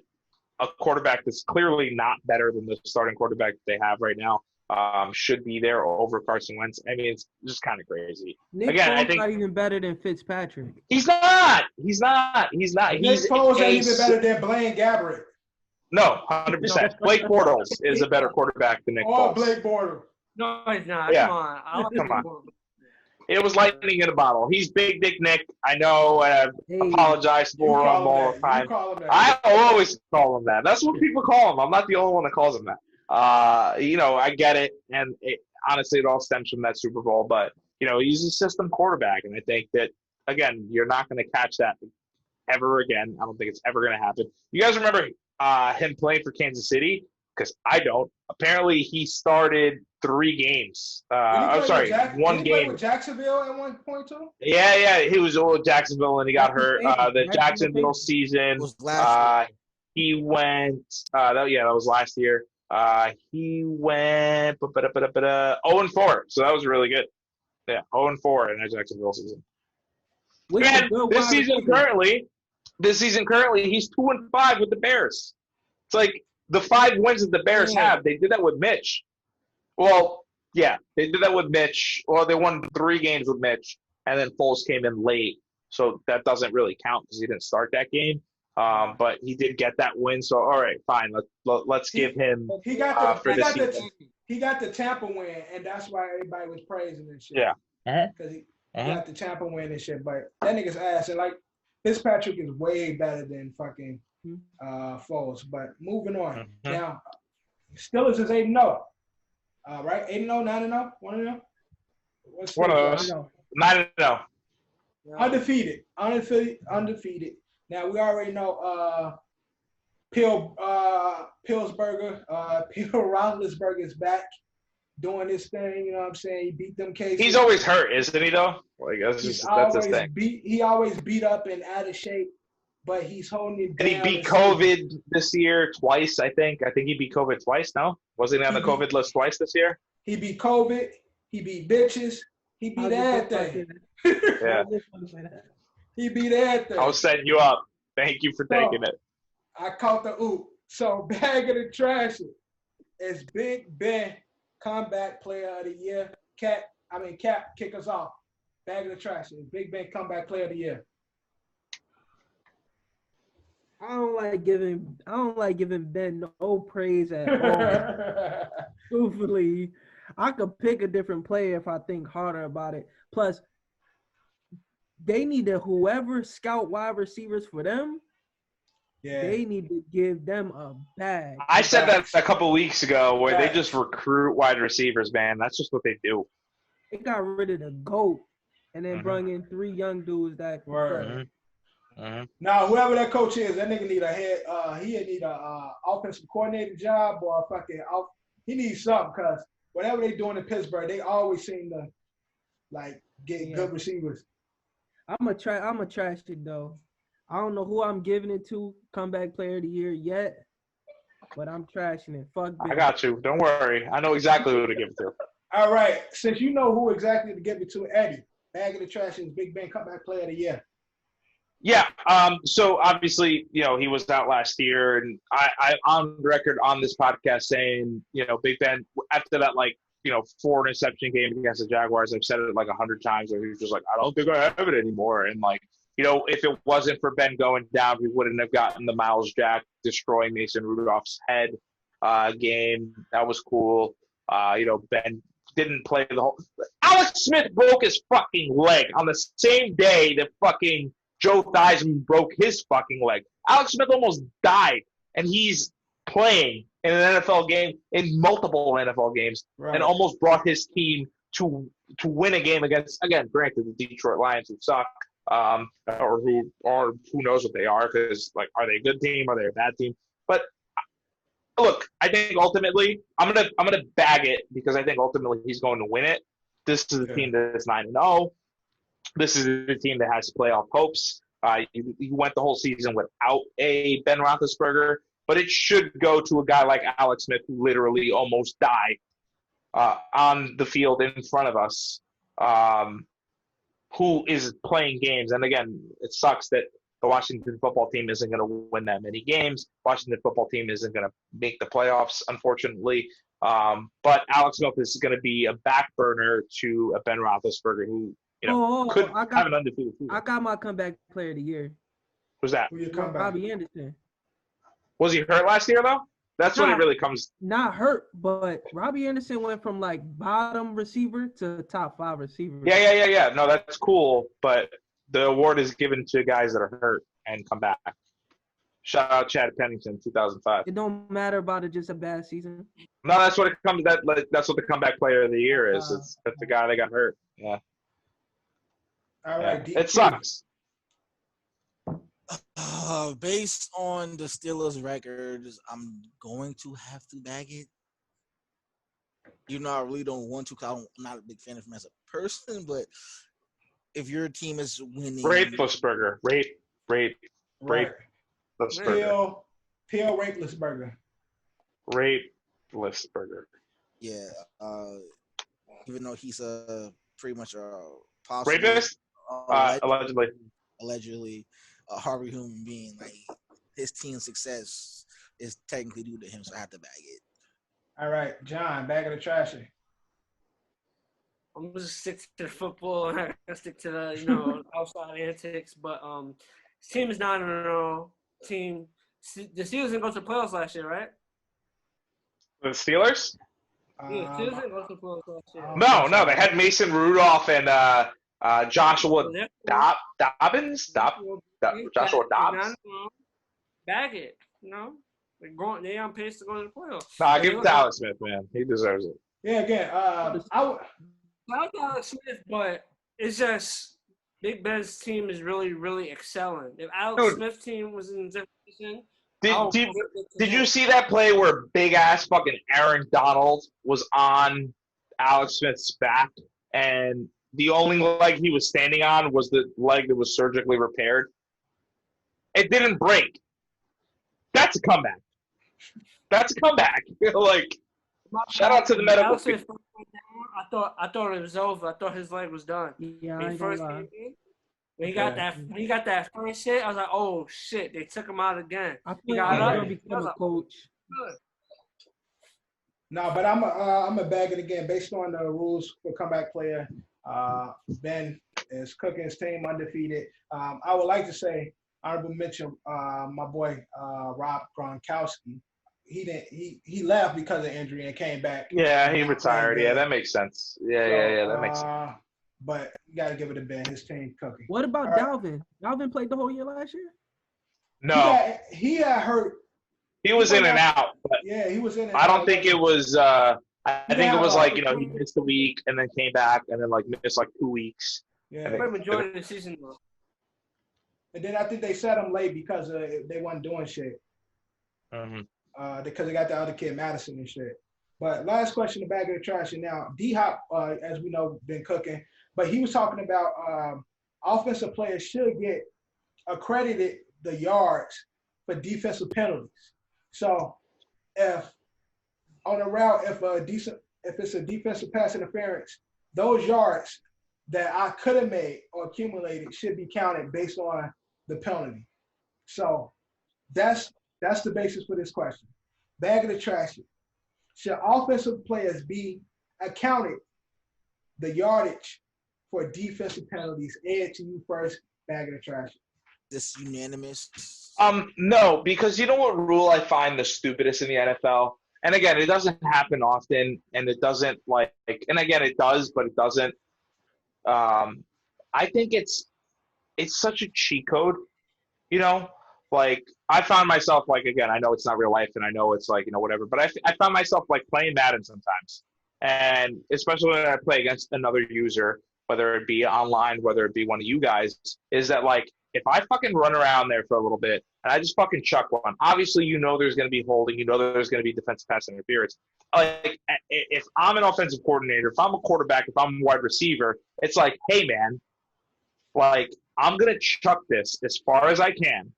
a quarterback that's clearly not better than the starting quarterback that they have right now should be there over Carson Wentz. I mean, it's just kind of crazy. Nick Foles not even better than Fitzpatrick. He's not. Nick Foles ain't even better than Blaine Gabbert. No, 100%. Blake Bortles is a better quarterback than Nick Foles. Blake Bortles. No, he's not. Yeah. Come on. It was lightning in a bottle. He's Big Dick Nick. I know. I apologize for him all the time. I always call him that. That's what people call him. I'm not the only one that calls him that. I get it. And honestly, it all stems from that Super Bowl. But, he's a system quarterback. And I think that, again, you're not going to catch that ever again. I don't think it's ever going to happen. You guys remember him playing for Kansas City? Because I don't. Apparently, he started 3 games. One game. Play with Jacksonville at one point too? Yeah. He was with Jacksonville and he got hurt. The Jacksonville season. He went. That was last year. He went 0-4. So that was really good. Yeah, 0-4 in the Jacksonville season. And this season currently, he's 2-5 with the Bears. It's like the 5 wins that the Bears have. They did that with Mitch. Well, yeah, they did that with Mitch. Well, they won 3 games with Mitch, and then Foles came in late, so that doesn't really count because he didn't start that game. But he did get that win, so all right, fine. Let's give him. He got the Tampa win, and that's why everybody was praising and shit. Yeah, because he got the Tampa win and shit. But that nigga's ass, and Fitzpatrick is way better than fucking Foles. But moving on now, Steelers is 8-0. Right? 8-0, 9-0, 1-0? One of those. 9-0. Undefeated. Now, we already know Pillsbury, Phil Roethlisberger is back doing this thing. You know what I'm saying? He beat them cases. He's always hurt, isn't he, though? That's his thing. He always beat up and out of shape, but he's holding it down. And he beat COVID this year twice, I think. I think he beat COVID twice, no? Wasn't he on the COVID list twice this year? He beat COVID. He beat bitches. He beat everything. Yeah. He beat everything. I was setting you up. Thank you for taking it. I caught the oop. So, bag of the trash is Big Ben, comeback player of the year. Cap, kick us off. Bag of the trash. Big Ben comeback player of the year. I don't like giving Ben no praise at all. Truthfully, I could pick a different player if I think harder about it. Plus, they need to whoever scout wide receivers for them. Yeah. They need to give them a bag. I said that a couple weeks ago where they just recruit wide receivers, man. That's just what they do. They got rid of the GOAT and then brought in 3 young dudes that Word. Now, whoever that coach is, that nigga need a head. He need a offensive coordinator job or a fucking. He needs something because whatever they doing in Pittsburgh, they always seem to like get good receivers. I'm a trash it though. I don't know who I'm giving it to comeback player of the year yet, but I'm trashing it. Fuck Ben. I got you. Don't worry. I know exactly who to give it to. All right, since you know who exactly to give it to, Eddie, bag of the trash is Big Ben comeback player of the year. Yeah. So obviously, he was out last year, and I on record on this podcast saying, Big Ben after that 4 interception game against the Jaguars, I've said it like 100 times, and he was just like, I don't think I have it anymore. And if it wasn't for Ben going down, we wouldn't have gotten the Miles Jack destroying Mason Rudolph's head game. That was cool. Ben didn't play the whole. Alex Smith broke his fucking leg on the same day that fucking Joe Theismann broke his fucking leg. Alex Smith almost died, and he's playing in an NFL game, in multiple NFL games, and almost brought his team to win a game against, again, granted, the Detroit Lions, who suck, or who knows what they are, because, are they a good team? Are they a bad team? But look, I think ultimately, I'm gonna bag it because I think ultimately he's going to win it. This is a team that is 9-0. This is a team that has playoff hopes. He went the whole season without a Ben Roethlisberger, but it should go to a guy like Alex Smith, who literally almost died on the field in front of us, who is playing games. And again, it sucks that the Washington football team isn't going to win that many games. Washington football team isn't going to make the playoffs, unfortunately. But Alex Smith is going to be a back burner to a Ben Roethlisberger, who could have an undefeated season. I got my comeback player of the year. Who's that? Robbie Anderson. Was he hurt last year, though? That's when it really comes. Not hurt, but Robbie Anderson went from bottom receiver to top 5 receiver. Yeah. No, that's cool, but the award is given to guys that are hurt and come back. Shout out Chad Pennington, 2005. It don't matter about it, just a bad season. No, that's what it comes. That's what the comeback player of the year is. It's the guy that got hurt. Yeah. All right. Yeah. It sucks. Based on the Steelers' records, I'm going to have to bag it. I really don't want to because I'm not a big fan of him as a person, but if your team is winning. Rape-lessburger. Rape. Peel Rape-lessburger. Rape-lessburger. Yeah. Even though he's pretty much a possible. Rapist? Allegedly. A horrible human being, his team's success is technically due to him, so I have to bag it. All right, John, bag of the trashy. I'm gonna stick to the football. I'm gonna stick to the outside antics, but his team is 9-0. Team, the Steelers didn't go to the playoffs last year, right? The Steelers? Yeah, Steelers didn't go to the playoffs last year. No, they had Mason Rudolph and Joshua Dobbins. Joshua Dobbs. Bag it, They on pace to go to the playoffs. Nah, give it to Alex Smith, man. He deserves it. Yeah, again, I like Alex Smith, but it's just Big Ben's team is really, really excelling. If Alex Smith's team was in this position, did you see that play where big ass fucking Aaron Donald was on Alex Smith's back, and the only leg he was standing on was the leg that was surgically repaired? It didn't break. That's a comeback. Shout out to the medical people. I thought it was over. I thought his leg was done. Yeah, when he got that first hit, I was like, oh shit, they took him out again. I think he's gonna become a coach. No, but I'm a bag it again based on the rules for comeback player. Ben is cooking his team undefeated. I would like to say honorable mention my boy Rob Gronkowski. He left because of injury and came back. Yeah, he retired. Yeah, that makes sense. Yeah, that makes sense. But you got to give it a Ben. His team cooking. What about Dalvin? Dalvin played the whole year last year? No. He had hurt. He was in and out. But yeah, he was in and I out. don't think it was I think it was like, he missed a week and then came back and then like missed like 2 weeks. Yeah. The majority of the season though. And then I think they set him late because they weren't doing shit. Because they got the other kid, Madison, and shit. But last question, the bag of the trash. And now, D-Hop, as we know, been cooking. But he was talking about offensive players should get accredited the yards for defensive penalties. So if on a route, if it's a defensive pass interference, those yards that I could have made or accumulated should be counted based on the penalty. So that's the basis for this question. Bag of the trash. Should offensive players be accounted the yardage for defensive penalties? Ed, to you first. Bag of the trash. This unanimous? No, because you know what rule I find the stupidest in the NFL? And again, it doesn't happen often, and it doesn't and again, it does, but it doesn't. I think it's such a cheat code, Like, I found myself, again, I know it's not real life, and I know it's whatever, but I found myself, playing Madden sometimes. And especially when I play against another user, whether it be online, whether it be one of you guys, is that, if I fucking run around there for a little bit and I just fucking chuck one, obviously there's going to be holding, there's going to be defensive pass interference. If I'm an offensive coordinator, if I'm a quarterback, if I'm a wide receiver, it's like, hey, man, I'm going to chuck this as far as I can.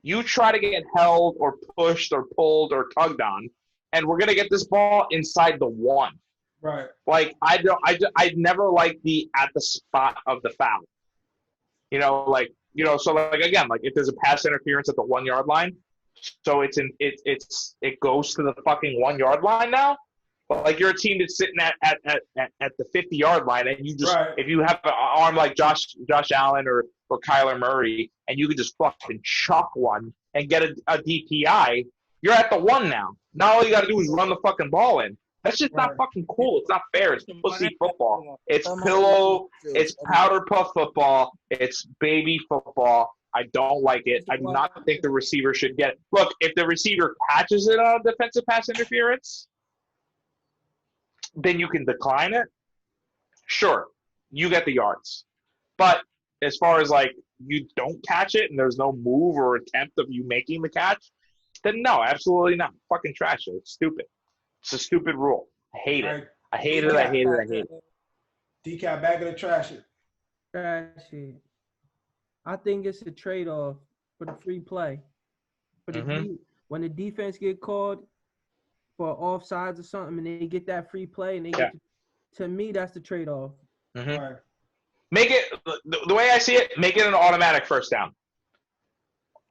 You try to get held or pushed or pulled or tugged on, and we're going to get this ball inside the one. Right. I never like the at the spot of the foul. Again, if there's a pass interference at the 1 yard line, so it goes to the fucking 1 yard line now. But you're a team that's sitting at the 50 yard line, and you just if you have an arm like Josh Allen or Kyler Murray, and you can just fucking chuck one and get a DPI, you're at the 1 now. Now all you got to do is run the fucking ball in. That's just not fucking cool. It's not fair. It's pussy football. It's pillow. It's powder puff football. It's baby football. I don't like it. I do not think the receiver should get it. Look, if the receiver catches it on a defensive pass interference, then you can decline it. Sure, you get the yards. But as far as you don't catch it and there's no move or attempt of you making the catch, then no, absolutely not. Fucking trash it. It's stupid. It's a stupid rule. I hate it. I hate it. I hate it. I hate it. Decap, bag of the trash. Trash it. I think it's a trade-off for the free play. When the defense get called for offsides or something, and they get that free play, and they get to me, that's the trade-off. Right. Make it the way I see it. Make it an automatic first down.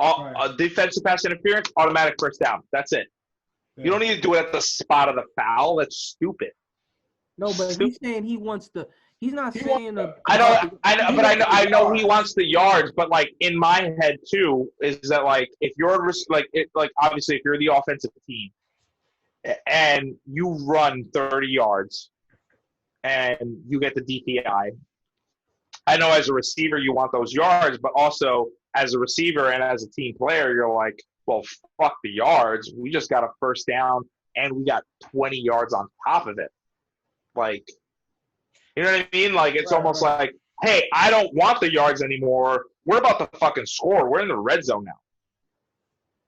A defensive pass interference, automatic first down. That's it. Yeah. You don't need to do it at the spot of the foul. That's stupid. No, but he's saying he wants the. He's not saying the. I know he wants the yards. But in my head too, is that if you're obviously if you're the offensive team, and you run 30 yards, and you get the DPI. I know as a receiver you want those yards, but also as a receiver and as a team player, you're like, well, fuck the yards. We just got a first down, and we got 20 yards on top of it. You know what I mean? It's almost like, hey, I don't want the yards anymore. We're about to fucking score. We're in the red zone now.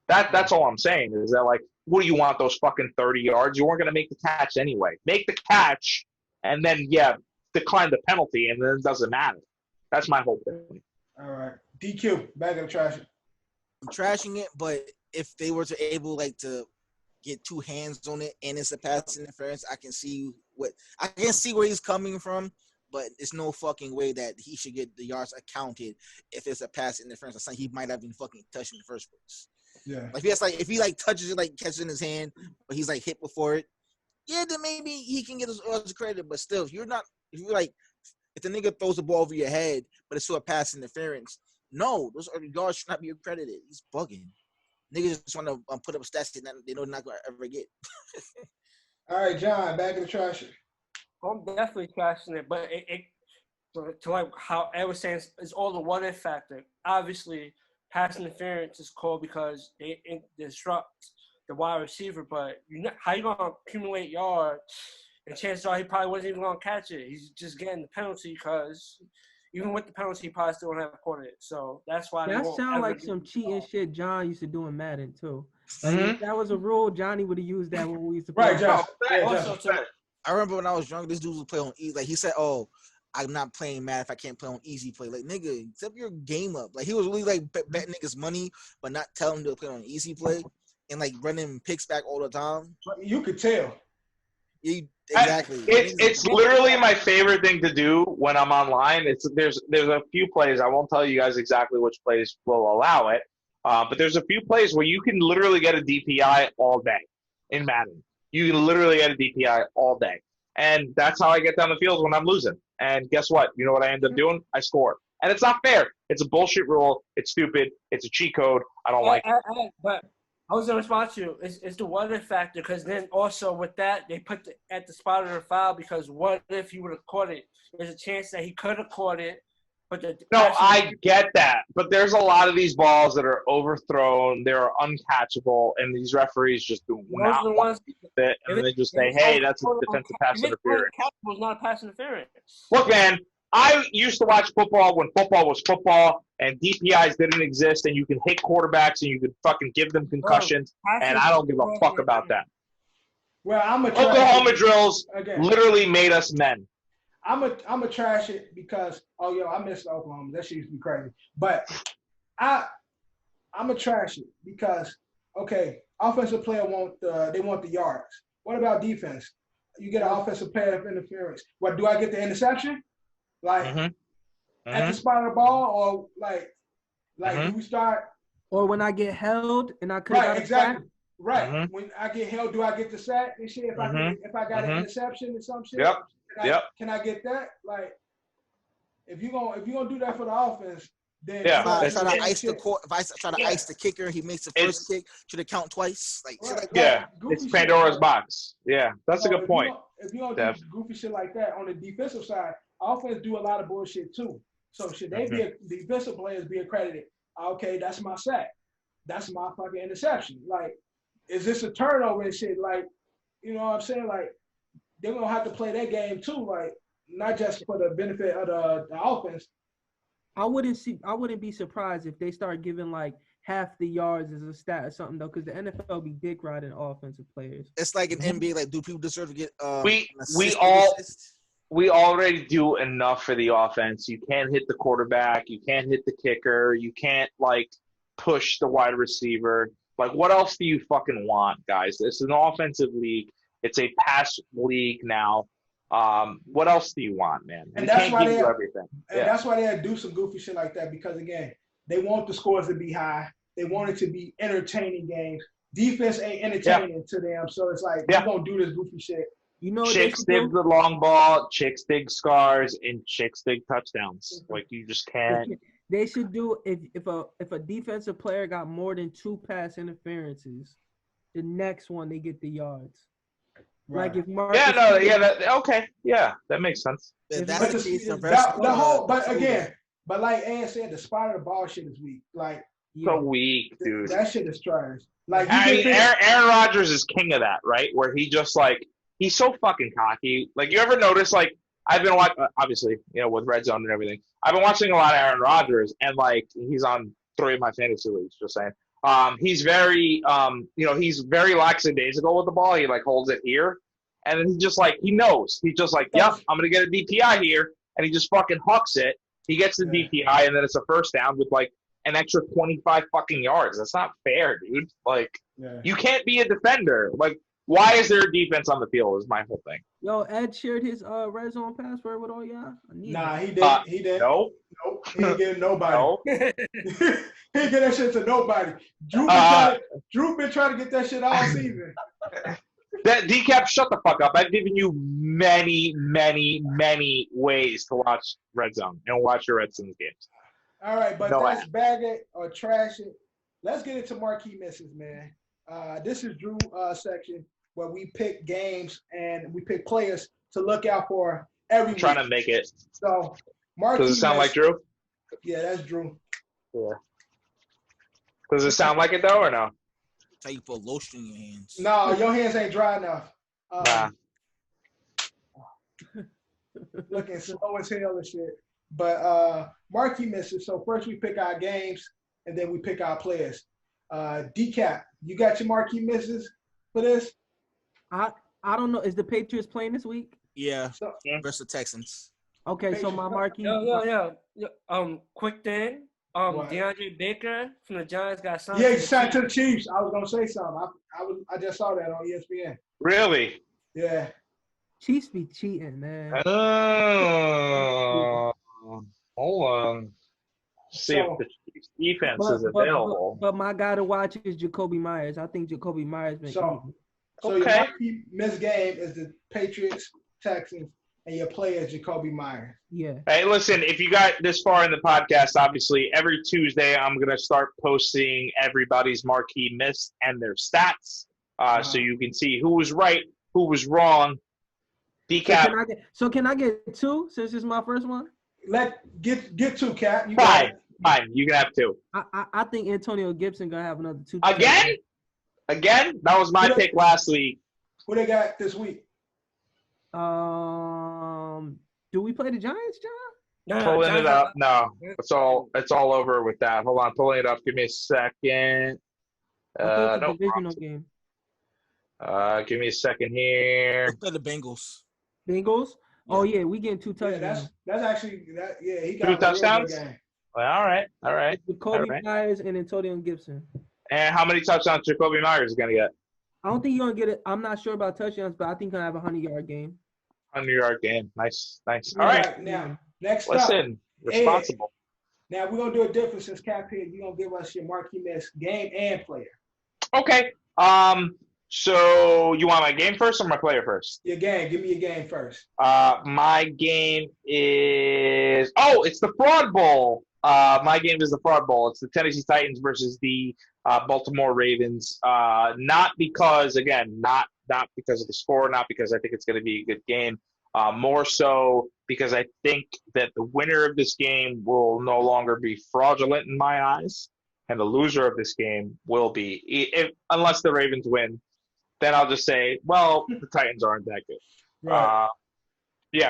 That's all I'm saying is that, what do you want, those fucking 30 yards? You weren't going to make the catch anyway. Make the catch, and then, decline the penalty, and then it doesn't matter. That's my whole thing. All right. DQ, bag of the trash. I'm trashing it, but if they were to able to get two hands on it and it's a pass interference, I can see where he's coming from, but it's no fucking way that he should get the yards accounted if it's a pass interference or something he might have been fucking touched in the first place. Yeah. If he touches it, catches it in his hand, but he's hit before it, then maybe he can get his credit. But still, if you're if the nigga throws the ball over your head, but it's still a pass interference, no, those yards should not be accredited. He's bugging. Niggas just want to put up stats that they know they're not going to ever get. All right, John, back in the trash. I'm definitely trashing it, but it to like how Ed was saying, it's all the what if factor. Obviously, pass interference is called because it disrupts the wide receiver, but how you gonna accumulate yards? And chances are he probably wasn't even gonna catch it. He's just getting the penalty because even with the penalty, he probably still won't have caught it. So that's why That sounds like some cheating shit John used to do in Madden too. Like if that was a rule, Johnny would have used that when we used to play. Right, John. I remember when I was young, this dude would play on easy. Like he said, "Oh, I'm not playing mad if I can't play on easy play." Like nigga, step your game up. Like he was really like betting niggas money, but not telling them to play on easy play and like running picks back all the time. You could tell. Exactly. It's literally my favorite thing to do when I'm online. There's a few plays. I won't tell you guys exactly which plays will allow it, but there's a few plays where you can literally get a DPI all day in Madden. You can literally get a DPI all day. And that's how I get down the field when I'm losing. And guess what? You know what I end up doing? I score. And it's not fair. It's a bullshit rule. It's stupid. It's a cheat code. I don't like it. But I was going to respond to you. It's the what if factor because then also with that, they put at the spot of the foul because what if he would have caught it? There's a chance that he could have caught it. No, I get that, but there's a lot of these balls that are overthrown, they're uncatchable, and these referees just do not want it, and they just say, "Hey, that's a defensive pass interference." Was not a pass interference. Look, man, I used to watch football when football was football, and DPIs didn't exist, and you can hit quarterbacks and you could fucking give them concussions, and I don't give a fuck about that. Well, Oklahoma drills literally made us men. I'm a trash it because I missed Oklahoma. That shit used to be crazy. But I'm a trash it because offensive player want the yards. What about defense? You get an offensive player interference. What do I get the interception? Like at the spot of the ball, or do we start? Or when I get held and I could exactly. Right. When I get held, do I get the sack and shit? If I got an interception or some shit? Can I get that? Like, if you gonna do that for the offense, then if I try to ice the kicker, he makes the first kick. Should it count twice? It's Pandora's box. Yeah, that's a good point. If you don't do goofy shit like that on the defensive side, offense do a lot of bullshit too. So should they be defensive players be accredited? Okay, that's my sack. That's my fucking interception. Like, is this a turnover and shit? Like, you know what I'm saying? Like, they're gonna have to play that game too, like not just for the benefit of the offense. I wouldn't be surprised if they start giving like half the yards as a stat or something though, because the NFL be dick riding offensive players. It's like an NBA. Like, do people deserve to get? We already do enough for the offense. You can't hit the quarterback. You can't hit the kicker. You can't like push the wide receiver. Like, what else do you fucking want, guys? It's an offensive league. It's a pass league now. What else do you want, man? And that's why they everything. And that's why they do some goofy shit like that because again, they want the scores to be high. They want it to be entertaining games. Defense ain't entertaining to them, so it's like we gonna do this goofy shit. You know, chicks dig the long ball, chicks dig scars, and chicks dig touchdowns. Like you just can't. They should do if a defensive player got more than 2 pass interferences, the next one they get the yards. Right. Like if Marcus that makes sense. But like Ann said, the spot of the ball shit is weak. Like so weak, dude. That shit is trash. Like Aaron Rodgers is king of that, right? Where he just like he's so fucking cocky. Like you ever notice? Like I've been watching, obviously, with Red Zone and everything. I've been watching a lot of Aaron Rodgers, and like he's on 3 of my fantasy leagues. Just saying. He's very, he's very lackadaisical with the ball. He like holds it here, and then he just like he knows. He's just like, yep, I'm gonna get a DPI here, and he just fucking hucks it. He gets the DPI, and then it's a first down with like an extra 25 fucking yards. That's not fair, dude. Like, you can't be a defender. Like, why is there a defense on the field? Is my whole thing. Yo, Ed shared his red zone password with all y'all. Nah, he didn't. He didn't. Nope. He didn't get it to nobody. Nope. He didn't get that shit to nobody. Drew been trying to get that shit all season. That Dicap, shut the fuck up. I've given you many, many, many ways to watch Red Zone and watch your Redskins games. All right, but No, let's bag it or trash it. Let's get into Marquee Misses, man. This is Drew's section where we pick games and we pick players to look out for every I'm trying week. to make it. So, Marquee Does it sound like Misses. Drew? Yeah, that's Drew. Yeah. Does it sound like it though, or no? Tell you put lotion in your hands. No, your hands ain't dry enough. Nah. Looking slow as hell and shit. But Marquee Misses. So first we pick our games and then we pick our players. Dicap, you got your Marquee Misses for this? I don't know. Is the Patriots playing this week? Yeah, So, versus the Texans. Okay, so my marquee. Yeah. Quick thing. What? DeAndre Baker from the Giants got signed. yeah, he signed to the Chiefs. I was gonna say something. I just saw that on ESPN. Really? Yeah. Chiefs be cheating, man. Oh. Hold on. See if the Chiefs defense is available. But my guy to watch is Jacoby Myers. I think Jacoby Myers been So Okay. your Marquee Miss game is the Patriots, Texans, and your player is Jacoby Myers. yeah. Hey, listen, if you got this far in the podcast, obviously, every Tuesday I'm going to start posting everybody's marquee miss and their stats so you can see who was right, who was wrong. Decap. So can I get two since it's my first one? Get two, Cap. You Fine. You can have two. I think Antonio Gibson gonna have another two. Again? That was my pick last week. Who they got this week? Do we play the Giants, John? No, Pulling it up. No, it's all Yeah. over with that. Hold on, pulling it up. Give me a second. I thought it's a No, divisional game. give me a second here. Let's play the Bengals. Bengals? Oh yeah, we getting two Yeah, touchdowns. that's actually that. Yeah, he got Two a real good touchdowns? game. Well, all right. Jacoby All right. Myers and Antonio Gibson. And how many touchdowns Jacoby Myers is going to get? I don't think you're gonna get it. I'm not sure about touchdowns, but I think he'll have a 100-yard game. 100-yard game. Nice. All All right. right, now next up. Listen, responsible. Now we're gonna do a difference since Cap here. You're gonna give us your Marquee Miss game and player. Okay. So you want my game first or my player first? Your game. Give me your game first. My game is it's the Fraud Bowl. My game is the Fraud Bowl. It's the Tennessee Titans versus the Baltimore Ravens. Not because of the score, not because I think it's going to be a good game. More so because I think that the winner of this game will no longer be fraudulent in my eyes, and the loser of this game will be, unless the Ravens win. Then I'll just say, well, the Titans aren't that good. Right.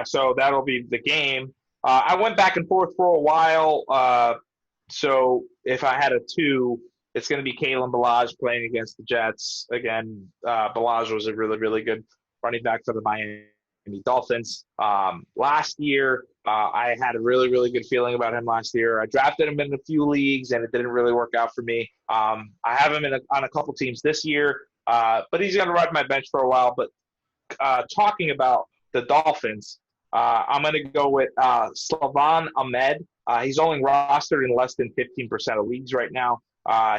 So that'll be the game. I went back and forth for a while. So if I had a two, it's going to be Kalen Ballage playing against the Jets. Again, Ballage was a really, really good running back for the Miami Dolphins. Last year, I had a really, really good feeling about him last year. I drafted him in a few leagues, and it didn't really work out for me. I have him on a couple teams this year, but he's going to ride my bench for a while. But talking about the Dolphins, I'm going to go with Slavan Ahmed. He's only rostered in less than 15% of leagues right now.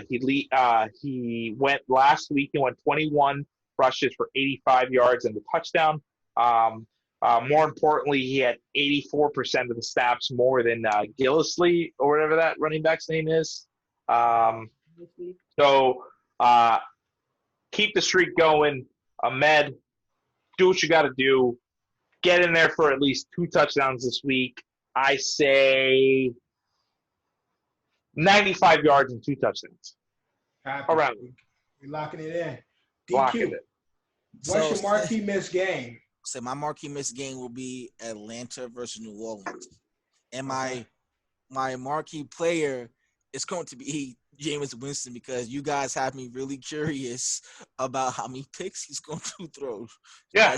He went last week. He went 21 rushes for 85 yards and a touchdown. More importantly, he had 84% of the snaps more than Gillislee or whatever that running back's name is. So keep the streak going. Ahmed, do what you got to do. Get in there for at least 2 touchdowns this week. I say 95 yards and 2 touchdowns. Around. We're locking it in. Locking DQ. it. What's your Marquee Miss game? So my marquee miss game will be Atlanta versus New Orleans, and my marquee player is going to be Jameis Winston because you guys have me really curious about how many picks he's going to throw. Yeah,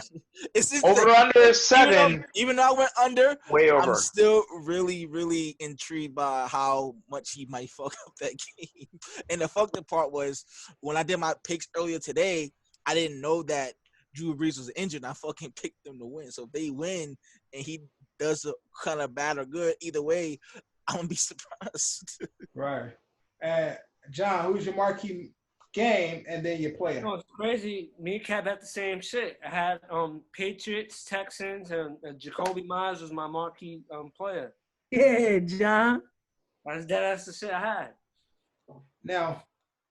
it's just over under is 7. Even though I went under, way over. I'm still really, really intrigued by how much he might fuck up that game. And the fucked up part was when I did my picks earlier today, I didn't know that Drew Brees was injured, and I fucking picked them to win. So if they win and he does a kind of bad or good, either way, I'm going to be surprised. Right. John, who's your Marquee game, and then your player. No, it's crazy. Me and Cap had the same shit. I had Patriots, Texans, and Jacoby Myers was my marquee player. Yeah, John. That's the shit I had. Now,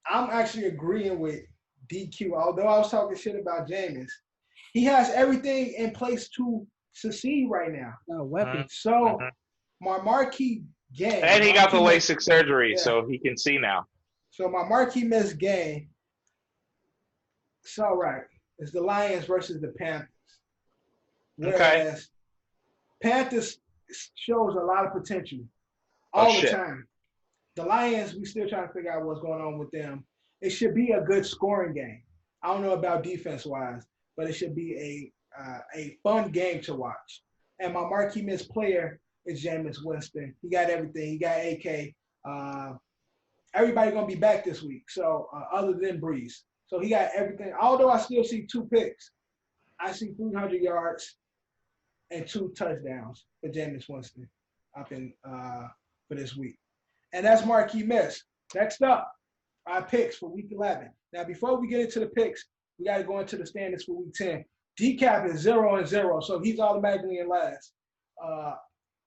I'm actually agreeing with DQ. Although I was talking shit about Jameis, he has everything in place to succeed right now. Weapons. So my marquee game. And he got the Marquee LASIK surgery, Yeah. so he can see now. So my marquee miss game. It's all right. It's the Lions versus the Panthers. Whereas Panthers shows a lot of potential all the time. The Lions, we still trying to figure out what's going on with them. It should be a good scoring game. I don't know about defense-wise, but it should be a fun game to watch. And my marquee miss player is Jameis Winston. He got everything. He got AK. Everybody going to be back this week, so other than Breeze. So he got everything. Although I still see 2 picks. I see 300 yards and 2 touchdowns for Jameis Winston up in for this week. And that's marquee miss. Next up, our picks for week 11. Now, before we get into the picks, we got to go into the standings for week 10. Dicap is 0-0, so he's automatically in last.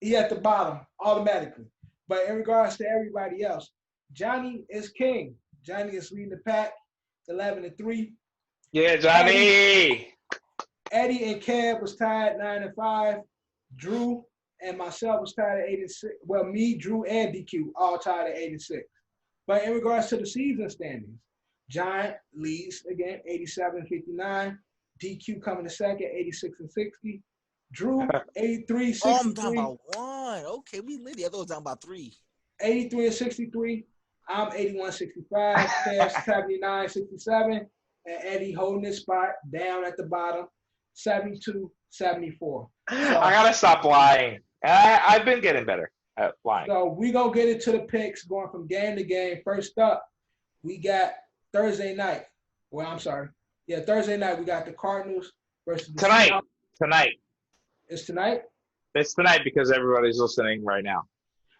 He at the bottom automatically. But in regards to everybody else, Johnny is king. Johnny is leading the pack, 11-3. Yeah, Johnny. Eddie and Kev was tied 9-5. Drew and myself was tied at 86. Well, me, Drew, and DQ all tied at 86. But in regards to the season standings, Giant leads again, 87-59. DQ coming to second, 86-60. Drew, 83-63. Oh, I'm down by 1. Okay, we lit. I thought it was down by 3. 83-63. I'm 81-65. Kev 79-67. And Eddie holding his spot down at the bottom, 72-74. So, I gotta stop lying. I've been getting better at lying. So we gonna get into the picks going from game to game. First up, we got Thursday night. Well, I'm sorry. Yeah, Thursday night we got the Cardinals versus the Tonight. Seahawks. Tonight. It's tonight? It's tonight because everybody's listening right now.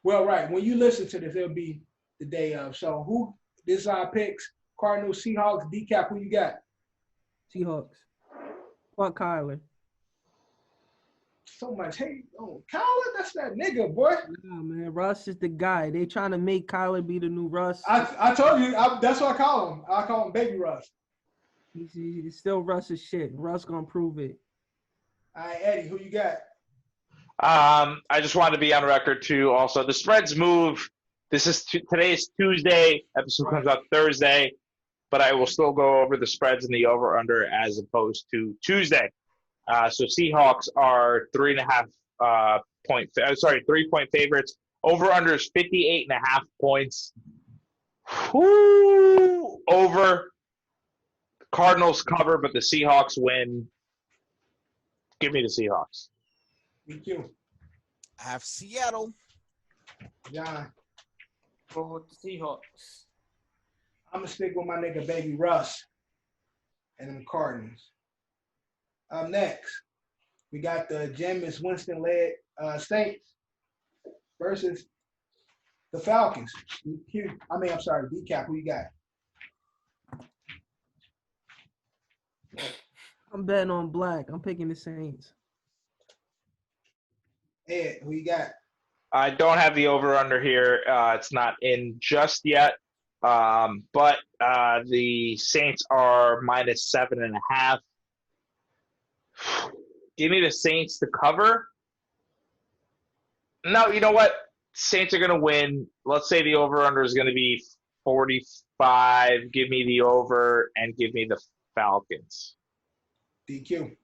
Well, right. When you listen to this, it'll be the day of. So this is our picks. Cardinals, Seahawks, Dicap, who you got? Seahawks. Fuck Kyler. So much hate. Oh, Kyler, that's that nigga, boy. Nah, man. Russ is the guy. They trying to make Kyler be the new Russ. I told you. That's what I call him. I call him Baby Russ. He's still Russ's shit. Russ gonna prove it. All right, Eddie, who you got? I just wanted to be on record too. Also, the spreads move. This is today's Tuesday. Episode comes out Thursday, but I will still go over the spreads and the over/under as opposed to Tuesday. So Seahawks are 3.5 3-point favorites. Over/under is 58.5 points. Whoo! Over. Cardinals cover, but the Seahawks win. Give me the Seahawks. DQ. I have Seattle. John. Go with the Seahawks. I'm going to stick with my nigga Baby Russ and them Cardinals. Up next, we got the Jameis Winston-led Saints versus the Falcons. Dicap, who you got? I'm betting on black. I'm picking the Saints. Ed, who you got? I don't have the over/under here. It's not in just yet. But the Saints are -7.5. Give me the Saints to cover. No, you know what? Saints are going to win. Let's say the over/under is going to be 45. Give me the over and give me the Falcons. DQ.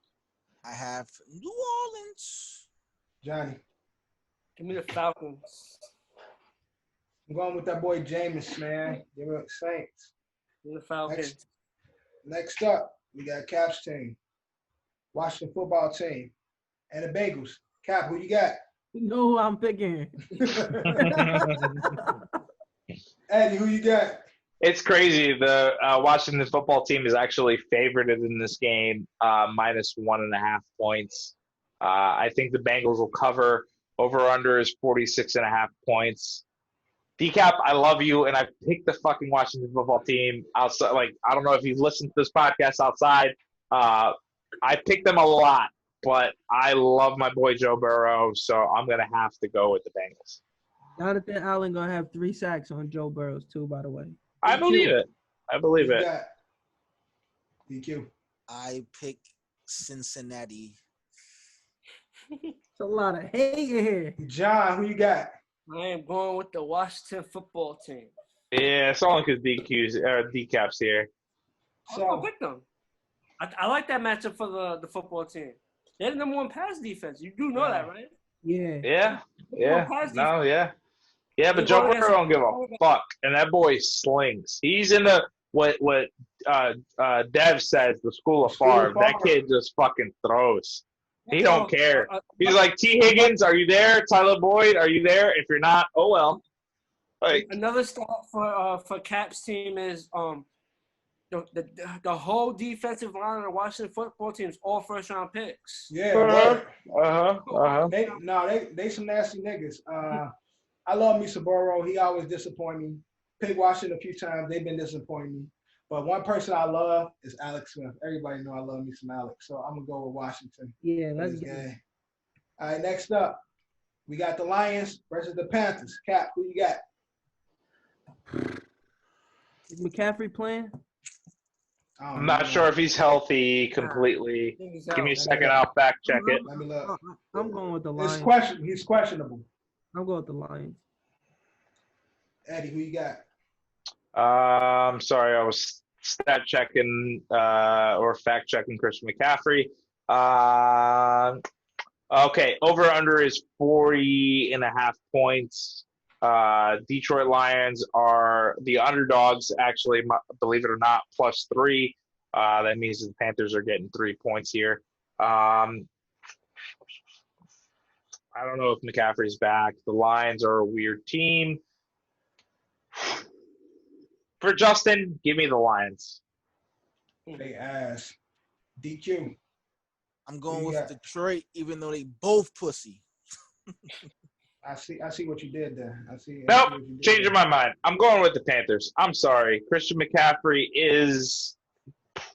I have New Orleans. Johnny. Give me the Falcons. I'm going with that boy Jameis, man. Give me the Saints. Give me the Falcons. Next up, we got Cap's team. Washington football team. And the Bengals. Cap, who you got? You know who I'm picking. Eddie, who you got? It's crazy. The Washington football team is actually favored in this game, -1.5 points. I think the Bengals will cover. Over/under is 46.5 points. Decap, I love you, and I picked the fucking Washington football team outside. Like, I don't know if you've listened to this podcast outside. I picked them a lot, but I love my boy Joe Burrow, so I'm gonna have to go with the Bengals. Jonathan Allen gonna have 3 sacks on Joe Burrows too, by the way. I believe it. I believe You it. got DQ. I pick Cincinnati. It's a lot of hate in here. John, who you got? I am going with the Washington football team. Yeah, it's only because Decap's here. I'm gonna pick them. I like that matchup for the football team. They're the number 1 pass defense. You do know that, right? Yeah. Yeah. No, yeah. Yeah, but Joe Burrow don't give a fuck, and that boy slings. He's in the what Dev says, the school of Favre. That kid just fucking throws. He don't care. He's like, T. Higgins, are you there? Tyler Boyd, are you there? If you're not, oh well. Like, another stat for Cap's team is the whole defensive line of the Washington football team is all first-round picks. Yeah. Uh-huh. They some nasty niggas. I love me some Burrow. He always disappoint me. Pick Washington a few times. They've been disappointing me. But one person I love is Alex Smith. Everybody know I love me some Alex. So I'm going to go with Washington. Yeah, let's get it. All right, next up, we got the Lions versus the Panthers. Cap, who you got? Is McCaffrey playing? I'm not sure if he's healthy completely. Give me a second. I'll fact check it. Let me look. I'm going with the Lions. He's questionable. I'm going with the Lions. Eddie, who you got? Sorry, I was stat checking or fact checking Christian McCaffrey. Okay, over under is 40.5 points. Detroit Lions are the underdogs, actually, believe it or not, +3. That means the Panthers are getting 3 points here. I don't know if McCaffrey's back. The Lions are a weird team. For Justin, give me the Lions. They ass. DQ. I'm going with Detroit, even though they both pussy. I see what you did there. Nope, changing my mind. I'm going with the Panthers. I'm sorry. Christian McCaffrey is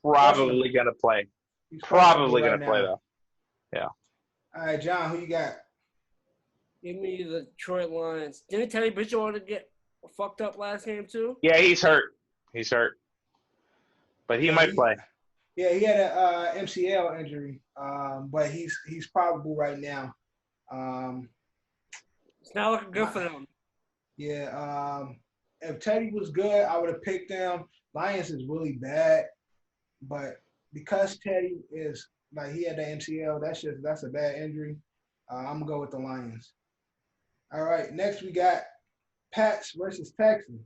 probably going to play. Probably going to play, though. Yeah. All right, John, who you got? Give me the Detroit Lions. Didn't Teddy Bridgewater get fucked up last game, too? Yeah, he's hurt. But he might play. Yeah, he had a MCL injury, but he's probable right now. It's not looking good for them. Yeah, if Teddy was good, I would have picked them. Lions is really bad, but because Teddy is like he had the MCL, that's a bad injury. I'm gonna go with the Lions. All right, next we got Pats versus Texans.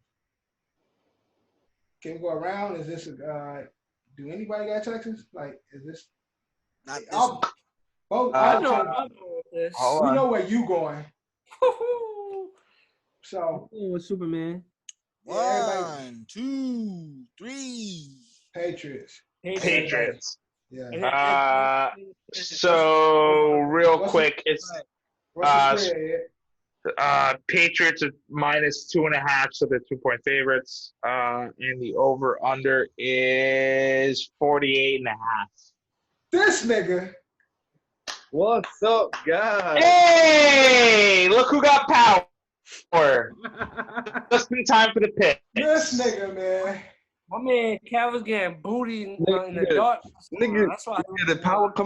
Can we go around? Is this do anybody got Texans? Like, is this? Not this I'll- one. I know this. we know where you going. So I'm going with Superman. 1, 2, 3. Patriots. Patriots. Yeah. So, real quick, it's What's the spread? Patriots at -2.5, so they're 2-point favorites. And the over-under is 48.5. This nigga. What's up, guys? Hey, look who got power. Just in time for the pick. This nigga, man. My man Cal was getting booty in the dark. Nigga, That's why the power come.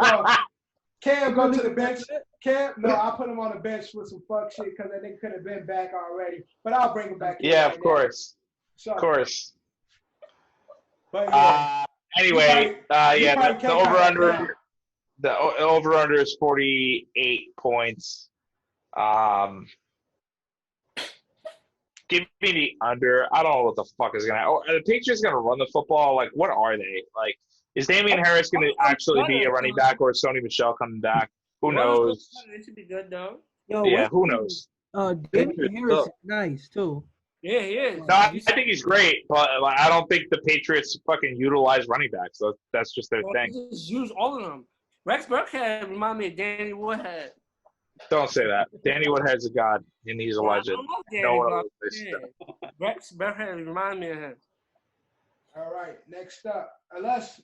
So, Cam go to the bench. Cam, no, I put him on the bench with some fuck shit because that nigga could have been back already. But I'll bring him back. Yeah, right of course. So, Of course. But yeah, Anyway, you probably the can't over-under count the over-under is 48 points. Give me the under. I don't know what the fuck is gonna. Are the Patriots gonna run the football? Like, what are they? Like, is Damian Harris gonna actually be a running back, or is Sony Michel coming back? Who knows? It should be good though. Yo, Yeah, who knows? Damian Harris is nice too. Yeah, he is. No, I think he's great, but I don't think the Patriots fucking utilize running backs. So that's just their thing. Just use all of them. Rex Burkhead remind me of Danny Woodhead. Don't say that. Danny Woodhead's a god, and he's a legend. I love Danny, No one but else is. yeah. Rex Burkhead remind me of him. All right, next up, unless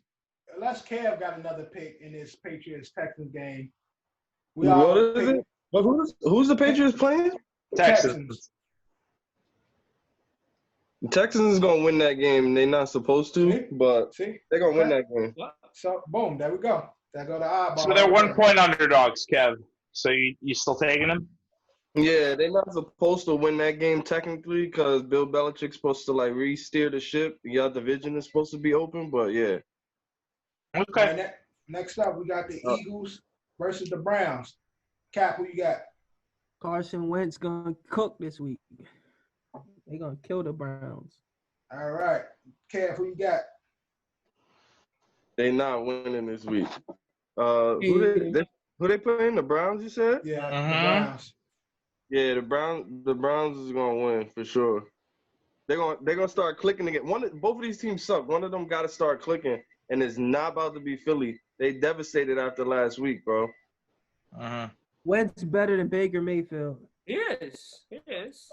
Kev got another pick in this Patriots Texans game, we all What is pick it? But who's the Patriots playing? Texans. The Texans is gonna win that game. They're not supposed to, See? but See? they're gonna win that game. So boom, there we go. There go the eyeball. So they're 1 point underdogs, Kev. So you still taking them? Yeah, they're not supposed to win that game technically because Bill Belichick's supposed to like re-steer the ship. Your division is supposed to be open, but yeah. All Okay. right, next up, we got the Eagles versus the Browns. Cap, who you got? Carson Wentz gonna cook this week. They gonna kill the Browns. All right, Kev, who you got? They not winning this week. Who they playing? The Browns, you said? Yeah, the Mhm. Browns. Yeah, the Browns is gonna win for sure. They're gonna start clicking again. Both of these teams suck. One of them got to start clicking, and it's not about to be Philly. They devastated after last week, bro. Wentz better than Baker Mayfield. He is. He is.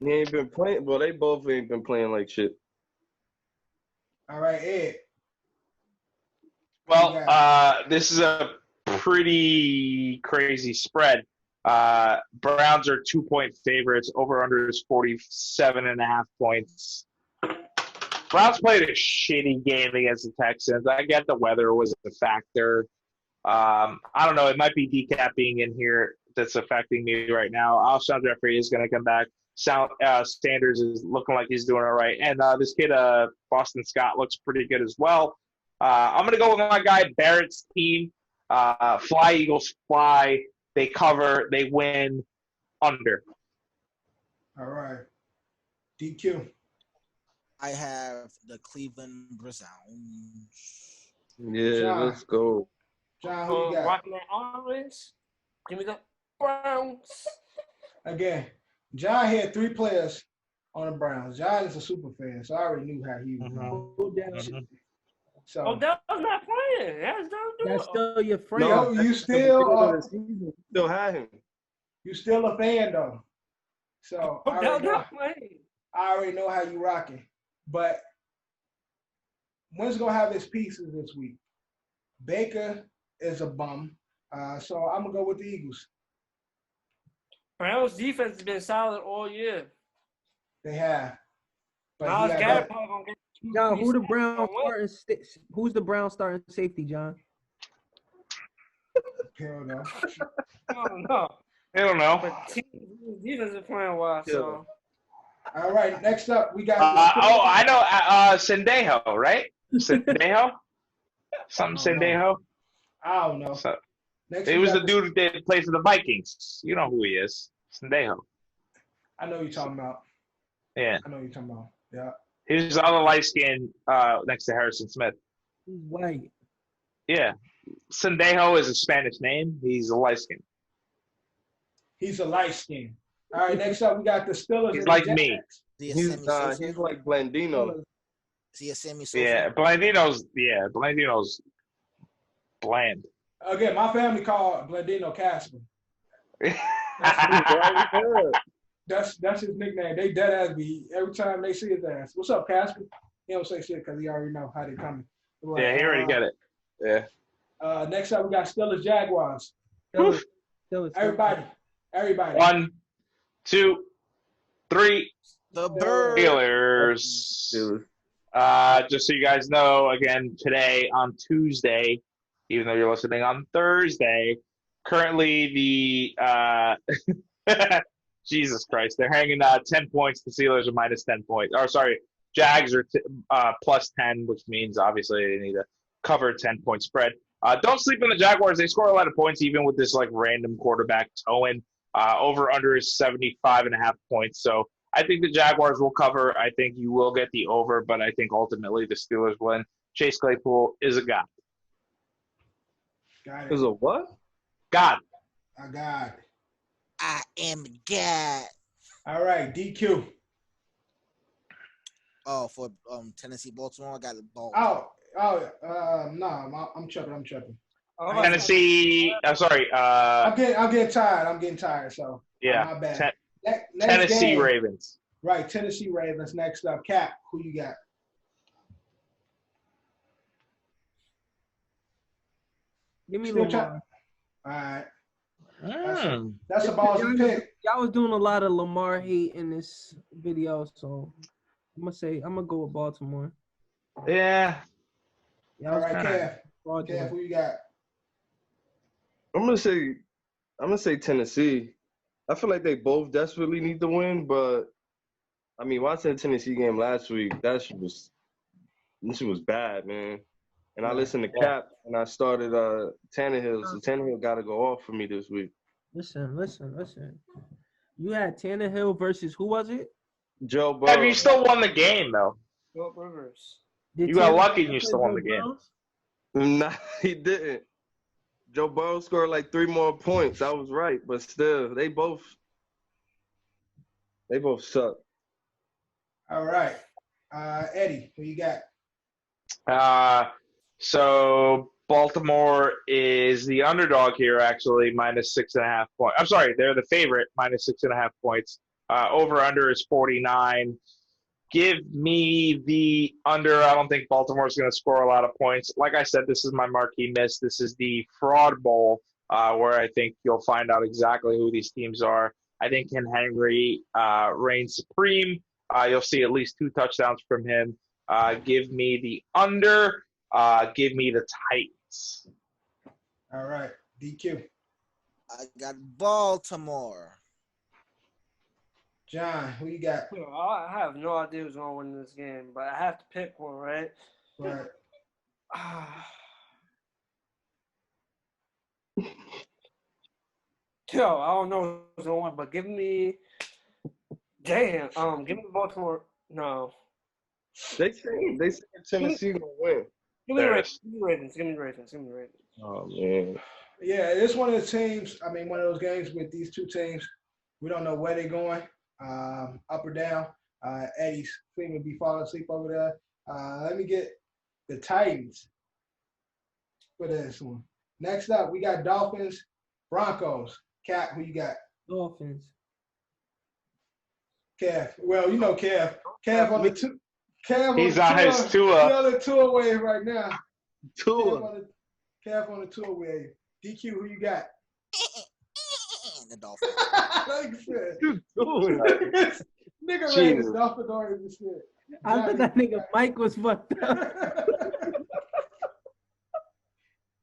He ain't been playing. Well, they both ain't been playing like shit. All right, Ed. Well, this is a pretty crazy spread. Browns are 2 point favorites. Over under is 47.5 points. Browns played a shitty game against the Texans. I get the weather was a factor. I don't know. It might be Dicap being in here that's affecting me right now. Alshon Jeffrey is going to come back. Sanders is looking like he's doing all right. And this kid, Boston Scott, looks pretty good as well. I'm going to go with my guy, Barrett's team. Fly, Eagles, fly. They cover. They win. Under. All right. DQ. I have the Cleveland Browns. Yeah, John. let's go. John, who you got? Rocking that orange. Give me the Browns. Again, John had 3 players on the Browns. John is a super fan, so I already knew how he was going. So Odell's not playing. That's still your friend. No, you still still have him. you still a fan though. So I Odell's already know, not playing. I already know how you rocking. But Wentz gonna have his pieces this week. Baker is a bum, so I'm gonna go with the Eagles. Browns defense has been solid all year. They have. But Miles he got Garrett that- probably gonna get John, who's the Browns starting safety, John? Hell no. I don't know. I don't know. But defense is playing well, so. All right, next up we got. I know. Sendejo, right? Sendejo? Something Sendejo? I don't know. So, Next it we was got the dude that plays for the Vikings. You know who he is. Sendejo. I know you're talking about. Yeah. I know you're talking about. Yeah. He was on the light skin next to Harrison Smith. He's white. Yeah. Sendejo is a Spanish name. He's a light skin. He's a light skin. All right, next up we got the Steelers. He's and like the me. Jets. Is he He's like Blandino. a Sammy Sosa? Yeah. Blandino's bland. Again, my family called Blandino Casper. That's his nickname. They dead ass me every time they see his ass. What's up, Casper? He don't say shit because he already know how they coming. Like, Yeah, he already got it. Yeah. Next up we got Steelers Jaguars. Everybody. 1, 2, 3. The bird. Steelers. Just so you guys know, again, today on Tuesday, even though you're listening on Thursday, currently the Jesus Christ, they're hanging 10 points. The Steelers are minus 10 points. Or sorry, Jags are plus 10, which means obviously they need to cover a 10-point spread. Don't sleep on the Jaguars. They score a lot of points even with this like random quarterback towing. Over under is 75.5 points. So I think the Jaguars will cover. I think you will get the over, but I think ultimately the Steelers win. Chase Claypool is a god. Got Is it. a what? God. I got it. I am God. All right, DQ. Oh, for Tennessee, Baltimore, I got the ball. No, I'm tripping. Tennessee. I'm sorry. I'm getting tired. I'm getting tired. So Yeah. my bad. Next Tennessee game. Ravens. Right, Tennessee Ravens. Next up, Cap. Who you got? Give me Still Lamar. All right. Mm. That's a ballsy pick. Y'all was doing a lot of Lamar hate in this video, so I'm gonna go with Baltimore. Yeah. All right, Kev. Kev, who you got? I'm gonna say Tennessee. I feel like they both desperately need to win, but I mean, watching the Tennessee game last week, this shit was bad, man. And I listened to Cap and I started Tannehill, so Tannehill got to go off for me this week. Listen. You had Tannehill versus who was it? Joe Burrow. Have you still won the game though? Philip Rivers. You got lucky and you still won the game. Nah, he didn't. Joe Burrow scored like 3 more points. I was right, but still, they both suck. All right. Eddie, who you got? So Baltimore is the underdog here, actually, minus 6.5 points. I'm sorry, they're the favorite, minus 6.5 points. Over under is 49. Give me the under. I don't think Baltimore's going to score a lot of points. Like I said, this is my marquee miss. This is the fraud bowl, where I think you'll find out exactly who these teams are. I think Ken Henry reigns supreme. You'll see at least 2 touchdowns from him. Give me the under. Give me the Titans. All right. DQ. I got Baltimore. John, who you got? I have no idea who's going to win this game, but I have to pick one, right? Right. Yo, I don't know who's going to win, but give me Baltimore. No. They say Tennessee gonna win. Give me the Ravens. Oh man. Yeah, it's one of the teams. I mean, one of those games with these two teams. We don't know where they're going, up or down. Eddie's seeming to be falling asleep over there. Let me get the Titans for this one. Next up, we got Dolphins, Broncos. Cat, who you got? Dolphins. Kev. Well, you know Kev. Kev on the two. Kev He's on on his Tua. He's on the tour wave right now. Tua. Kev on the tour wave. DQ, who you got? The Dolphins. Like you said. Doing? Nigga ran his Dolphins already shit. I thought that nigga Mike was fucked up.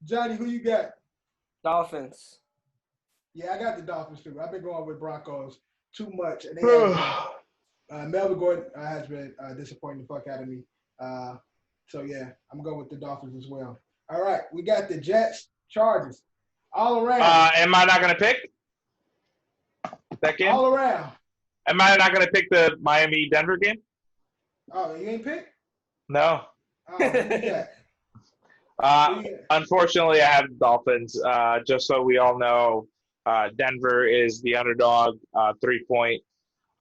Johnny, who you got? Dolphins. Yeah, I got the Dolphins too. I've been going with Broncos too much. And they Melvin Gordon has been disappointing the fuck out of me. So, yeah, I'm going with the Dolphins as well. All right, we got the Jets, Chargers, all around. Am I not going to pick that game? All around. Am I not going to pick the Miami-Denver game? Oh, you ain't pick? No. Oh, who you got? Unfortunately, I have the Dolphins. Just so we all know, Denver is the underdog, 3 point,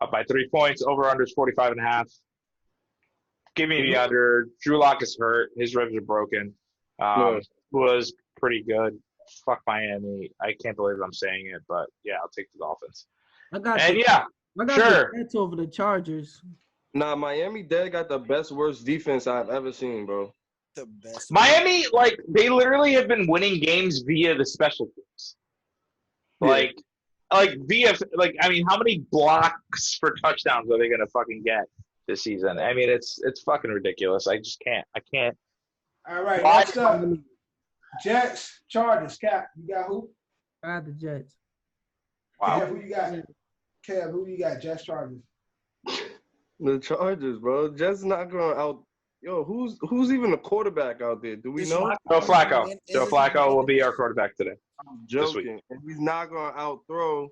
up by 3 points. Over/under is 45.5. Give me the under. Drew Lock is hurt. His ribs are broken. Was pretty good. Fuck Miami. I can't believe I'm saying it, but yeah, I'll take the Dolphins. I got sure. the Jets over the Chargers. Nah, Miami dead got the worst defense I've ever seen, bro. The best. Miami, they literally have been winning games via the special teams. I mean, how many blocks for touchdowns are they going to fucking get this season? I mean, it's fucking ridiculous. I just can't. I can't. All right, next up, Jets, Chargers. Cap, you got who? I got the Jets. Wow. Kev, who you got? Kev, who you got? Jets, Chargers. The Chargers, bro. Jets not going out. Yo, who's even a quarterback out there? Do we know? Joe Flacco. Joe Flacco will be our quarterback today. I'm joking. And he's not going to outthrow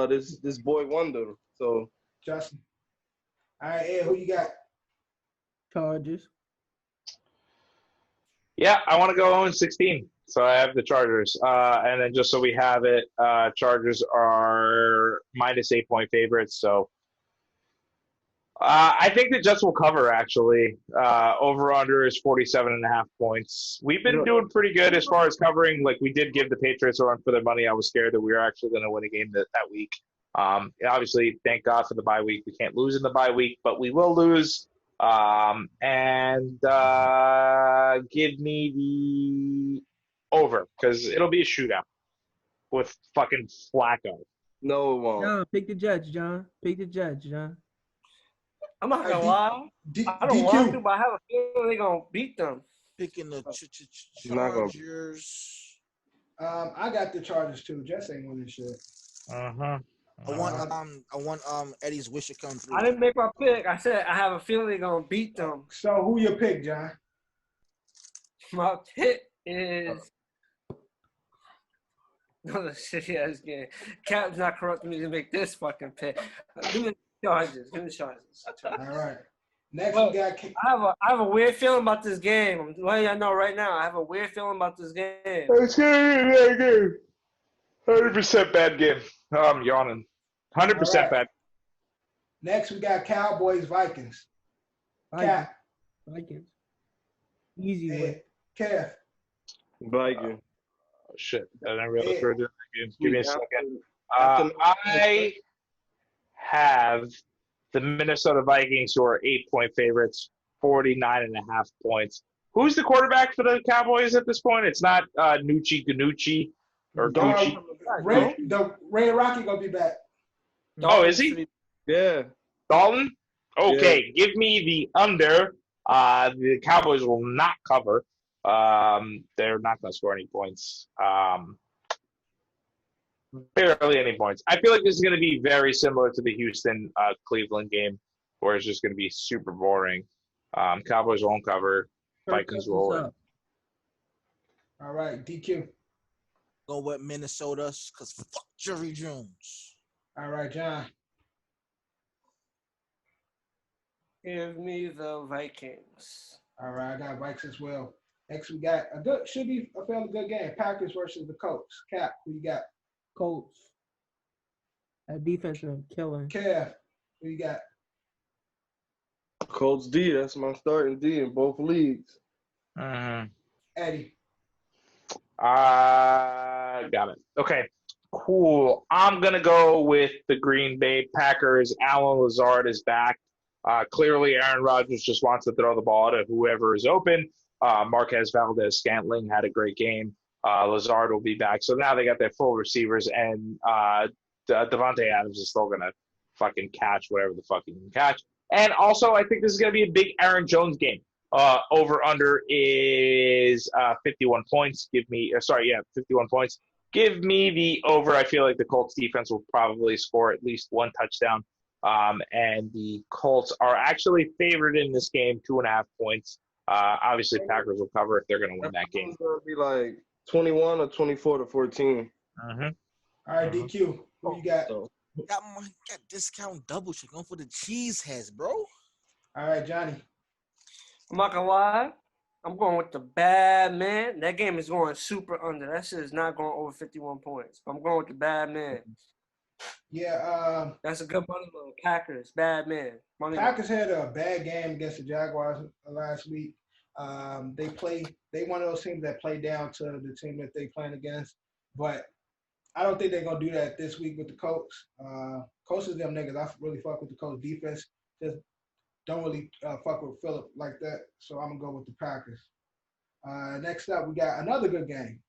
this boy Wonder. So Justin. All right, Ed, who you got? Chargers. Yeah, I want to go 0-16. So I have the Chargers. And then just so we have it, Chargers are minus 8 point favorites. So I think the Jets will cover, actually. Over-under is 47.5 points. We've been doing pretty good as far as covering. Like, we did give the Patriots a run for their money. I was scared that we were actually going to win a game that week. Obviously, thank God for the bye week. We can't lose in the bye week, but we will lose. Give me the over, because it'll be a shootout with fucking Flacco. No, it won't. John, pick the Jets, John. Pick the Jets, John. I'm not gonna lie. I don't want to, but I have a feeling they're gonna beat them. Picking the Not gonna- Chargers. I got the Chargers too. Jets ain't winning shit. Uh-huh. I want Eddie's wish to come through. I didn't make my pick. I said I have a feeling they're gonna beat them. So who your pick, John? My pick is another shitty ass game. Cap's not corrupting me to make this fucking pick. Give me the Chargers. Give me the Chargers. All right. Next Well, we got I have a weird feeling about this game. I'm letting y'all know right now. I have a weird feeling about this game. It's going to be a bad game. 100% bad game. I'm yawning. 100% All right. bad. Next we got Cowboys Vikings. Cap Vikings. Easy and way. Kev. Viking. Oh, shit. I didn't realize we were doing that game. Give me a second. After- I have the Minnesota Vikings, who are 8-point favorites, 49.5 points. Who's the quarterback for the Cowboys at this point? It's not Nucci Ganucci or Gucci. Ray Rocky gonna be back. Oh, is he? Yeah. Dalton? Okay, give me the under. The Cowboys will not cover. They're not going to score any points. Barely any points. I feel like this is going to be very similar to the Houston-Cleveland game, where it's just going to be super boring. Cowboys won't cover. Vikings will win. All right, DQ. Go with Minnesota, because fuck Jerry Jones. All right, John. Give me the Vikings. All right, I got Vikes as well. Next, we got should be a fairly good game. Packers versus the Colts. Cap, who you got? Colts. That defense is killing. Kev, who you got? Colts D. That's my starting D in both leagues. Eddie. Got it. Okay, cool. I'm going to go with the Green Bay Packers. Alan Lazard is back. Clearly, Aaron Rodgers just wants to throw the ball to whoever is open. Marquez Valdez-Scantling had a great game. Lazard will be back. So now they got their full receivers, and Devontae Adams is still going to fucking catch whatever the fuck he can catch. And also, I think this is going to be a big Aaron Jones game. Over-under is 51 points. 51 points. Give me the over. I feel like the Colts defense will probably score at least one touchdown. And the Colts are actually favored in this game, 2.5 points. Obviously, Packers will cover if they're going to win that game. It's going to be like 21 or 24-14. All right, DQ. Who you got? Got discount double check on for the cheese heads, bro. All right, Johnny. I'm not gonna lie. I'm going with the bad man. That game is going super under. That shit is not going over 51 points. I'm going with the bad man. Yeah. That's a good money line. Packers, bad man. Packers had a bad game against the Jaguars last week. They one of those teams that play down to the team that they playing against. But I don't think they're gonna do that this week with the Colts. Colts is them niggas. I really fuck with the Colts defense. Just don't really fuck with Phillip like that. So I'm gonna go with the Packers. Next up, we got another good game.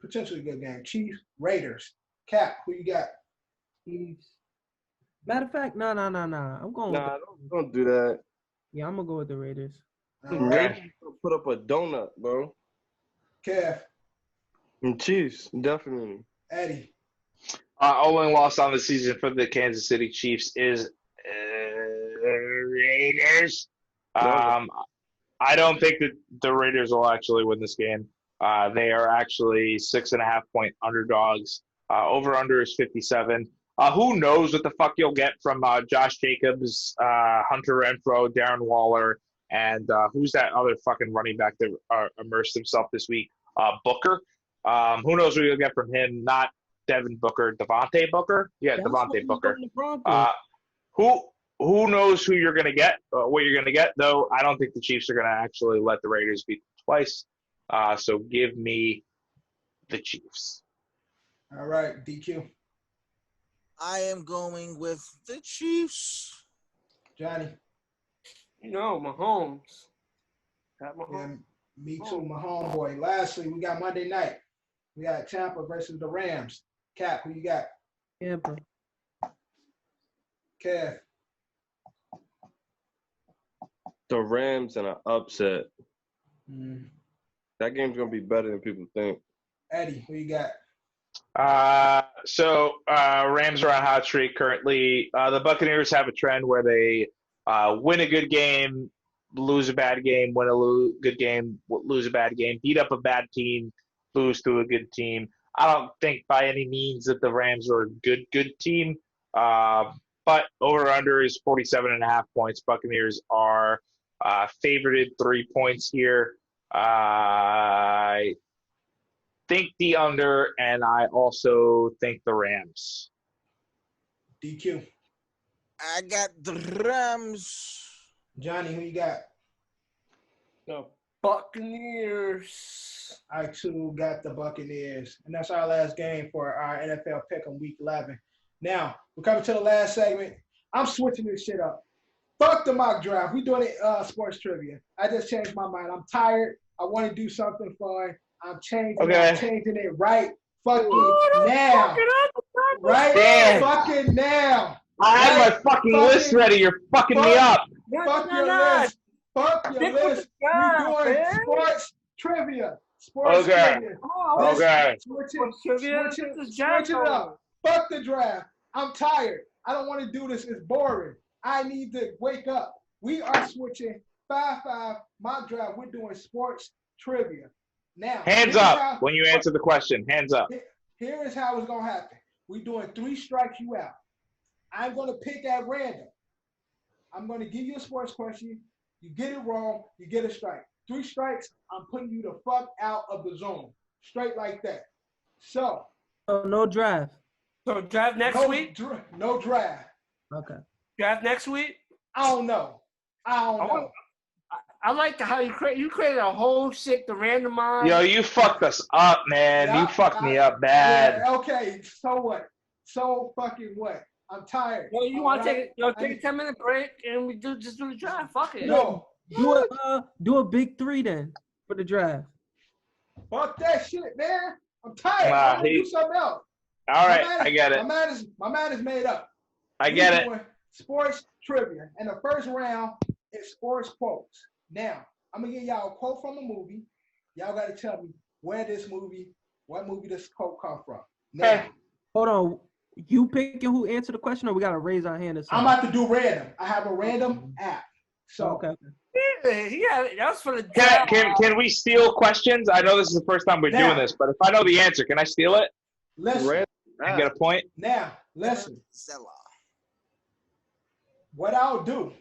Potentially good game. Chiefs, Raiders. Cap, who you got? Chiefs. Matter of fact, no. I'm going. Nah, don't do that. Yeah, I'm gonna go with the Raiders. Raiders put up a donut, bro. Kev. And Chiefs, definitely. Eddie. Only loss on the season for the Kansas City Chiefs is Raiders. I don't think that the Raiders will actually win this game. They are actually 6.5 point underdogs. Over-under is 57. Who knows what the fuck you'll get from Josh Jacobs, Hunter Renfrow, Darren Waller, and who's that other fucking running back that immersed himself this week? Booker. Who knows what you'll get from him? Not Devin Booker, Devontae Booker? Yeah, Devontae Booker. Who knows who you're going to get, what you're going to get, though. I don't think the Chiefs are going to actually let the Raiders beat them twice. So give me the Chiefs. All right, DQ. I am going with the Chiefs. Johnny. Mahomes. Got Yeah, Mahomes. me too, my homeboy. Lastly, we got Monday night. We got Tampa versus the Rams. Cap, who you got? Tampa. Kev. The Rams and an upset. Mm. That game's gonna be better than people think. Eddie, who you got? Rams are on a hot streak currently. The Buccaneers have a trend where they win a good game, lose a bad game, win a good game, lose a bad game, beat up a bad team, lose to a good team. I don't think by any means that the Rams are a good team. But over-under is 47.5 points. Buccaneers are favorited 3 points here. I think the under, and I also think the Rams. DQ. I got the Rams. Johnny, who you got? The Buccaneers. I too got the Buccaneers. And that's our last game for our NFL Pick'em Week 11. Now, we're coming to the last segment. I'm switching this shit up. Fuck the mock draft. We doing it sports trivia. I just changed my mind. I'm tired. I want to do something fun. I'm changing it right fucking now. Right Damn. fucking now. I had my fucking list ready. You're fucking me up. Fuck your list. Fuck your list. We're doing sports trivia. Sports trivia. Okay. Switch it up. Fuck the draft. I'm tired. I don't want to do this. It's boring. I need to wake up. We are switching 5-5 mock draft. We're doing sports trivia. Now, Hands up when you answer the question. Hands up. Here is how it's going to happen. We're doing 3 strikes you out. I'm going to pick at random. I'm going to give you a sports question. You get it wrong, you get a strike. 3 strikes, I'm putting you the fuck out of the zone. Straight like that. So no draft. So draft next week? No draft. Okay. Draft next week? I don't know. I like how you created a whole shit to randomize. Yo, you fucked us up, man. Yeah, you fucked me up bad. Yeah, okay, so what? So fucking what? I'm tired. Yo, you want to take a 10-minute break and we just do the draft? Fuck it. No. Do a big 3 then for the draft. Fuck that shit, man. I'm tired. Nah, I want to do something else. All right, I get it. My man is made up. I get it. Sports trivia. And the first round is sports quotes. Now, I'm going to give y'all a quote from a movie. Y'all got to tell me what movie this quote come from. Now, hold on. You picking who answered the question, or we got to raise our hand or something? I'm about to do random. I have a random app. So, okay. Yeah, that's for the draft. Can we steal questions? I know this is the first time we're doing this, but if I know the answer, can I steal it? Listen. And get a point? Now, listen. What I'll do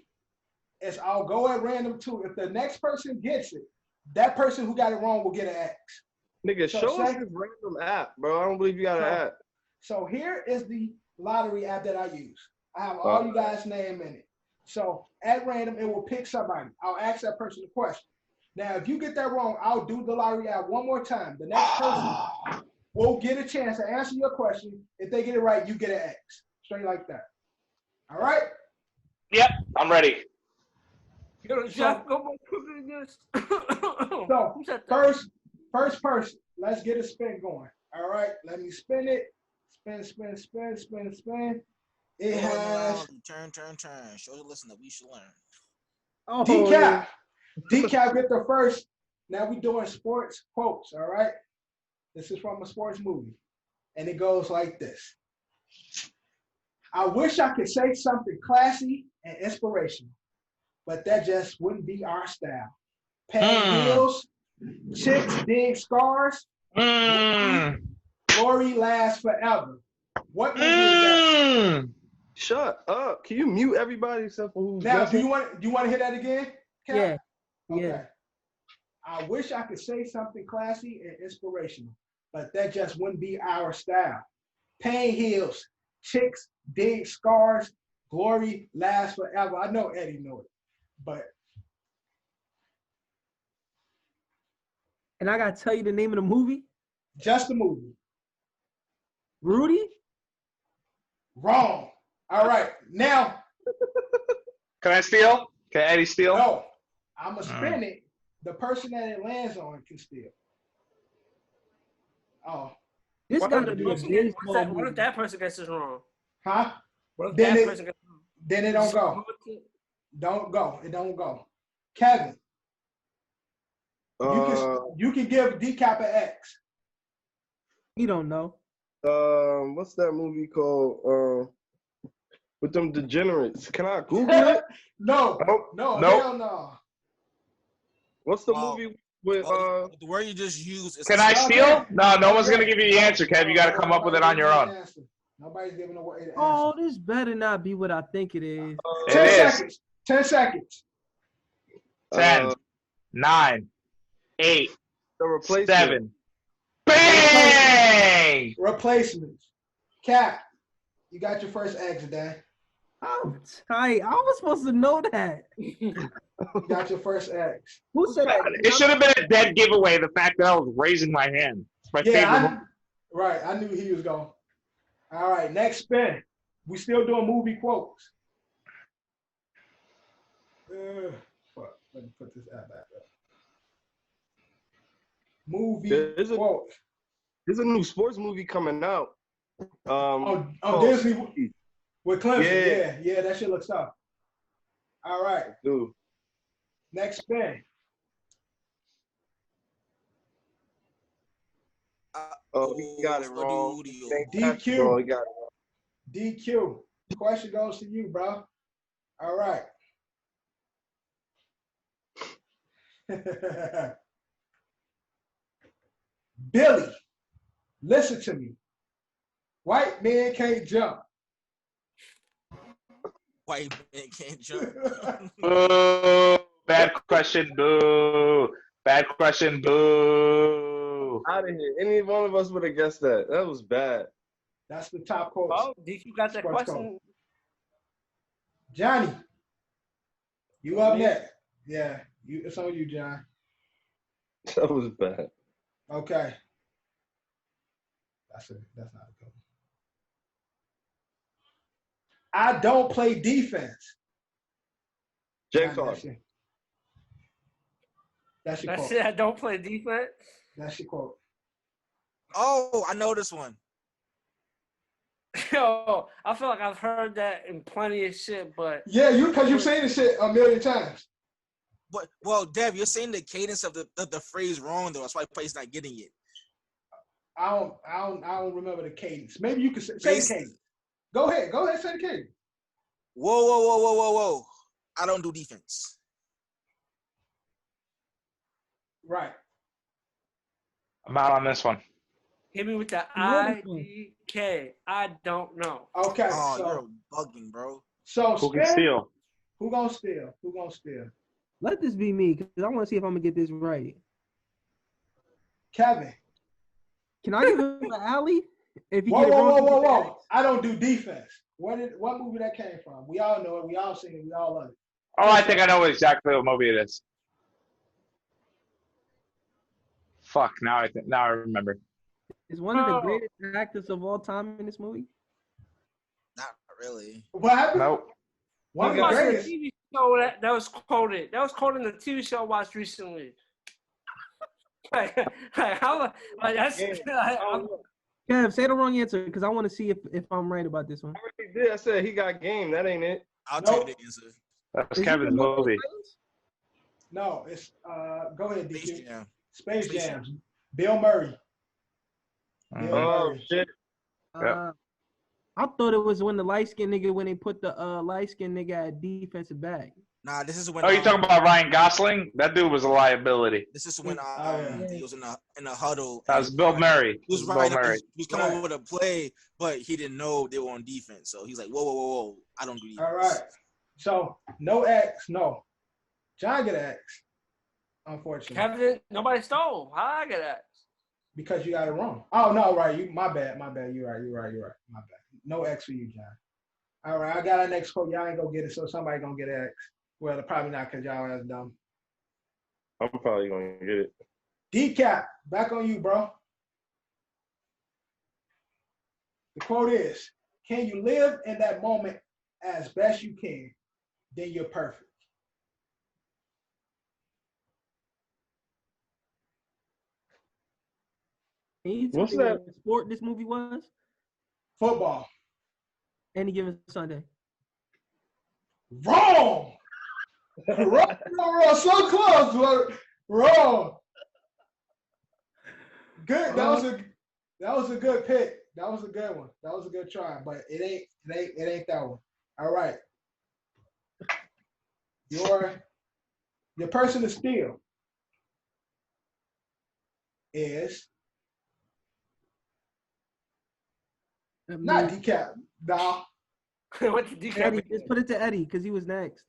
is I'll go at random too. If the next person gets it, that person who got it wrong will get an X. Nigga, show us this random app, bro. I don't believe you got an app. So here is the lottery app that I use. I have all you guys' name in it. So at random, it will pick somebody. I'll ask that person a question. Now, if you get that wrong, I'll do the lottery app one more time. The next person will get a chance to answer your question. If they get it right, you get an X. Straight like that. All right? Yep, I'm ready. Jeff, go more quicker than this. So, first person, let's get a spin going. All right, let me spin it. Spin. It has turn. Show the listener we should learn. Oh, Dicap. yeah. Dicap get the first. Now we doing sports quotes. All right. This is from a sports movie, and it goes like this: I wish I could say something classy and inspirational, but that just wouldn't be our style. Paying bills, chicks dig scars. Glory lasts forever. What movie is that? Shut up. Can you mute everybody except for who's Now, guessing? do you want to hear that again? Cap? Yeah. Okay. Yeah. I wish I could say something classy and inspirational, but that just wouldn't be our style. Pain heals, chicks dig scars, Glory lasts forever. I know Eddie know it, but And I gotta tell you the name of the movie. just the movie. Rudy. Wrong. All right, now Can I steal? Can Eddie steal? no, I'm gonna spin it. The person that it lands on can steal. Oh, This What gotta if be the a person gets- baseball what if movie. that person gets this wrong? huh? What if Then that it- person gets it wrong? Then it don't go. Don't go. It don't go. Kevin, you can give Dicap an X. He don't know. What's that movie called? With them degenerates. Can I Google it? No, Nope. no, Nope. hell no. What's the Wow. movie with the word you just used is Can I Okay. steal? No, no one's Okay. gonna give you the answer, Kev. You got to come up with it on your own. Nobody's giving away the answer. Oh, this better not be what I think it is. 10 It is. seconds. 10 seconds. 10, 9, 8, The Replacement. 7. Bang! Replacements. Cap, you got your first X, Dan. I'm tight. I was supposed to know that. You got your first X. Who said that? It should have been a dead giveaway. The fact that I was raising my hand. It's my favorite. Right. I knew he was going. All right, next spin. We still doing movie quotes. Fuck. Let me put this app back up. Movie There's a- quote. There's a new sports movie coming out. Disney with Clemson. Yeah. Yeah, that shit looks tough. All right, Dude. next spin. Oh, he got it wrong. DQ. Bro, he got it wrong. DQ. Question goes to you, bro. All right. Billy, listen to me. White man can't jump. White man can't jump. Boo. Bad question. Boo. Bad question. Boo. Out of here. Any one of us would have guessed that. That was bad. That's the top quote. Oh, DQ got that Sports question. Johnny, you up Me? next. Yeah, it's on you, John. That was bad. Okay. That's not a good one. I don't play defense. James Johnny, Harden. that's your That's quote. it. I don't play defense. That's your quote. Oh, I know this one. Yo, I feel like I've heard that in plenty of shit, but Yeah, because you've seen this shit a million times. But well, Dev, you're saying the cadence of the phrase wrong though. That's why Play's not getting it. I don't remember the cadence. Maybe you can say the cadence. Go ahead, say the cadence. Whoa. I don't do defense. Right. I'm out on this one. hit me with the Wonderful. IDK. I don't know. Okay. Oh, so you're bugging, bro. Who can steal? Who gonna steal? Who gonna steal? Let this be me, because I want to see if I'm gonna get this right. Kevin. Can I give him an alley? If you Whoa, get it whoa, wrong, whoa, whoa, whoa. I don't do defense. What movie that came from? We all know it. We all seen it. We all love it. Oh, I think I know exactly what movie it is. Fuck, now I remember. is one of the greatest actors of all time in this movie. Not really. What happened? Nope. One of I the watched a greatest. TV show that was quoted. That was quoted in the TV show I watched recently. like that's. Kev, say the wrong answer because I want to see if I'm right about this one. I already did. I said he got game. That ain't it. I'll Nope. take the answer. That's Is it Kevin's the movie. No, it's go ahead, Space DQ. Jam. Space Space Jam. Bill Murray. Bill Oh Murray. shit. I thought it was when the light skinned nigga when they put the light skinned nigga at defensive back. Nah, this is when. Oh, you talking about Ryan Gosling? That dude was a liability. This is when yeah. he was in a huddle. That was Bill Murray. He was Bill riding up, Murray. he was coming over to play, but he didn't know they were on defense. So he's like, whoa, I don't do defense. All right. So no X, no. John get an X, unfortunately. Kevin, nobody stole. How I get that? Because you got it wrong. Oh no, right. My bad. You're right. My bad. No X for you, John. All right, I got our next quote. Y'all ain't gonna get it, so somebody gonna get X. Well, probably not because y'all ass dumb. I'm probably gonna get it. Dicap, back on you, bro. The quote is, can you live in that moment as best you can? Then you're perfect. Can you tell What's me that? what sport this movie was? Football. Any given Sunday. Wrong. Wrong. So close, but wrong. Good. That was a good pick. That was a good one. That was a good try, but it ain't that one. All right. Your person to steal is not Dicap. Nah. What's Dicap? Eddie, just put it to Eddie because he was next.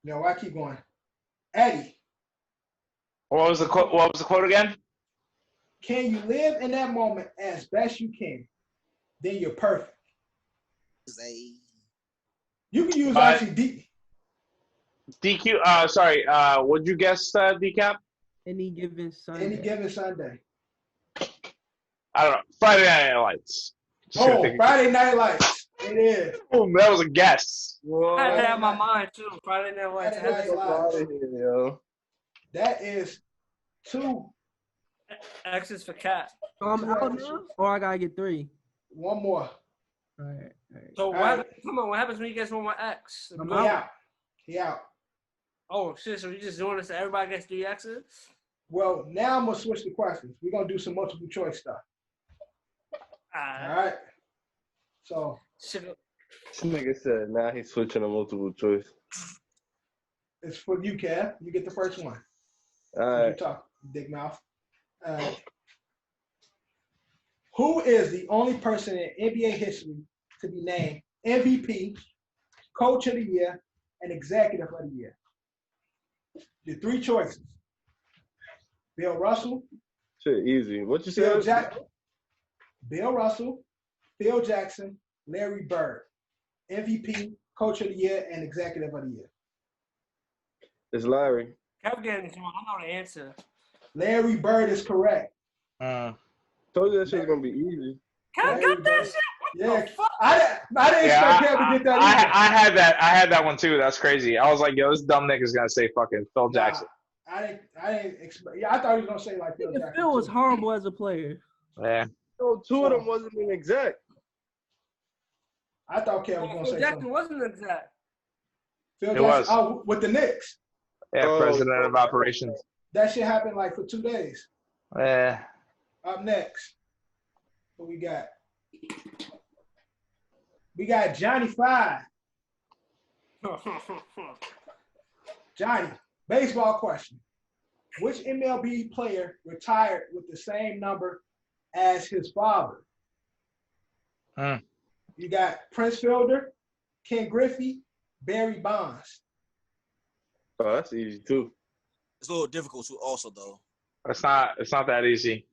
No, I keep going. Eddie, What was the quote? What was the quote again? can you live in that moment as best you can? Then you're perfect. You can use actually D. DQ. Sorry. What'd you guess? Decap. Any given Sunday. Any given Sunday. I don't know. Friday Night Lights. Just gonna Oh, think- Friday Night Lights. It is. Boom, that was a guess. I had that in my mind too. Friday Night Lights. Friday Night Lights. Yo. That is 2. X is for cat. So I'm out now, or I gotta get 3. One more. All right. So All what? right. Happens, come on, what happens when you guess one more X? I'm He out. out. He out. Oh shit! So you just doing this so everybody gets 3 X's? Well, now I'm gonna switch the questions. We're gonna do some multiple choice stuff. All right. So Shit. This nigga said now he's switching to multiple choice. it's for you, Kev. You get the first one. All You right. talk, dick mouth. Who is the only person in NBA history to be named MVP, Coach of the Year, and Executive of the Year? Your 3 choices: Bill Russell, Shit, easy. What you Phil said? Jackson, Bill Russell, Phil Jackson, Larry Bird. MVP, Coach of the Year, and Executive of the Year. It's Larry. Kev getting this one. I know the answer. Larry Bird is correct. Told you that shit was gonna be easy. Kev got that shit. Yeah, The fuck? I didn't expect Kev to get that either. I had that one too. That's crazy. I was like, yo, this dumb nigga's gonna say fucking Phil Jackson. I didn't expect. Yeah, I thought he was gonna say like Phil Jackson. Phil was too. horrible as a player. Yeah. So 2 of them wasn't even exact. I thought Kev was gonna Phil say Jackson something. wasn't exact. Phil It Jackson. was. Oh, with the Knicks. Yeah, Oh. president of operations. That shit happened like for 2 days. Yeah. Up next, what we got? We got Johnny 5. Johnny, baseball question. Which MLB player retired with the same number as his father? You got Prince Fielder, Ken Griffey, Barry Bonds. Oh, that's easy too. It's a little difficult too, also though. It's not that easy.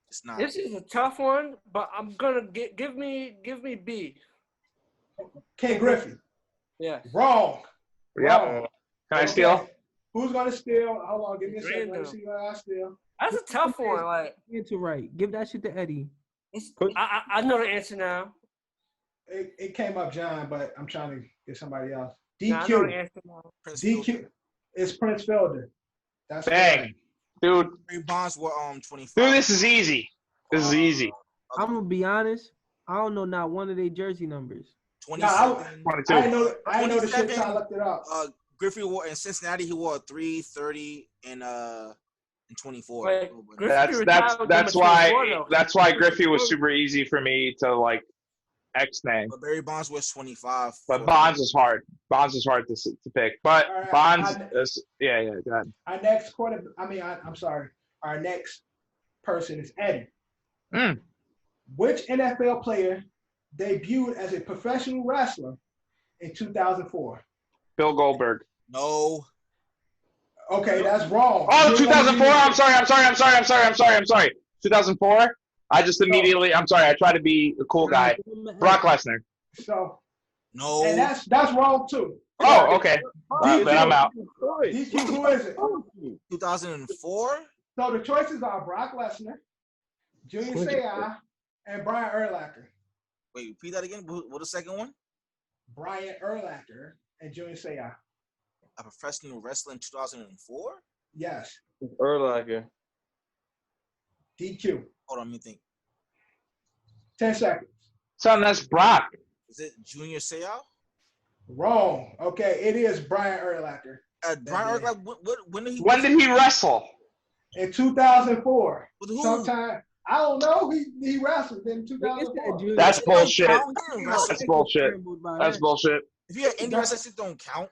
It's not. This is a tough one, but I'm gonna give me B. Ken Griffey. Yeah. Wrong. Yep. Wrong. Can I Okay. steal? Who's gonna steal? Hold on, give me a second. Let me Random. see what I steal. That's a tough one. Like Answer right. Give that shit to Eddie. I know the answer now. It came up John, but I'm trying to get somebody else. Nah, I know the DQ. answer now. Prince Fielder. DQ. It's Prince Fielder. That's Bang. correct. Dude, Barry Bonds were 25. dude, this is easy. This is easy. I'm gonna be honest. I don't know not one of their jersey numbers. 27. 22. I didn't know the shit 27, till I looked it up. Griffey wore in Cincinnati. He wore 3, 30, and 24. Like, Griffey That's retired with number 24, why though. that's why Griffey was super easy for me to like X name. But Barry Bonds was 25. But Bonds is hard. Bonds is hard to pick. But All right, Bonds is yeah. Go ahead. Our next I'm sorry. Our next person is Eddie. Mm. Which NFL player debuted as a professional wrestler in 2004? Bill Goldberg. No. Okay, that's wrong. Oh, You 2004. wanna I'm sorry. 2004. I just immediately. I'm sorry. I try to be a cool guy. Brock Lesnar. So, No. and that's wrong too. Oh, okay. Then I'm out. DQ, who is it? 2004. So the choices are Brock Lesnar, Junior Seau, and Brian Urlacher. Wait, repeat that again. What the second one? Brian Urlacher and Junior Seau. A professional wrestler in 2004. Yes. Urlacher. DQ. Hold on, let me think. 10 seconds. Son, that's Brock. Is it Junior Seau? Wrong. Okay, it is Brian Urlacher. Brian Urlacher. When did he? When did he wrestle? In 2004. With who? Sometime. I don't know. He wrestled in 2004. That's bullshit. That's That's bullshit. That's bullshit. If you had indie wrestling, don't count.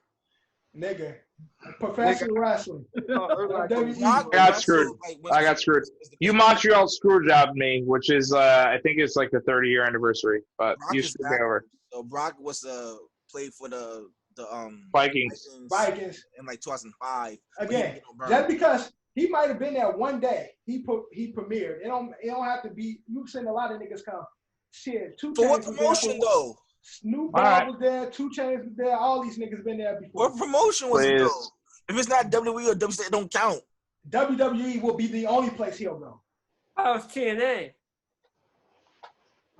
Nigga. Professional wrestling. WWE. I got screwed. I got screwed. You Montreal screw jobbed me, which is I think it's like the 30-year anniversary. But Brock you is screwed me over. So Brock was played for the Vikings in like 2005. Again, just because he might have been there one day, he premiered. It don't have to be. You've seen a lot of niggas come. Shit, 2 Chainz. For what promotion though? Snoop Dogg was there. 2 Chainz was there. All these niggas been there before. What promotion was it though? If it's not WWE or WWE, it don't count. WWE will be the only place he'll go. Oh, it's TNA.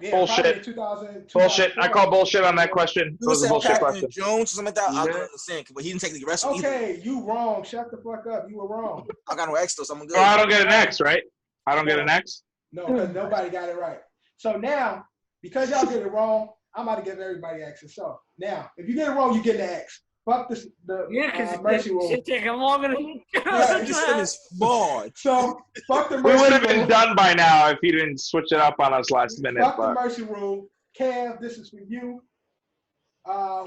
Yeah, bullshit. 2000, Bullshit. I call bullshit on that question. It was a bullshit question. Jones or something like that. I don't understand, but he didn't take the wrestling. Okay, you wrong. Shut the fuck up. You were wrong. I got no X though, so I'm good. Oh, I don't get an X, right? I don't get an X. No, because nobody got it right. So now, because y'all get it wrong, I'm about to give everybody X's. So now, if you get it wrong, you get an X. Fuck the mercy rule. It's taking longer than So fuck the mercy rule. We would have been done by now if he didn't switch it up on us last minute. Fuck the mercy rule. Kev, this is for you.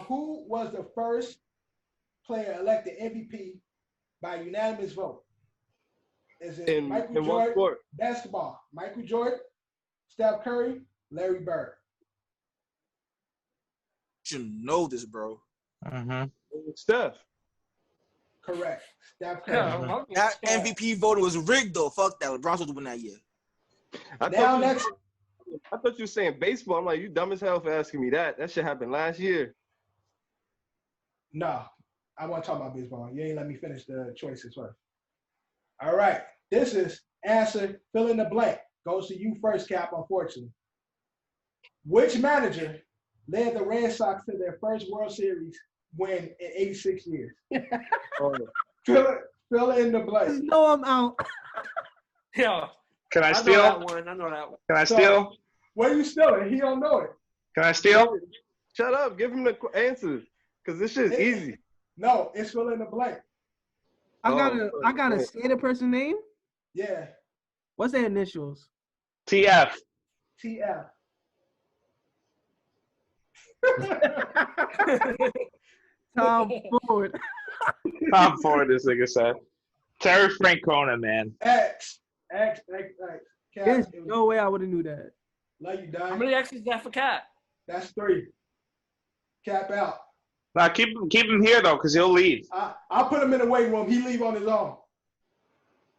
Who was the first player elected MVP by unanimous vote? Is it Michael Jordan? Basketball. Michael Jordan, Steph Curry, Larry Bird. You know this, bro. Steph. Correct. Steph Curry. That MVP voting was rigged though. Fuck that. LeBron was win that year. I thought you were saying baseball. I'm like, you dumb as hell for asking me that. That shit happened last year. No, I want to talk about baseball. You ain't let me finish the choices first. All right. This is answer fill in the blank. Goes to you first, Cap, unfortunately. Which manager led the Red Sox to their first World Series win in 86 years? Fill in the blank. No, I'm out. Yo. Can I steal? I know that one. Can I steal? What are you stealing? He don't know it. Can I steal? Shut up. Give him the answers. Because this shit is easy. No, it's fill in the blank. I gotta say the person's name? Yeah. What's their initials? TF. TF. Tom Ford. Tom Ford, this nigga said. Terry Francona, man. X. There's no way I would have knew that. Love you, Don. How many X's is that for Cap? That's 3. Cap out. Now keep him here though, because he'll leave. I'll put him in the weight room. He leave on his own.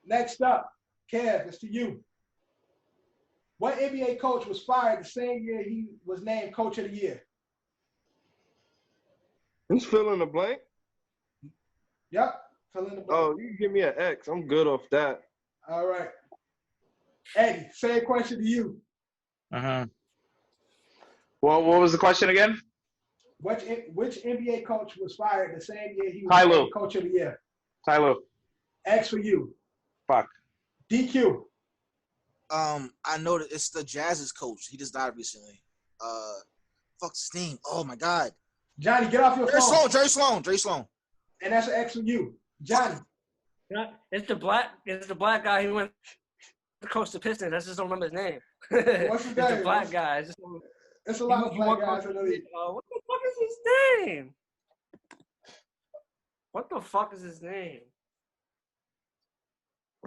Next up, Kev, it's to you. What NBA coach was fired the same year he was named Coach of the Year? Who's filling the blank? Yep, fill in the blank. Oh, you can give me an X. I'm good off that. All right. Eddie, same question to you. Well, what was the question again? Which NBA coach was fired the same year he was named Coach of the Year? Ty Lue. X for you. Fuck. DQ. I know that it's the Jazz's coach. He just died recently. Fuck's his name? Oh my God. Johnny, get off your phone. Jerry Sloan. And that's an X for you. Johnny. It's the black guy who went to coach the Pistons. I just don't remember his name. What's his name? It's the black guy. It's a lot of black guys in the league. What the fuck is his name? What the fuck is his name?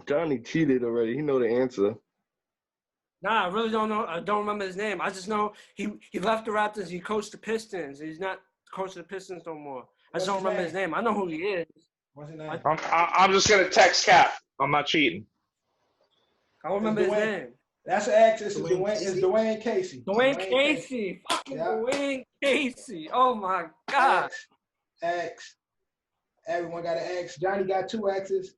Johnny cheated already. He know the answer. Nah, I really don't know. I don't remember his name. I just know he left the Raptors. He coached the Pistons. He's not coaching the Pistons no more. I just don't remember his name. I know who he is. What's his name? I'm just gonna text Cap. I'm not cheating. I don't remember his name. That's an X. It's Dwayne Casey. Dwayne Casey. Fucking Dwayne Casey. Oh my God. X. Everyone got an X. Johnny got 2 X's.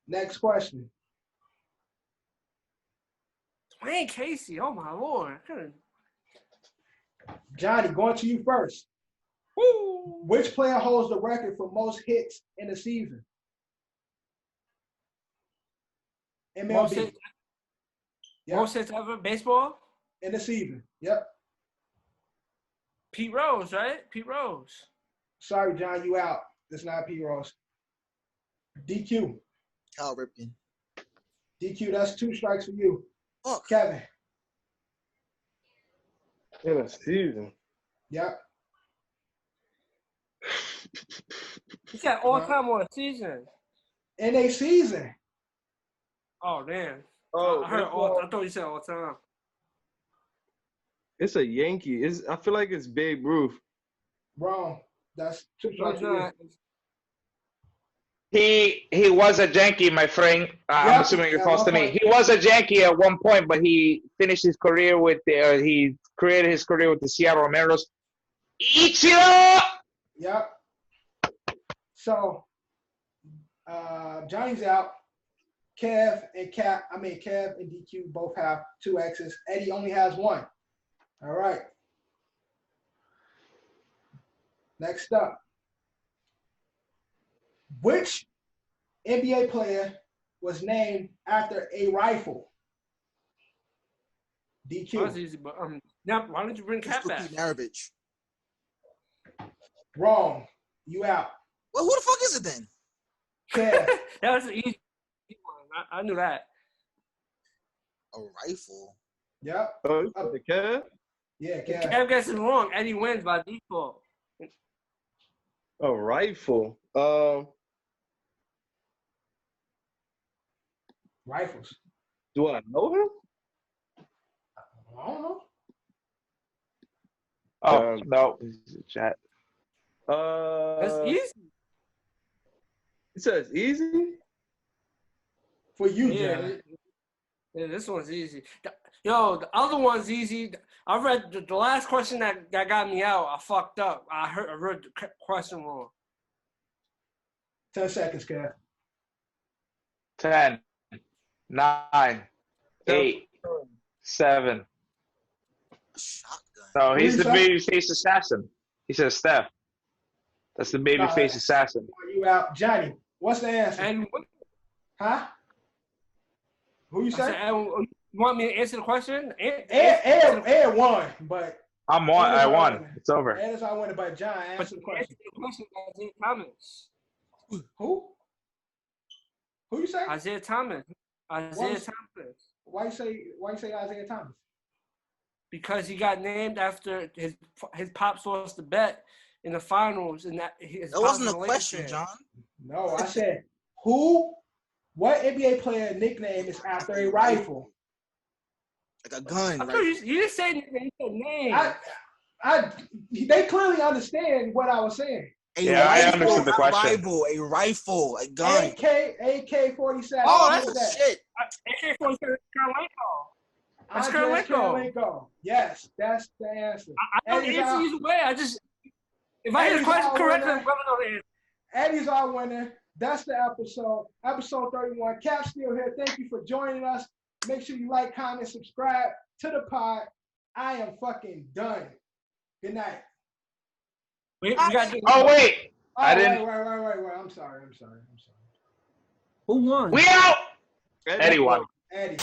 Next question. Dwayne Casey. Oh my Lord. Johnny, going to you first. Woo. Which player holds the record for most hits in a season? MLB. Most hits ever baseball? In the season. Yep. Pete Rose, right? Pete Rose. Sorry, John, you out. It's not Pete Rose. DQ. Cal Ripken. DQ, that's 2 strikes for you. Fuck. Kevin. In a season. Yep. He said all time or a season. In a season. Oh damn. Oh, I thought you said all time. It's a Yankee. I feel like it's Babe Ruth. Wrong. That's 2 strikes for you. He was a Yankee, my friend. I'm assuming you're close to me. He was a Yankee at one point, but he finished his career with he created his career with the Seattle Mariners. Ichiro! Yep. So, Johnny's out. Kev and DQ both have 2 X's. Eddie only has 1. All right. Next up. Which NBA player was named after a rifle? DQ. That was easy, but now why don't you bring Cap back? Maravich. Wrong. You out. Well, who the fuck is it then? Kev. That was an easy one. I knew that. A rifle. Yep. Oh, the Kev? Yeah, Kev. Kev gets it wrong. Eddie wins by default. A rifle. Rifles. Do I know him? I don't know. Oh, no. Chat. That's easy. It says easy? For you, Yeah, John. yeah, this one's easy. Yo, the other one's easy. I read the last question that got me out. I fucked up. I read the question wrong. 10 seconds, Kev. 10, 9, 8, 7. Shotgun. No, he's the Who you babyface assassin. He says Steph. That's the babyface assassin. You out. Johnny, what's the answer? And Huh? Who you say? you want me to answer the question? Ed won, but I won. It's over. Ed is I won, but John answered the question. Isaiah Thomas. Who? Who you say? Isaiah Thomas. Thomas. Why you say Isaiah Thomas? Because he got named after his pops lost the bet in the finals, and that wasn't a question, John. No, I said who. What NBA player nickname is after a rifle? Like a gun. I thought you didn't say nickname. You said name. They clearly understand what I was saying. I understood the question. A rifle, a gun. AK-47. Oh, that's shit. AK-47 Karolinko. That's Karolinko. Yes, that's the answer. I don't answer either way. If I hear the question correctly, I'm going to know the answer. Eddie's our winner. That's the episode. Episode 31. Cap still here. Thank you for joining us. Make sure you like, comment, subscribe to the pod. I am fucking done. Good night. We got wait. I didn't. Wait. I'm sorry. Who won? We out. Eddie won. Eddie.